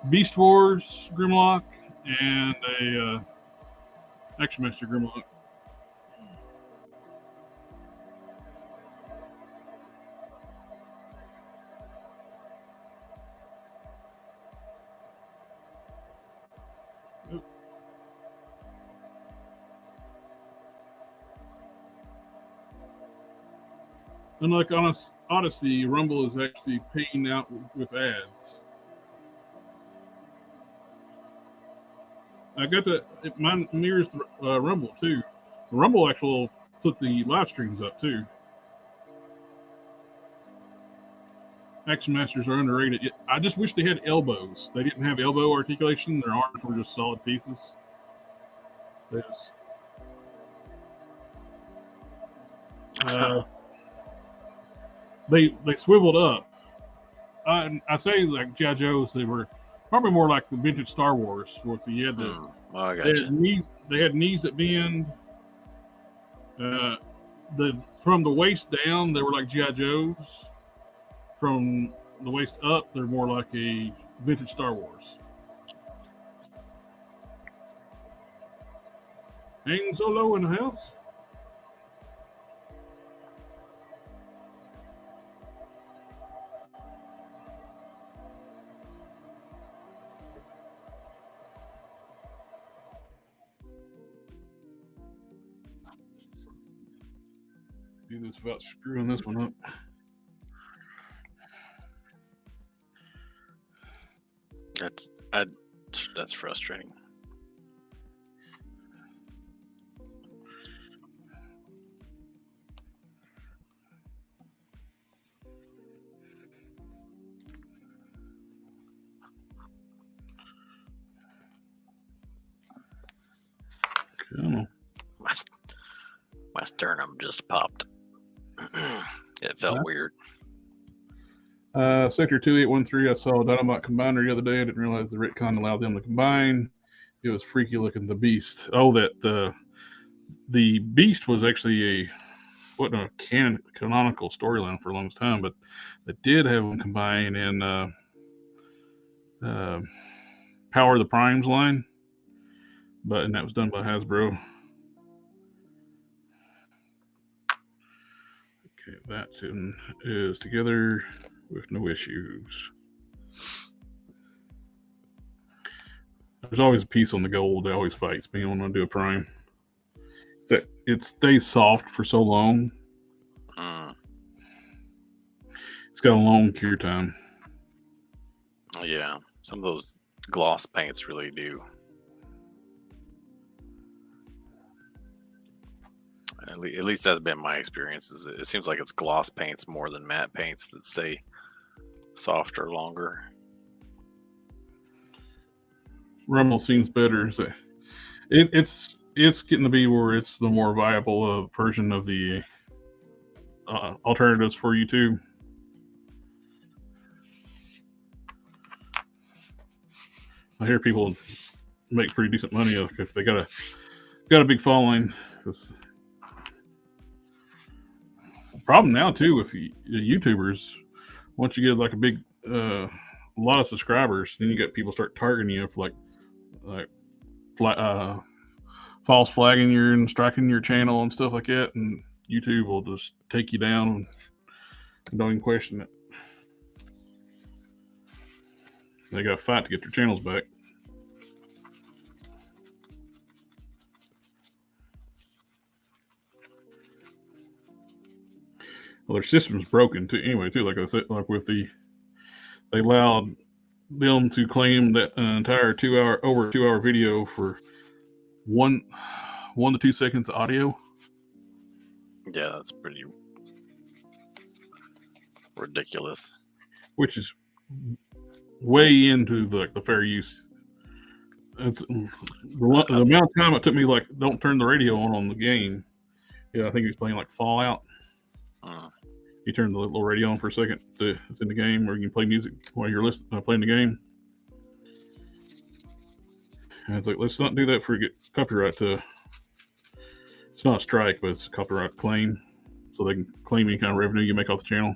Beast Wars Grimlock and a Action Master Grimlock. Unlike Odyssey, Rumble is actually paying out with ads. I got mine mirrors Rumble too. Rumble actually put the live streams up too. Action Masters are underrated. I just wish they had elbows. They didn't have elbow articulation. Their arms were just solid pieces. They just, they swiveled up. I say like G.I. Joes, they were probably more like the vintage Star Wars, where you had the I they gotcha. had knees at the end. From the waist down, they were like G.I. Joes. From the waist up, they're more like a vintage Star Wars. Hang Solo in the house. Do this without screwing this one up. That's frustrating. Come on. My sternum just popped. It felt weird. Sector 2813, I saw a Dynamite Combiner the other day. I didn't realize the Retcon allowed them to combine. It was freaky looking, the Beast. Oh, the Beast was actually wasn't a canonical storyline for a long time, but they did have them combine in Power of the Primes line. And that was done by Hasbro. Okay, that is together with no issues. There's always a piece on the gold that always fights me when I do a prime. That it stays soft for so long. It's got a long cure time. Yeah, some of those gloss paints really do. At least that's been my experience. It seems like it's gloss paints more than matte paints that stay softer longer. Rumble seems better. So it's getting to be where it's the more viable version of the alternatives for YouTube. I hear people make pretty decent money if they got a big following. Problem now too with YouTubers, once you get like a big a lot of subscribers, then you get people start targeting you for like false flagging and striking your channel and stuff like that, and YouTube will just take you down and don't even question it. They got to fight to get their channels back. Well, their system's broken too. Anyway, too, like I said, like with they allowed them to claim that an entire over 2 hour video for 1 to 2 seconds of audio. Yeah, that's pretty ridiculous. Which is way into the fair use. It's the amount of time it took me, like, don't turn the radio on the game. Yeah, I think he was playing like Fallout. You turn the little radio on for a second. It's in the game, or you can play music while you're playing the game. And it's like, let's not do that for get copyright. It's not a strike, but it's a copyright claim, so they can claim any kind of revenue you make off the channel.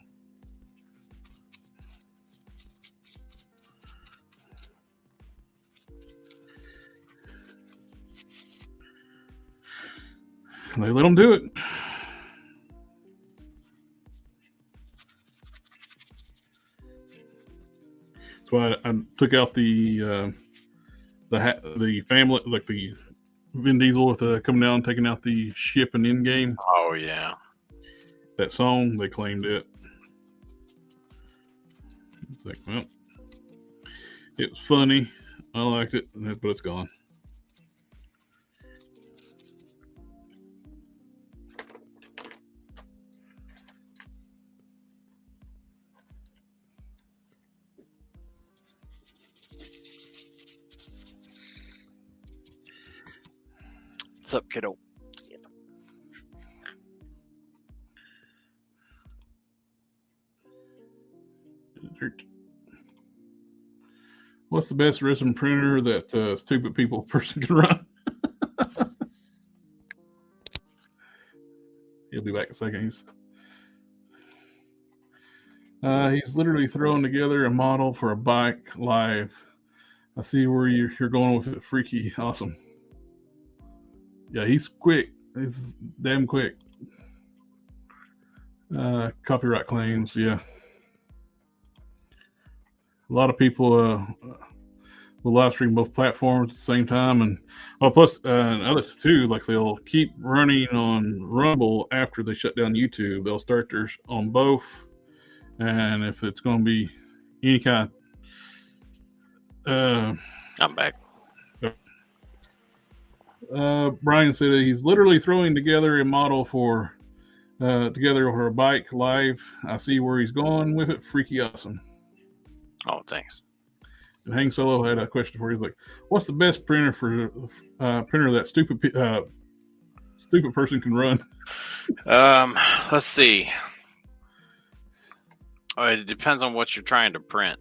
And they let them do it. That's why I took out the family, like the Vin Diesel with coming down, taking out the ship and in game. Oh yeah, that song, they claimed it. It's like, well, it was funny, I liked it, but it's gone. What's up, kiddo? What's the best resin printer that stupid people person can run? He'll be back in a second. He's literally throwing together a model for a bike live. I see where you're going with it. Freaky. Awesome. Yeah, he's quick. He's damn quick. Copyright claims, yeah. A lot of people will live stream both platforms at the same time, and plus others too. Like they'll keep running on Rumble after they shut down YouTube. They'll start theirs on both, and if it's going to be any kind, I'm back. Brian said he's literally throwing together a model for a bike live. I see where he's going with it. Freaky awesome. Oh, thanks. And Hang Solo had a question for you. He's like, what's the best printer for printer that stupid person can run? Let's see. It depends on what you're trying to print.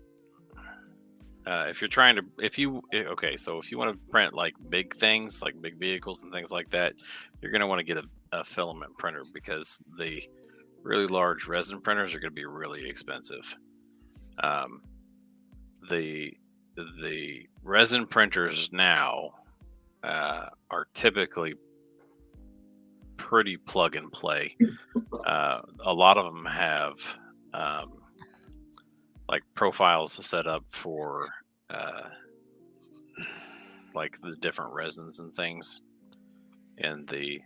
If you want to print like big things, like big vehicles and things like that, you're going to want to get a filament printer, because the really large resin printers are going to be really expensive. The resin printers now are typically pretty plug and play. A lot of them have like profiles set up for like the different resins and things. And the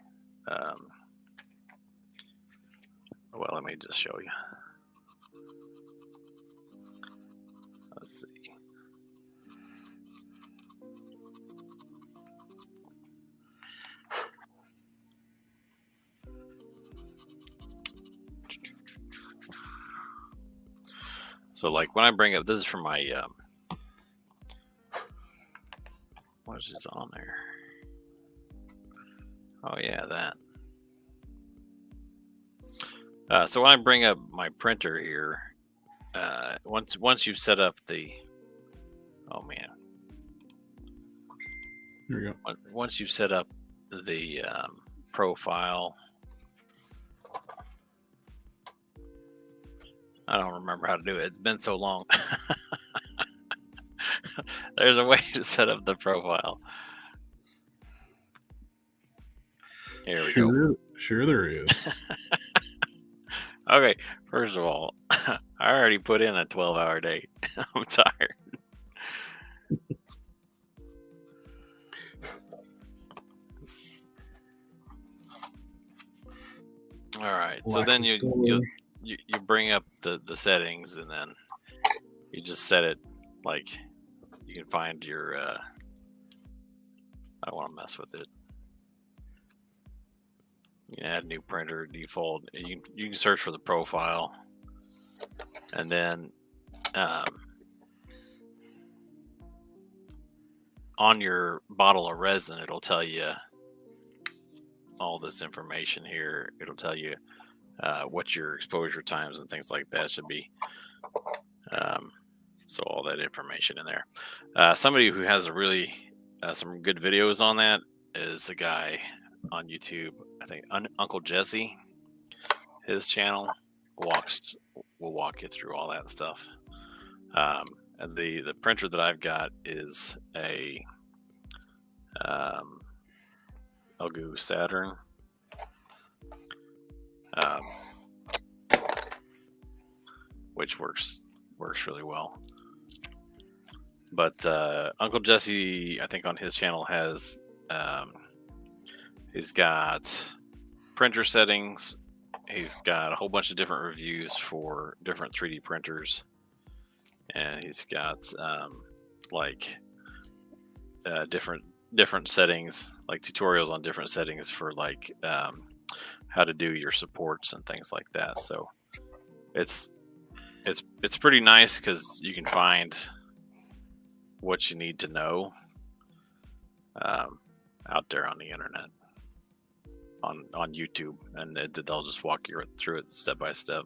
well, let me just show you. Let's see. So like when I bring up, this is from my, what is this on there? Oh yeah, that. So when I bring up my printer here, once you've set up the, oh man. Here we go. Once you've set up the profile, I don't remember how to do it. It's been so long. There's a way to set up the profile. Here we go. Sure there is. Okay, first of all, I already put in a 12-hour date. I'm tired. All right, so then you bring up the settings, and then you just set it like you can find your I don't want to mess with it. You can add new printer default. You can search for the profile, and then on your bottle of resin, it'll tell you all this information here. It'll tell you what your exposure times and things like that should be. So all that information in there. Somebody who has a really some good videos on that is a guy on YouTube. I think Uncle Jesse. His channel will walk you through all that stuff. And the printer that I've got is a Elgu Saturn. Which works really well. But Uncle Jesse, I think on his channel has he's got printer settings. He's got a whole bunch of different reviews for different 3D printers, and he's got different settings, like tutorials on different settings for like how to do your supports and things like that. So it's pretty nice because you can find what you need to know out there on the internet. on YouTube, and they'll just walk you through it step by step.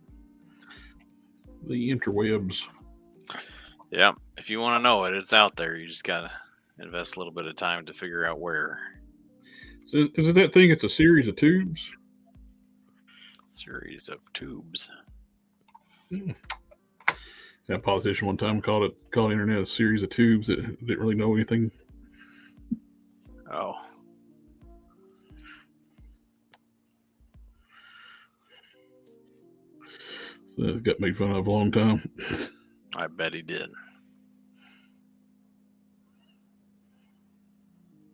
The interwebs. Yeah, if you want to know it, it's out there. You just gotta invest a little bit of time to figure out where. So is it that thing? It's a series of tubes. Series of tubes. That politician one time called the internet a series of tubes that didn't really know anything. Oh. So it got made fun of a long time. I bet he did.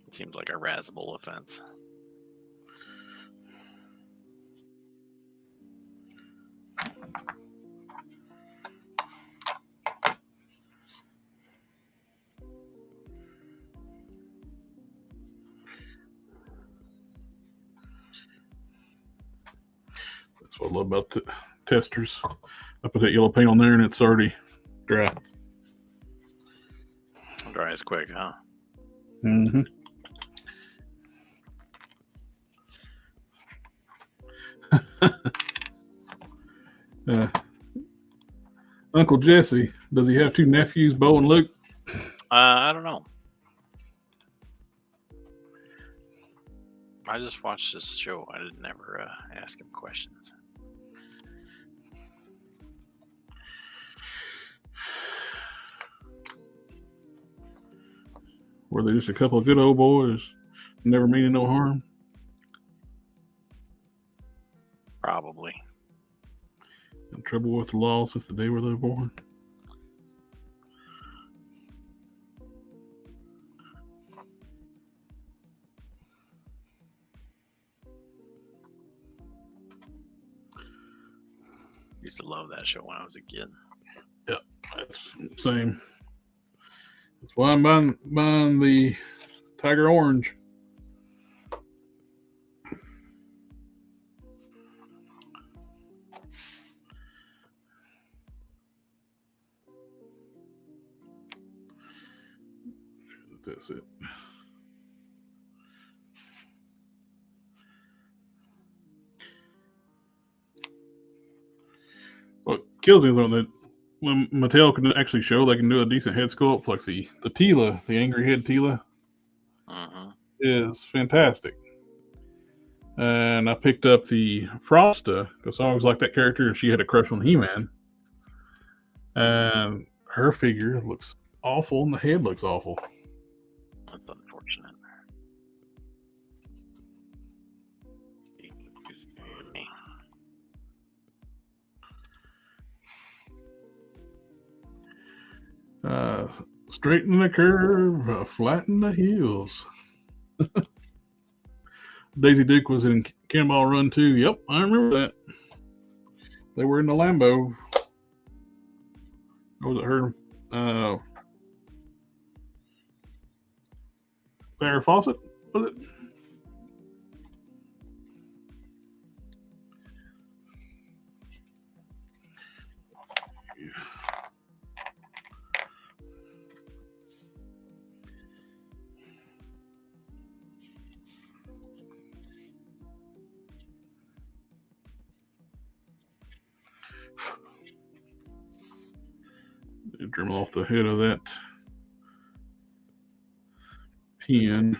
It seems like a razable offense. That's what I love about the testers. I put that yellow paint on there and it's already dry. Dries quick, huh? Mm-hmm. Uncle Jesse, does he have two nephews, Bo and Luke? I don't know. I just watched this show. I didn't ever ask him questions. Were they just a couple of good old boys, never meaning no harm? Probably. In trouble with the law since the day where they were born? Used to love that show when I was a kid. Yeah, that's same. That's why I'm buying the Tiger Orange. That's it. What kills me is on that when Mattel can actually show they can do a decent head sculpt, like the Tila, the angry head Tila, is fantastic. And I picked up the Frosta because I always liked that character, and she had a crush on He-Man. And her figure looks awful, and the head looks awful. That's unfortunate. Straighten the curve, flatten the heels. Daisy Duke was in Cannonball Run 2. Yep, I remember that. They were in the Lambo. What was it, her? Farrah Fawcett, was it? Dremel off the head of that pin.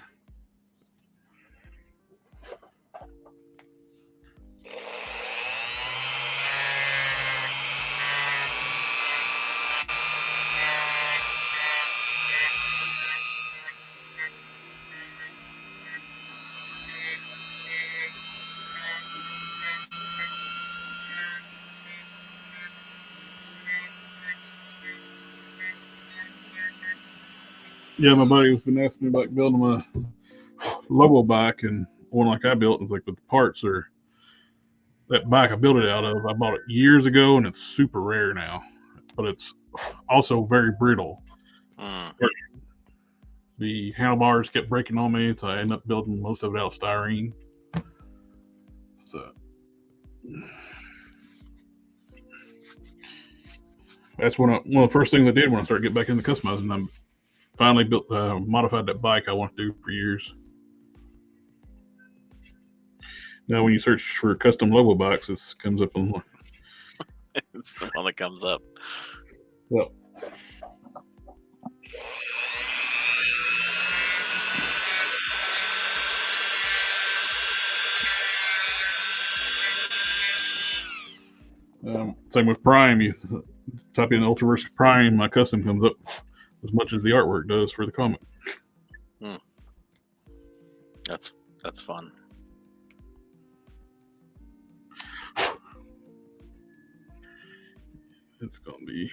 Yeah, my buddy was been asking me about building my Lobo bike, and one like I built is like with the parts are that bike I built it out of. I bought it years ago, and it's super rare now, but it's also very brittle. The handlebars kept breaking on me, so I ended up building most of it out of styrene. So that's one of the first things I did when I started getting back into customizing. I finally built, modified that bike I wanted to do for years. Now, when you search for custom logo boxes, it comes up on one. It's the one that comes up. Yep. Same with Prime. You type in Ultraverse Prime, my custom comes up as much as the artwork does for the comic. That's fun. It's gonna be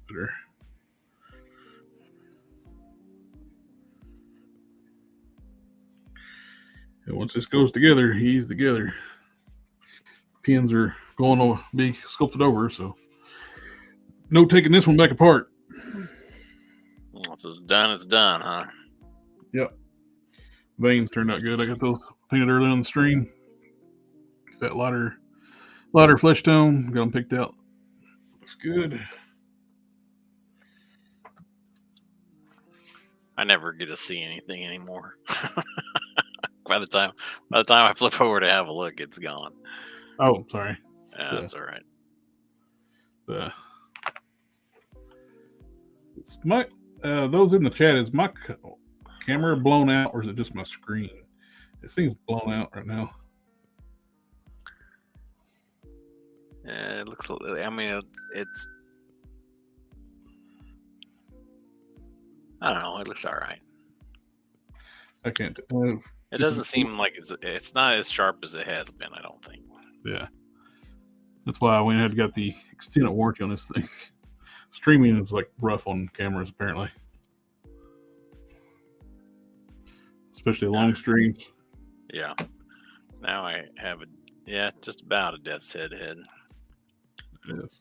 better. And once this goes together, he's together. Pins are going to be sculpted over, so no taking this one back apart. Once it's done, it's done, huh? Yep. Veins turned out good. I got those painted early on the stream. That lighter flesh tone, got them picked out. Looks good. I never get to see anything anymore. By the time I flip over to have a look, it's gone. Oh, sorry. Yeah, that's all right. Those in the chat, is my camera blown out or is it just my screen? It seems blown out right now. Yeah, it looks. I mean, it's. I don't know. It looks all right. I can't. It doesn't seem like it's not as sharp as it has been. I don't think. Yeah. That's why I went ahead and got the extended warranty on this thing. Streaming is like rough on cameras apparently, especially long streams. Yeah. Now I have just about a death's head. It is.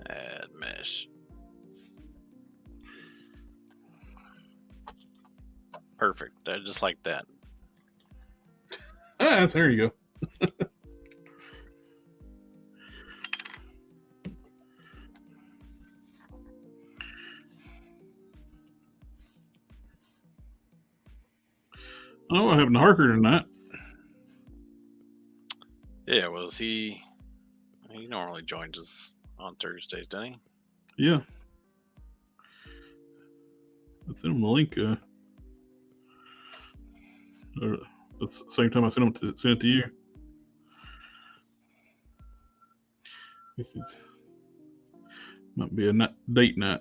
Add mesh. Perfect. Just like that. There you go. Oh, I have Harker tonight. Yeah, was he normally joins us on Thursdays, doesn't he? Yeah. I sent him the link. That's the same time I sent it to you. This might be a date night.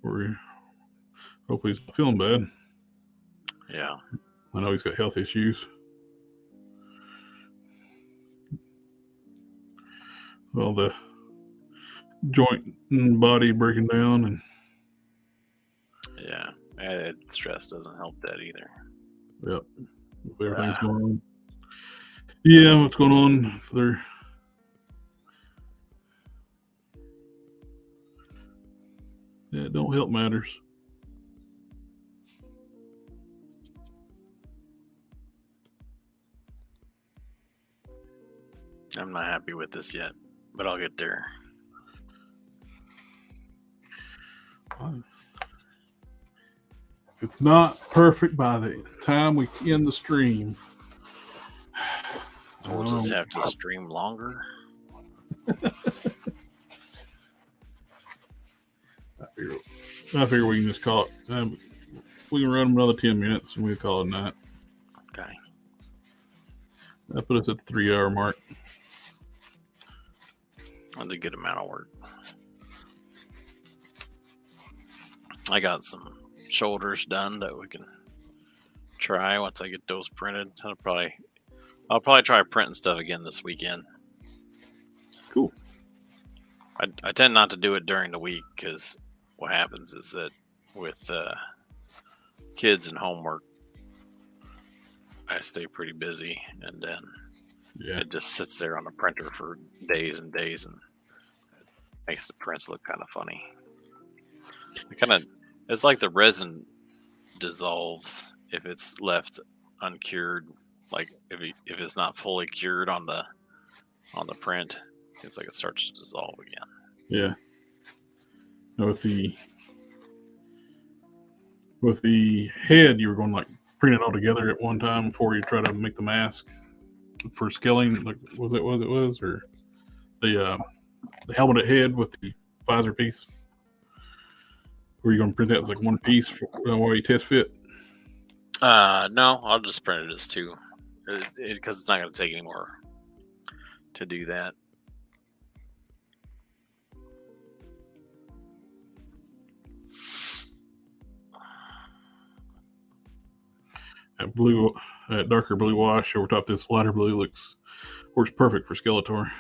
Or hopefully he's not feeling bad. Yeah. I know he's got health issues. Well, the joint and body breaking down, and yeah, added stress doesn't help that either. Yep, everything's going on. Yeah, what's going on? Don't help matters. I'm not happy with this yet, but I'll get there. If it's not perfect by the time we end the stream, we'll just have to stream longer. I figure we can just call it. We can run another 10 minutes and we call it a night. Okay. That put us at the 3-hour mark. That's a good amount of work. I got some shoulders done that we can try once I get those printed. I'll probably try printing stuff again this weekend. Cool. I tend not to do it during the week because what happens is that with kids and homework, I stay pretty busy, and then it just sits there on the printer for days and days, and it makes the prints look kind of funny. It's like the resin dissolves if it's left uncured. Like if it's not fully cured on the print, it seems like it starts to dissolve again. Yeah. Now with the head, you were going like print it all together at one time before you try to make the mask for scaling. Like was it or the helmet head with the visor piece? Were you going to print that as like one piece while you test fit? No, I'll just print it as two, because it's not going to take any more to do that. That blue, that darker blue wash over top this lighter blue works perfect for Skeletor.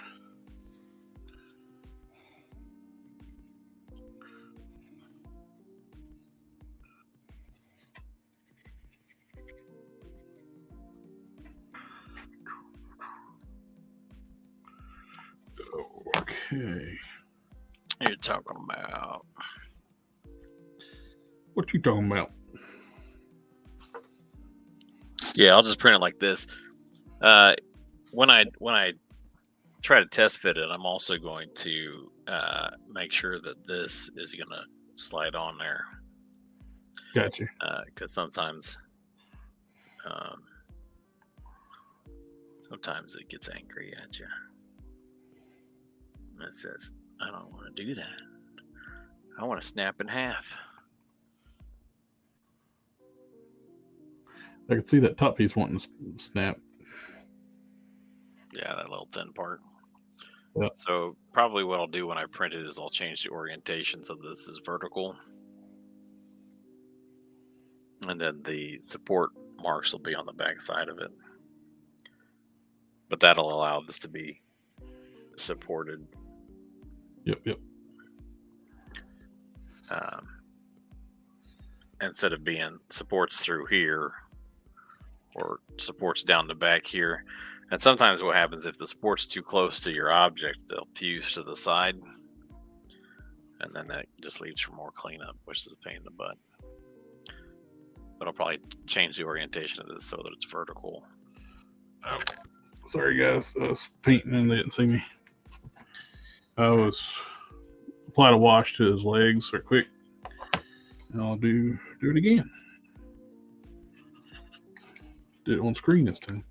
Okay. You're talking about. What you talking about? Yeah, I'll just print it like this. When I try to test fit it, I'm also going to make sure that this is going to slide on there. Gotcha. Because sometimes it gets angry at you. It says, I don't want to do that. I want to snap in half. I can see that top piece wanting to snap. Yeah, that little thin part. Yep. So probably what I'll do when I print it is I'll change the orientation so this is vertical. And then the support marks will be on the back side of it. But that'll allow this to be supported. Yep. Instead of being supports through here or supports down the back here. And sometimes what happens if the support's too close to your object, they'll fuse to the side. And then that just leaves for more cleanup, which is a pain in the butt. But I'll probably change the orientation of this so that it's vertical. Oh, sorry guys, I was painting and they didn't see me. I was applied a wash to his legs real quick, and I'll do it again. Did it on screen this time.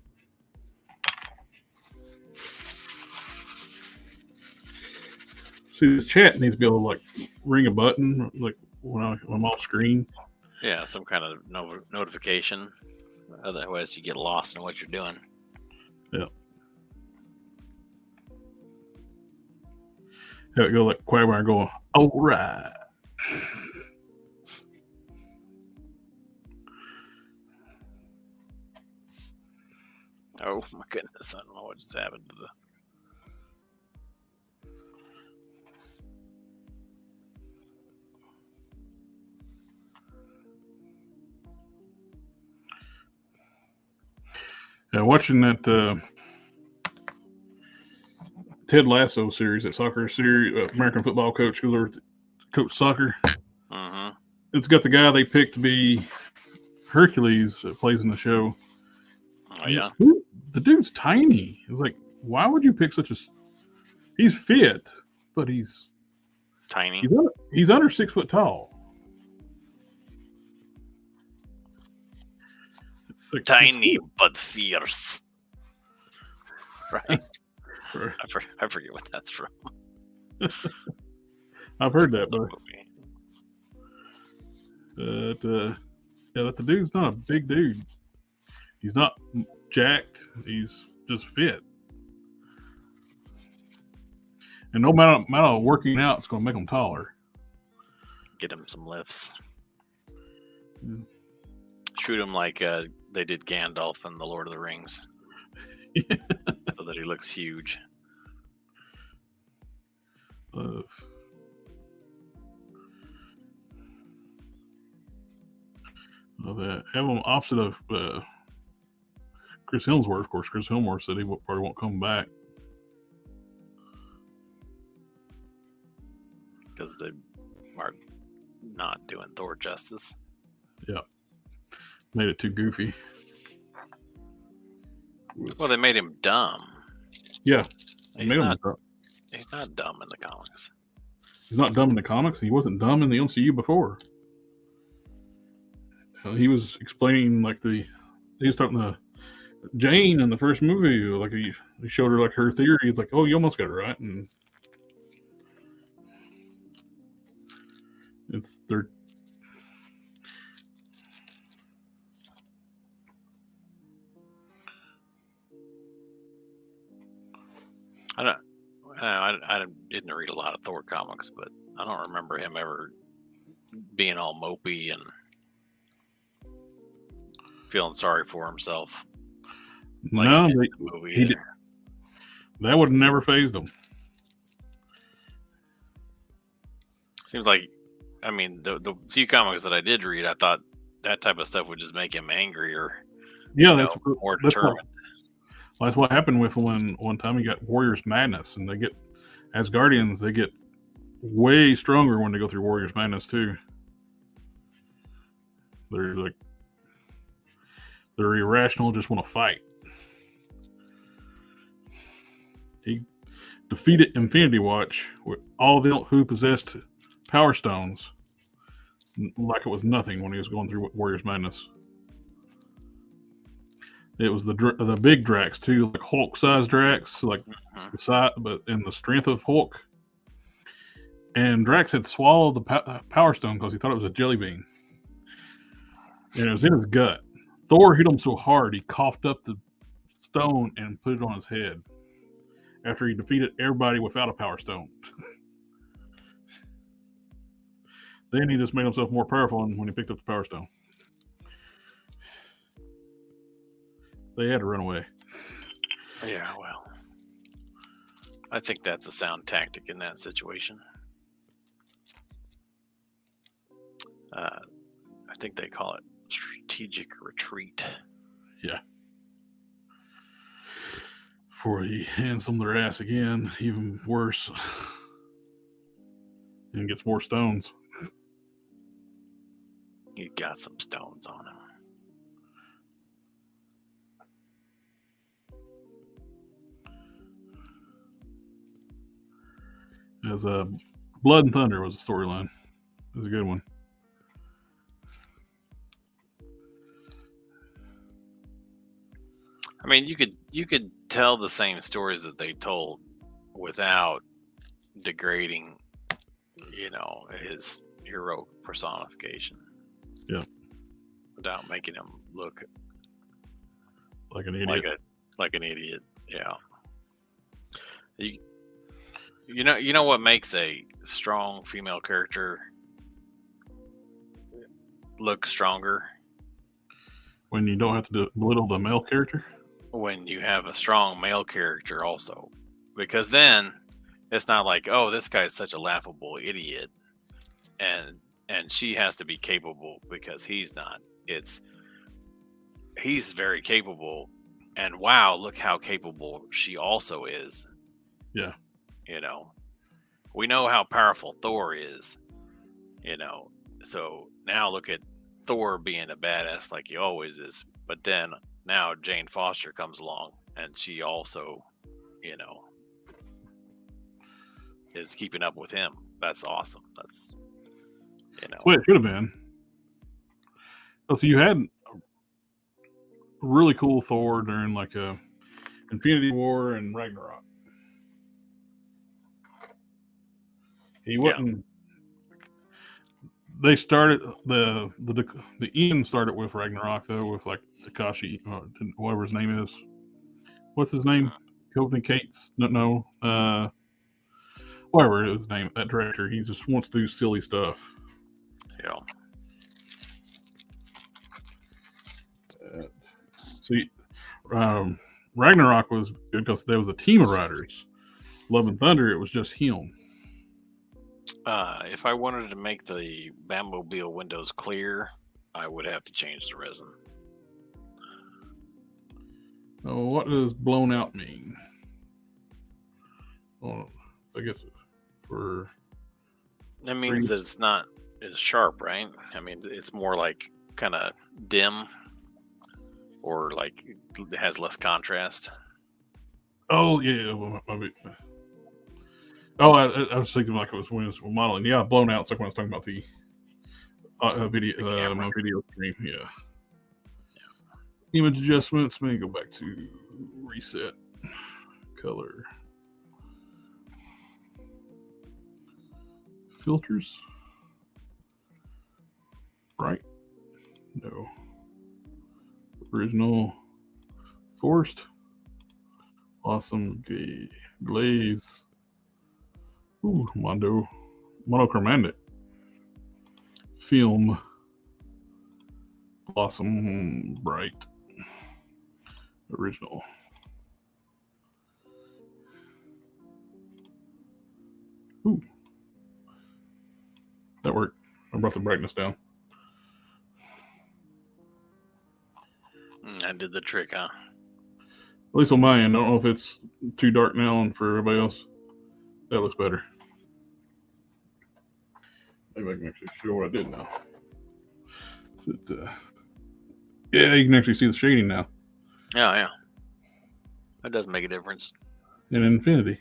See, the chat needs to be able to like ring a button like when I'm off screen. Yeah, some kind of notification. Otherwise, you get lost in what you're doing. Yeah. Have it go like Quagmire going, all right. Oh my goodness, I don't know what just happened to the. Yeah, watching that Ted Lasso series, that soccer series, American football coach goes over to coach soccer. Mm-hmm. It's got the guy they picked to be Hercules that plays in the show. Oh yeah, the dude's tiny. It's like, why would you pick such a? He's fit, but he's tiny. He's under 6 foot tall. It's Tiny but fierce. Right. I forget what that's from. I've heard that, but the dude's not a big dude. He's not jacked. He's just fit. And no matter of working out, it's going to make him taller. Get him some lifts. Yeah. Shoot him like they did Gandalf in The Lord of the Rings. Yeah. So that he looks huge. Have him opposite of Chris Hemsworth. Of course, Chris Hemsworth said he probably won't come back. Because they are not doing Thor justice. Yeah. Made it too goofy. Well, they made him dumb. Yeah. He's not dumb in the comics. He's not dumb in the comics. He wasn't dumb in the MCU before. he was explaining like he was talking to Jane in the first movie. Like he showed her like her theory. It's like, oh, you almost got it right, and they're. I didn't read a lot of Thor comics, but I don't remember him ever being all mopey and feeling sorry for himself. Like No, in the movie either. That would have never phased him. Seems like, I mean, the few comics that I did read, I thought that type of stuff would just make him angrier. Yeah, more determined. That's what happened with one time he got Warriors Madness, and they get, as Guardians, they get way stronger when they go through Warriors Madness too. They're irrational, just want to fight. He defeated Infinity Watch with all them who possessed Power Stones like it was nothing when he was going through Warriors Madness. It was the big Drax too, like Hulk-sized Drax, like the size, but in the strength of Hulk. And Drax had swallowed the Power Stone because he thought it was a jelly bean, and it was in his gut. Thor hit him so hard he coughed up the stone and put it on his head after he defeated everybody without a Power Stone. Then he just made himself more powerful when he picked up the Power Stone. They had to run away. Yeah, well, I think that's a sound tactic in that situation. I think they call it strategic retreat. Yeah. Before he hands them their ass again, even worse, and gets more stones. He got some stones on him. As Blood and Thunder was a storyline. It was a good one. I mean, you could tell the same stories that they told without degrading, his heroic personification. Yeah. Without making him look like an idiot. Like an idiot. Yeah. You know what makes a strong female character look stronger? When you don't have to belittle the male character? When you have a strong male character also. Because then it's not like, oh, this guy's such a laughable idiot and she has to be capable because he's not. He's very capable, and wow, look how capable she also is. Yeah. We know how powerful Thor is, so now look at Thor being a badass like he always is. But then now Jane Foster comes along and she also, is keeping up with him. That's awesome. That's what it should have been. So you had a really cool Thor during like a Infinity War and Ragnarok. He wasn't. Yeah. They started the end started with Ragnarok though, with like Takashi, whatever his name is. What's his name? Covenant Cates? No. Whatever it is his name. That director. He just wants to do silly stuff. Yeah. See, Ragnarok was good because there was a team of writers. Love and Thunder, it was just him. If I wanted to make the Batmobile windows clear, I would have to change the resin. Oh, what does blown out mean? Well, I guess for that means that it's not as sharp, right? I mean, it's more like kind of dim, or like it has less contrast. Oh yeah. I was thinking like it was when it was modeling. Yeah, blown out. It's like when I was talking about the Video, The camera. my video stream. Yeah. Image adjustments. Let me go back to reset color filters. Right. No. Original. Forced. Awesome. Glaze. Ooh, monochromatic. Film. Blossom. Bright. Original. Ooh. That worked. I brought the brightness down. I did the trick, huh? At least on my end. I don't know if it's too dark now and for everybody else. That looks better. Maybe I can actually show what I did now. Yeah, you can actually see the shading now. Yeah. That does make a difference. In infinity.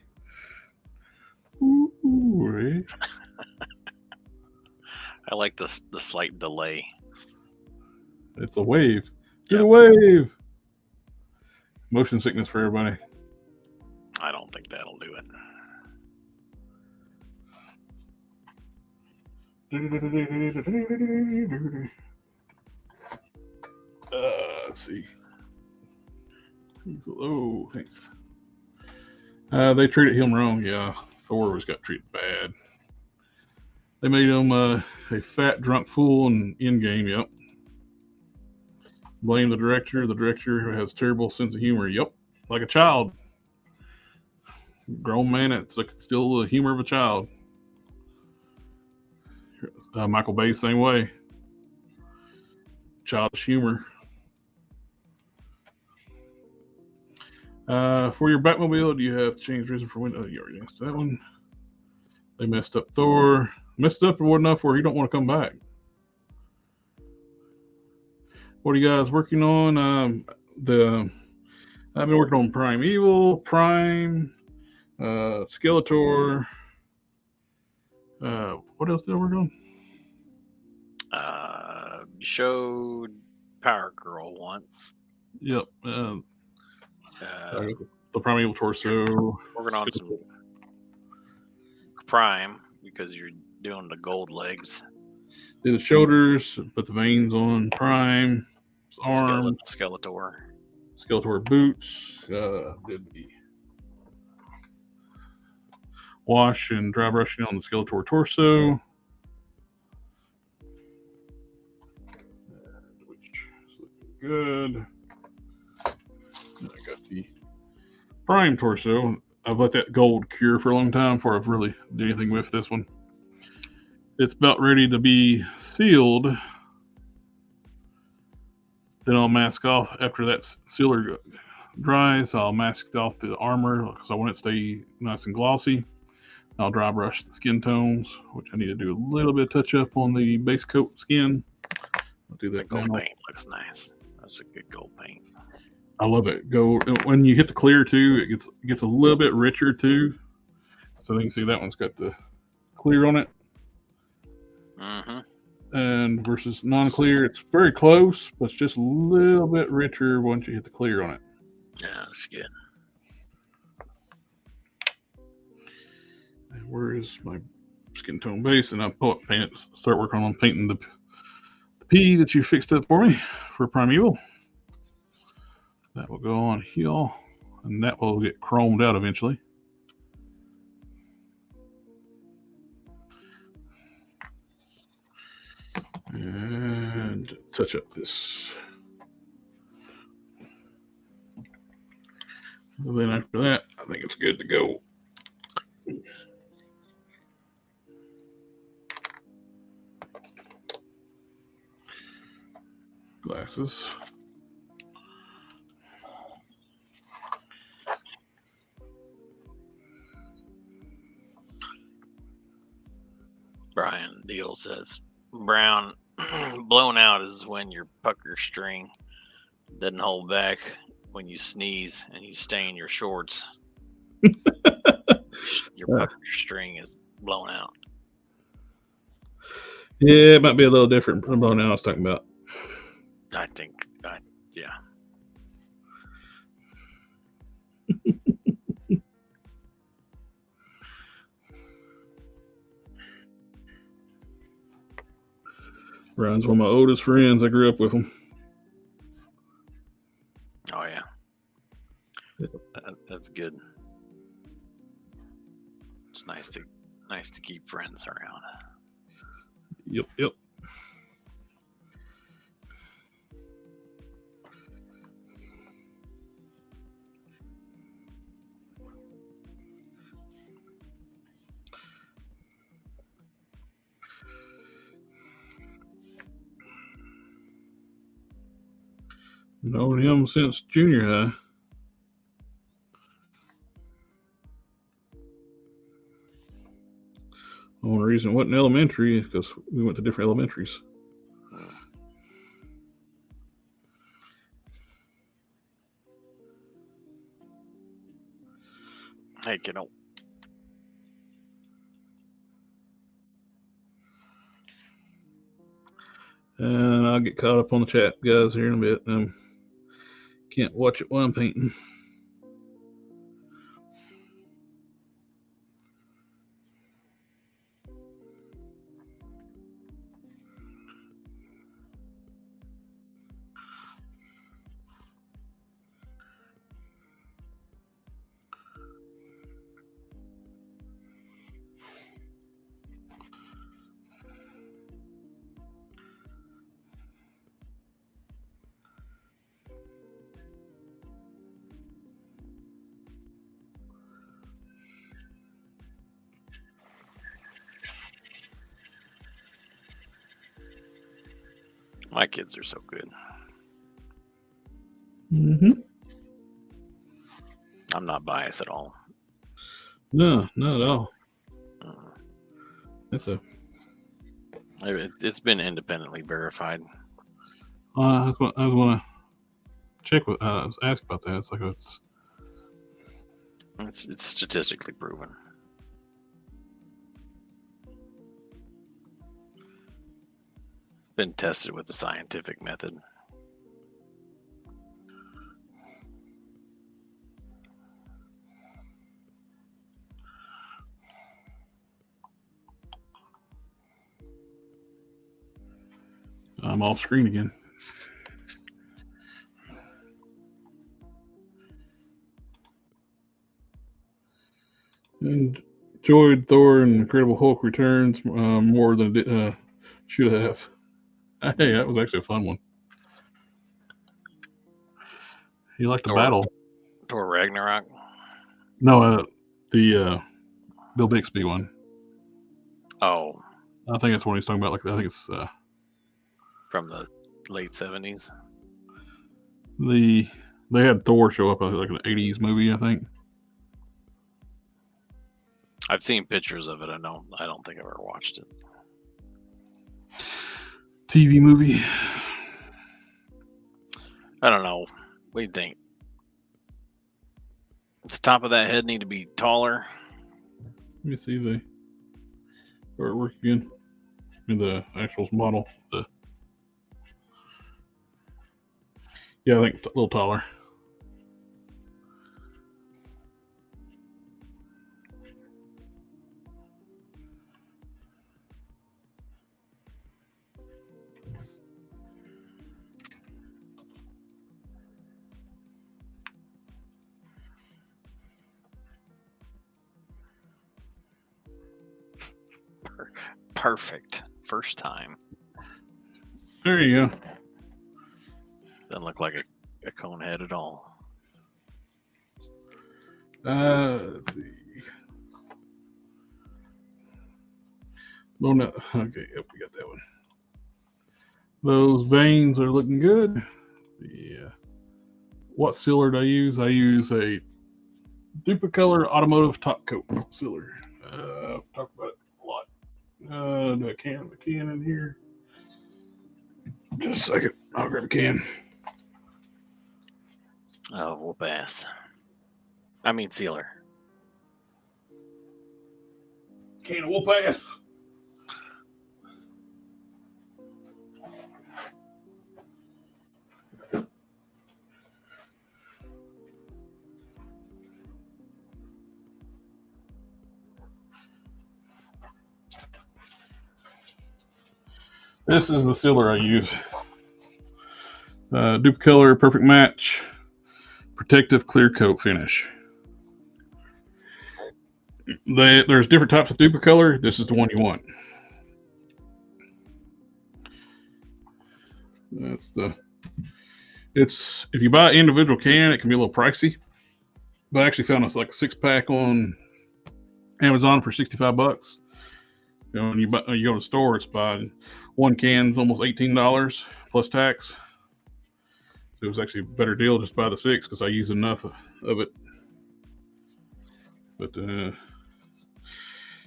Ooh, I like the slight delay. it's a wave. Get Yep. a wave. Motion sickness for everybody. I don't think that'll do it. Let's see. Oh, thanks. They treated him wrong. Yeah, Thor was got treated bad. They made him a fat drunk fool in Endgame. Yep. Blame the director. The director has terrible sense of humor. Yep, like a child. Grown man, it's like still the humor of a child. Michael Bay, same way. Childish humor. For your Batmobile, do you have to change reason for window? You already answered that one. They messed up Thor. Messed up enough where you don't want to come back. What are you guys working on? I've been working on Primeval, Prime, Skeletor. What else did I work on? Showed Power Girl once. Yep. The Primeval torso. Working on some Prime because you're doing the gold legs. Did the shoulders, put the veins on Prime, arm, Skeletor boots, did the wash and dry brushing on the Skeletor torso. Which is looking good. And I got the Prime torso. I've let that gold cure for a long time before I've really did anything with this one. It's about ready to be sealed. Then I'll mask off after that sealer dries. I'll mask off the armor because I want it to stay nice and glossy. I'll dry brush the skin tones, which I need to do a little bit of touch up on the base coat skin. I'll do that. The gold paint looks nice. That's a good gold paint. I love it. When you hit the clear too, it gets a little bit richer too. So you can see that one's got the clear on it. Mm-hmm. And versus non-clear, it's very close, but it's just a little bit richer once you hit the clear on it. Yeah, that's good. And where is my skin tone base? And I'll start working on painting the P that you fixed up for me for Primeval. That will go on heel, and that will get chromed out eventually. And touch up this. And then after that, I think it's good to go. Glasses. Brian Deal says, Brown, blown out is when your pucker string doesn't hold back when you sneeze and you stain your shorts. Your pucker string is blown out. Yeah, it might be a little different from the one I was talking about. I think, yeah. Ryan's one of my oldest friends. I grew up with him. Oh yeah. That's good. It's nice to keep friends around. Yep. Known him since junior high. The only reason it wasn't elementary is because we went to different elementaries. Hey, kiddo. And I'll get caught up on the chat, guys, here in a bit. Can't watch it while I'm painting. My kids are so good. Mm-hmm. I'm not biased at all. No, not at all. It's been independently verified. I was want to check with. I was asked about that. It's like It's statistically proven. Been tested with the scientific method. I'm off screen again. And enjoyed Thor and Incredible Hulk Returns more than should have. Hey, that was actually a fun one. You like the battle? Thor Ragnarok? No, the Bill Bixby one. Oh. I think that's what he's talking about. Like, I think it's from the late 70s. They had Thor show up like an 80s movie, I think. I've seen pictures of it. I don't think I've ever watched it. TV movie. I don't know. What do you think? Does the top of that head need to be taller? Let me see the artwork again. The actual model. Yeah, I think it's a little taller. Perfect. First time. There you go. Doesn't look like a cone head at all. Let's see. Oh, no. Okay, yep, we got that one. Those veins are looking good. Yeah. What sealer do I use? I use a Duplicolor Automotive Top Coat sealer. I've talked about it a lot. Do I can the can in here? Just a second. I'll grab a can. Oh, we'll pass. I mean sealer. Can of whoop ass. This is the sealer I use. Duplicolor Perfect Match Protective Clear Coat Finish. There's different types of Duplicolor. This is the one you want. It's if you buy an individual can, it can be a little pricey. But I actually found this like a 6-pack on Amazon for $65. You know, when you go to the store, it's buying one can's almost $18 plus tax. So it was actually a better deal just buy the 6 because I use enough of it. But yeah,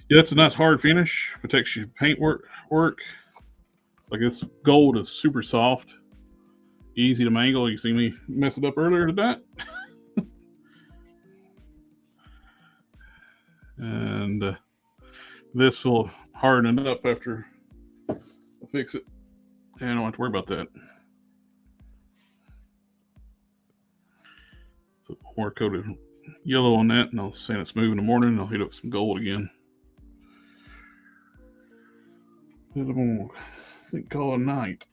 it's a nice hard finish. Protects your paint work. Like this gold is super soft, easy to mangle. You see me mess it up earlier today. And this will harden it up after I fix it. And I don't have to worry about that. Put more coated yellow on that, and I'll sand it smooth in the morning, and I'll hit up with some gold again. Then I'm gonna, I think, call it a night.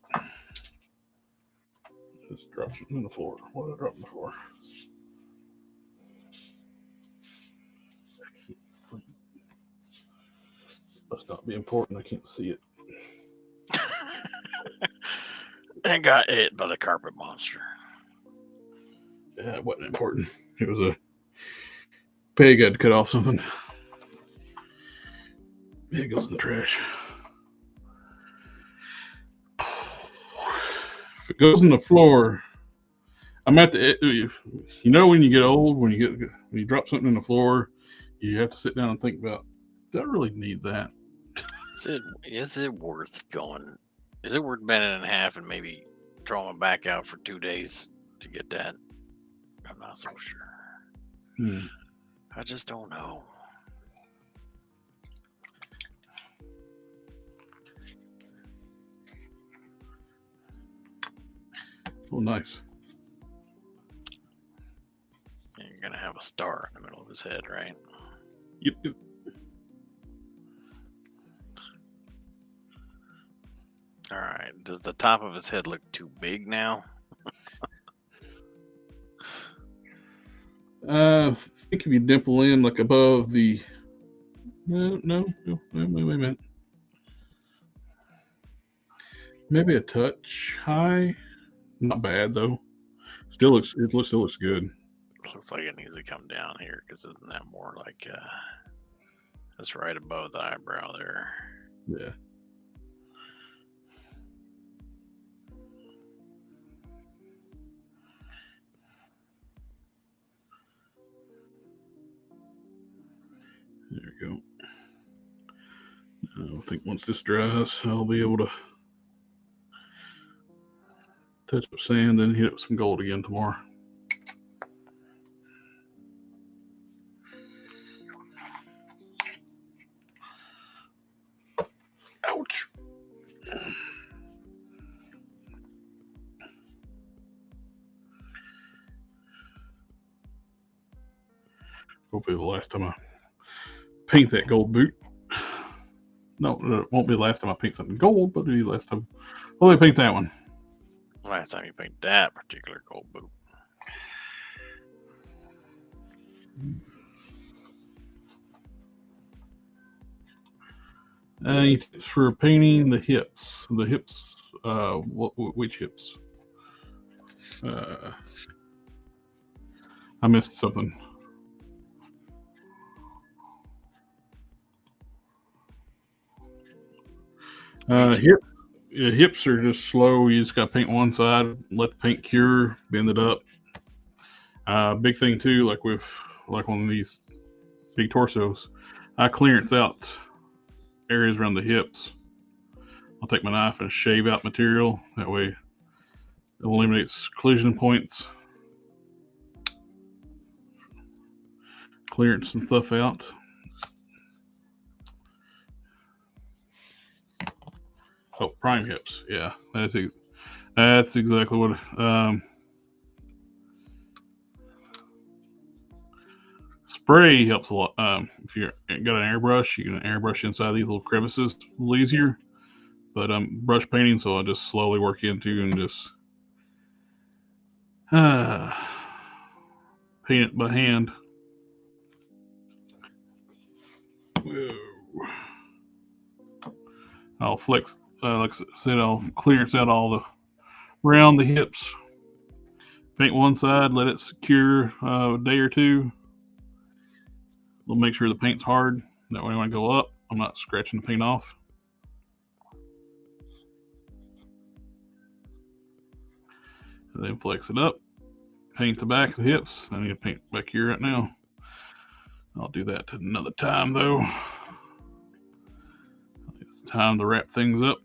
Just drop something on the floor. What did I drop on the floor? I can't see. Must not be important. I can't see it. And got hit by the carpet monster. Yeah, it wasn't important. It was a peg I had to cut off something. Yeah, it goes in the trash. If it goes in the floor, I'm at the. You know, when you get old, when you drop something in the floor, you have to sit down and think about, do I really need that? Is it worth going? Is it worth bending it in half and maybe throwing it back out for 2 days to get that? I'm not so sure. I just don't know. Oh, nice. You're gonna have a star in the middle of his head, right? Yep. All right. Does the top of his head look too big now? I think if you dimple in like above the no, wait a minute. Maybe a touch high. Not bad though. Still looks good. It looks like it needs to come down here because isn't that more like that's right above the eyebrow there? Yeah. There we go. I think once this dries, I'll be able to touch up sand, then hit it with some gold again tomorrow. Ouch. Hopefully the last time I paint that gold boot. No, it won't be the last time I paint something gold, but it'll be the last time. Well, I paint that one. Last time you paint that particular gold boot. For painting the hips. Which hips? I missed something. Hips are just slow. You just got to paint one side, let the paint cure, bend it up. Big thing too, like one of these big torsos, I clearance out areas around the hips. I'll take my knife and shave out material. That way it eliminates collision points. Clearance and stuff out. Oh, prime hips. Yeah, that's exactly what. Spray helps a lot. If you got an airbrush, you can airbrush inside these little crevices a little easier. But I'm brush painting, so I'll just slowly work into and just paint it by hand. Whoa. I'll flex, like I said, I'll clearance out all the around the hips. Paint one side, let it secure a day or two. We'll make sure the paint's hard. That way when I go up, I'm not scratching the paint off. And then flex it up. Paint the back of the hips. I need to paint back here right now. I'll do that another time though. It's time to wrap things up.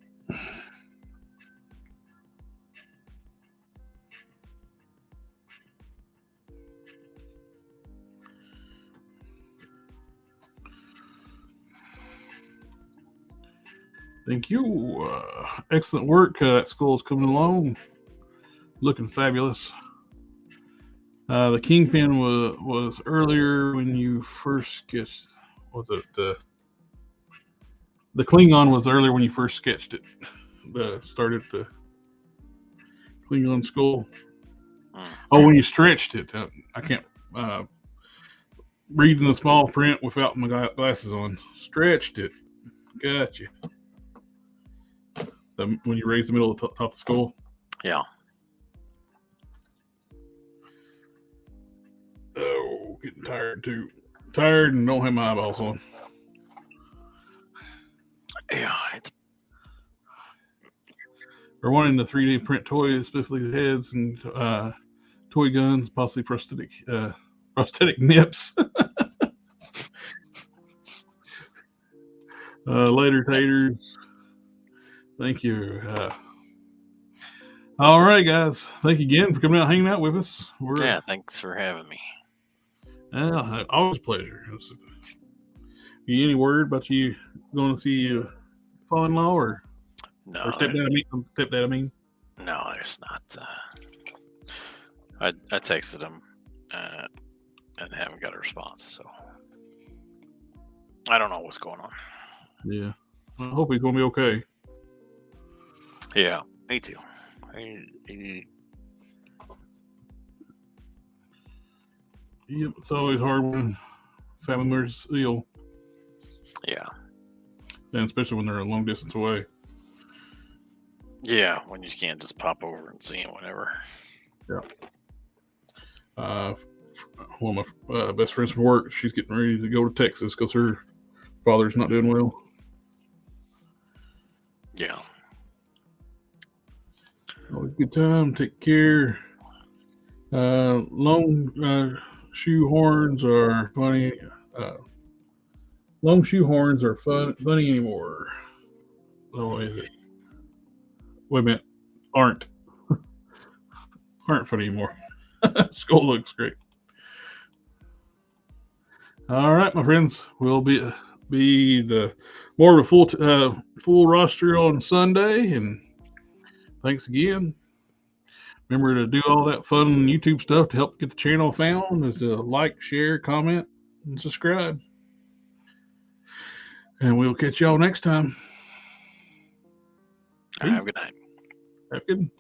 Thank you. Excellent work. That school is coming along. Looking fabulous. The kingpin was earlier when you first sketched. Was it the Klingon was earlier when you first sketched it? Started the Klingon skull. Oh, when you stretched it. I can't read in the small print without my glasses on. Stretched it. Gotcha. When you raise the middle of the top of the skull. Yeah. Oh, getting tired too. Tired and don't have my eyeballs on. Yeah. We're wanting the 3D print toys, especially the heads and toy guns, possibly prosthetic nips. Later, taters. Thank you. All right, guys. Thank you again for coming out, hanging out with us. Yeah, thanks for having me. Always a pleasure. Any word about you going to see your father-in-law or stepdad? I mean. No, there's not. I texted him and haven't got a response, so I don't know what's going on. Yeah, I hope he's going to be okay. Yeah, me too. Yep, it's always hard when family members ill. Yeah. And especially when they're a long distance away. Yeah, when you can't just pop over and see him whenever. Yeah. One of my best friends from work, she's getting ready to go to Texas because her father's not doing well. Yeah. Always a good time. Take care. Long shoe horns are funny. Long shoe horns are funny anymore. Oh, is it? Wait a minute. Aren't funny anymore. Skull looks great. All right, my friends. We'll be the more of a full roster on Sunday, and thanks again. Remember to do all that fun YouTube stuff to help get the channel found. Is to like, share, comment, and subscribe. And we'll catch y'all next time. Have a good night. Have a good one.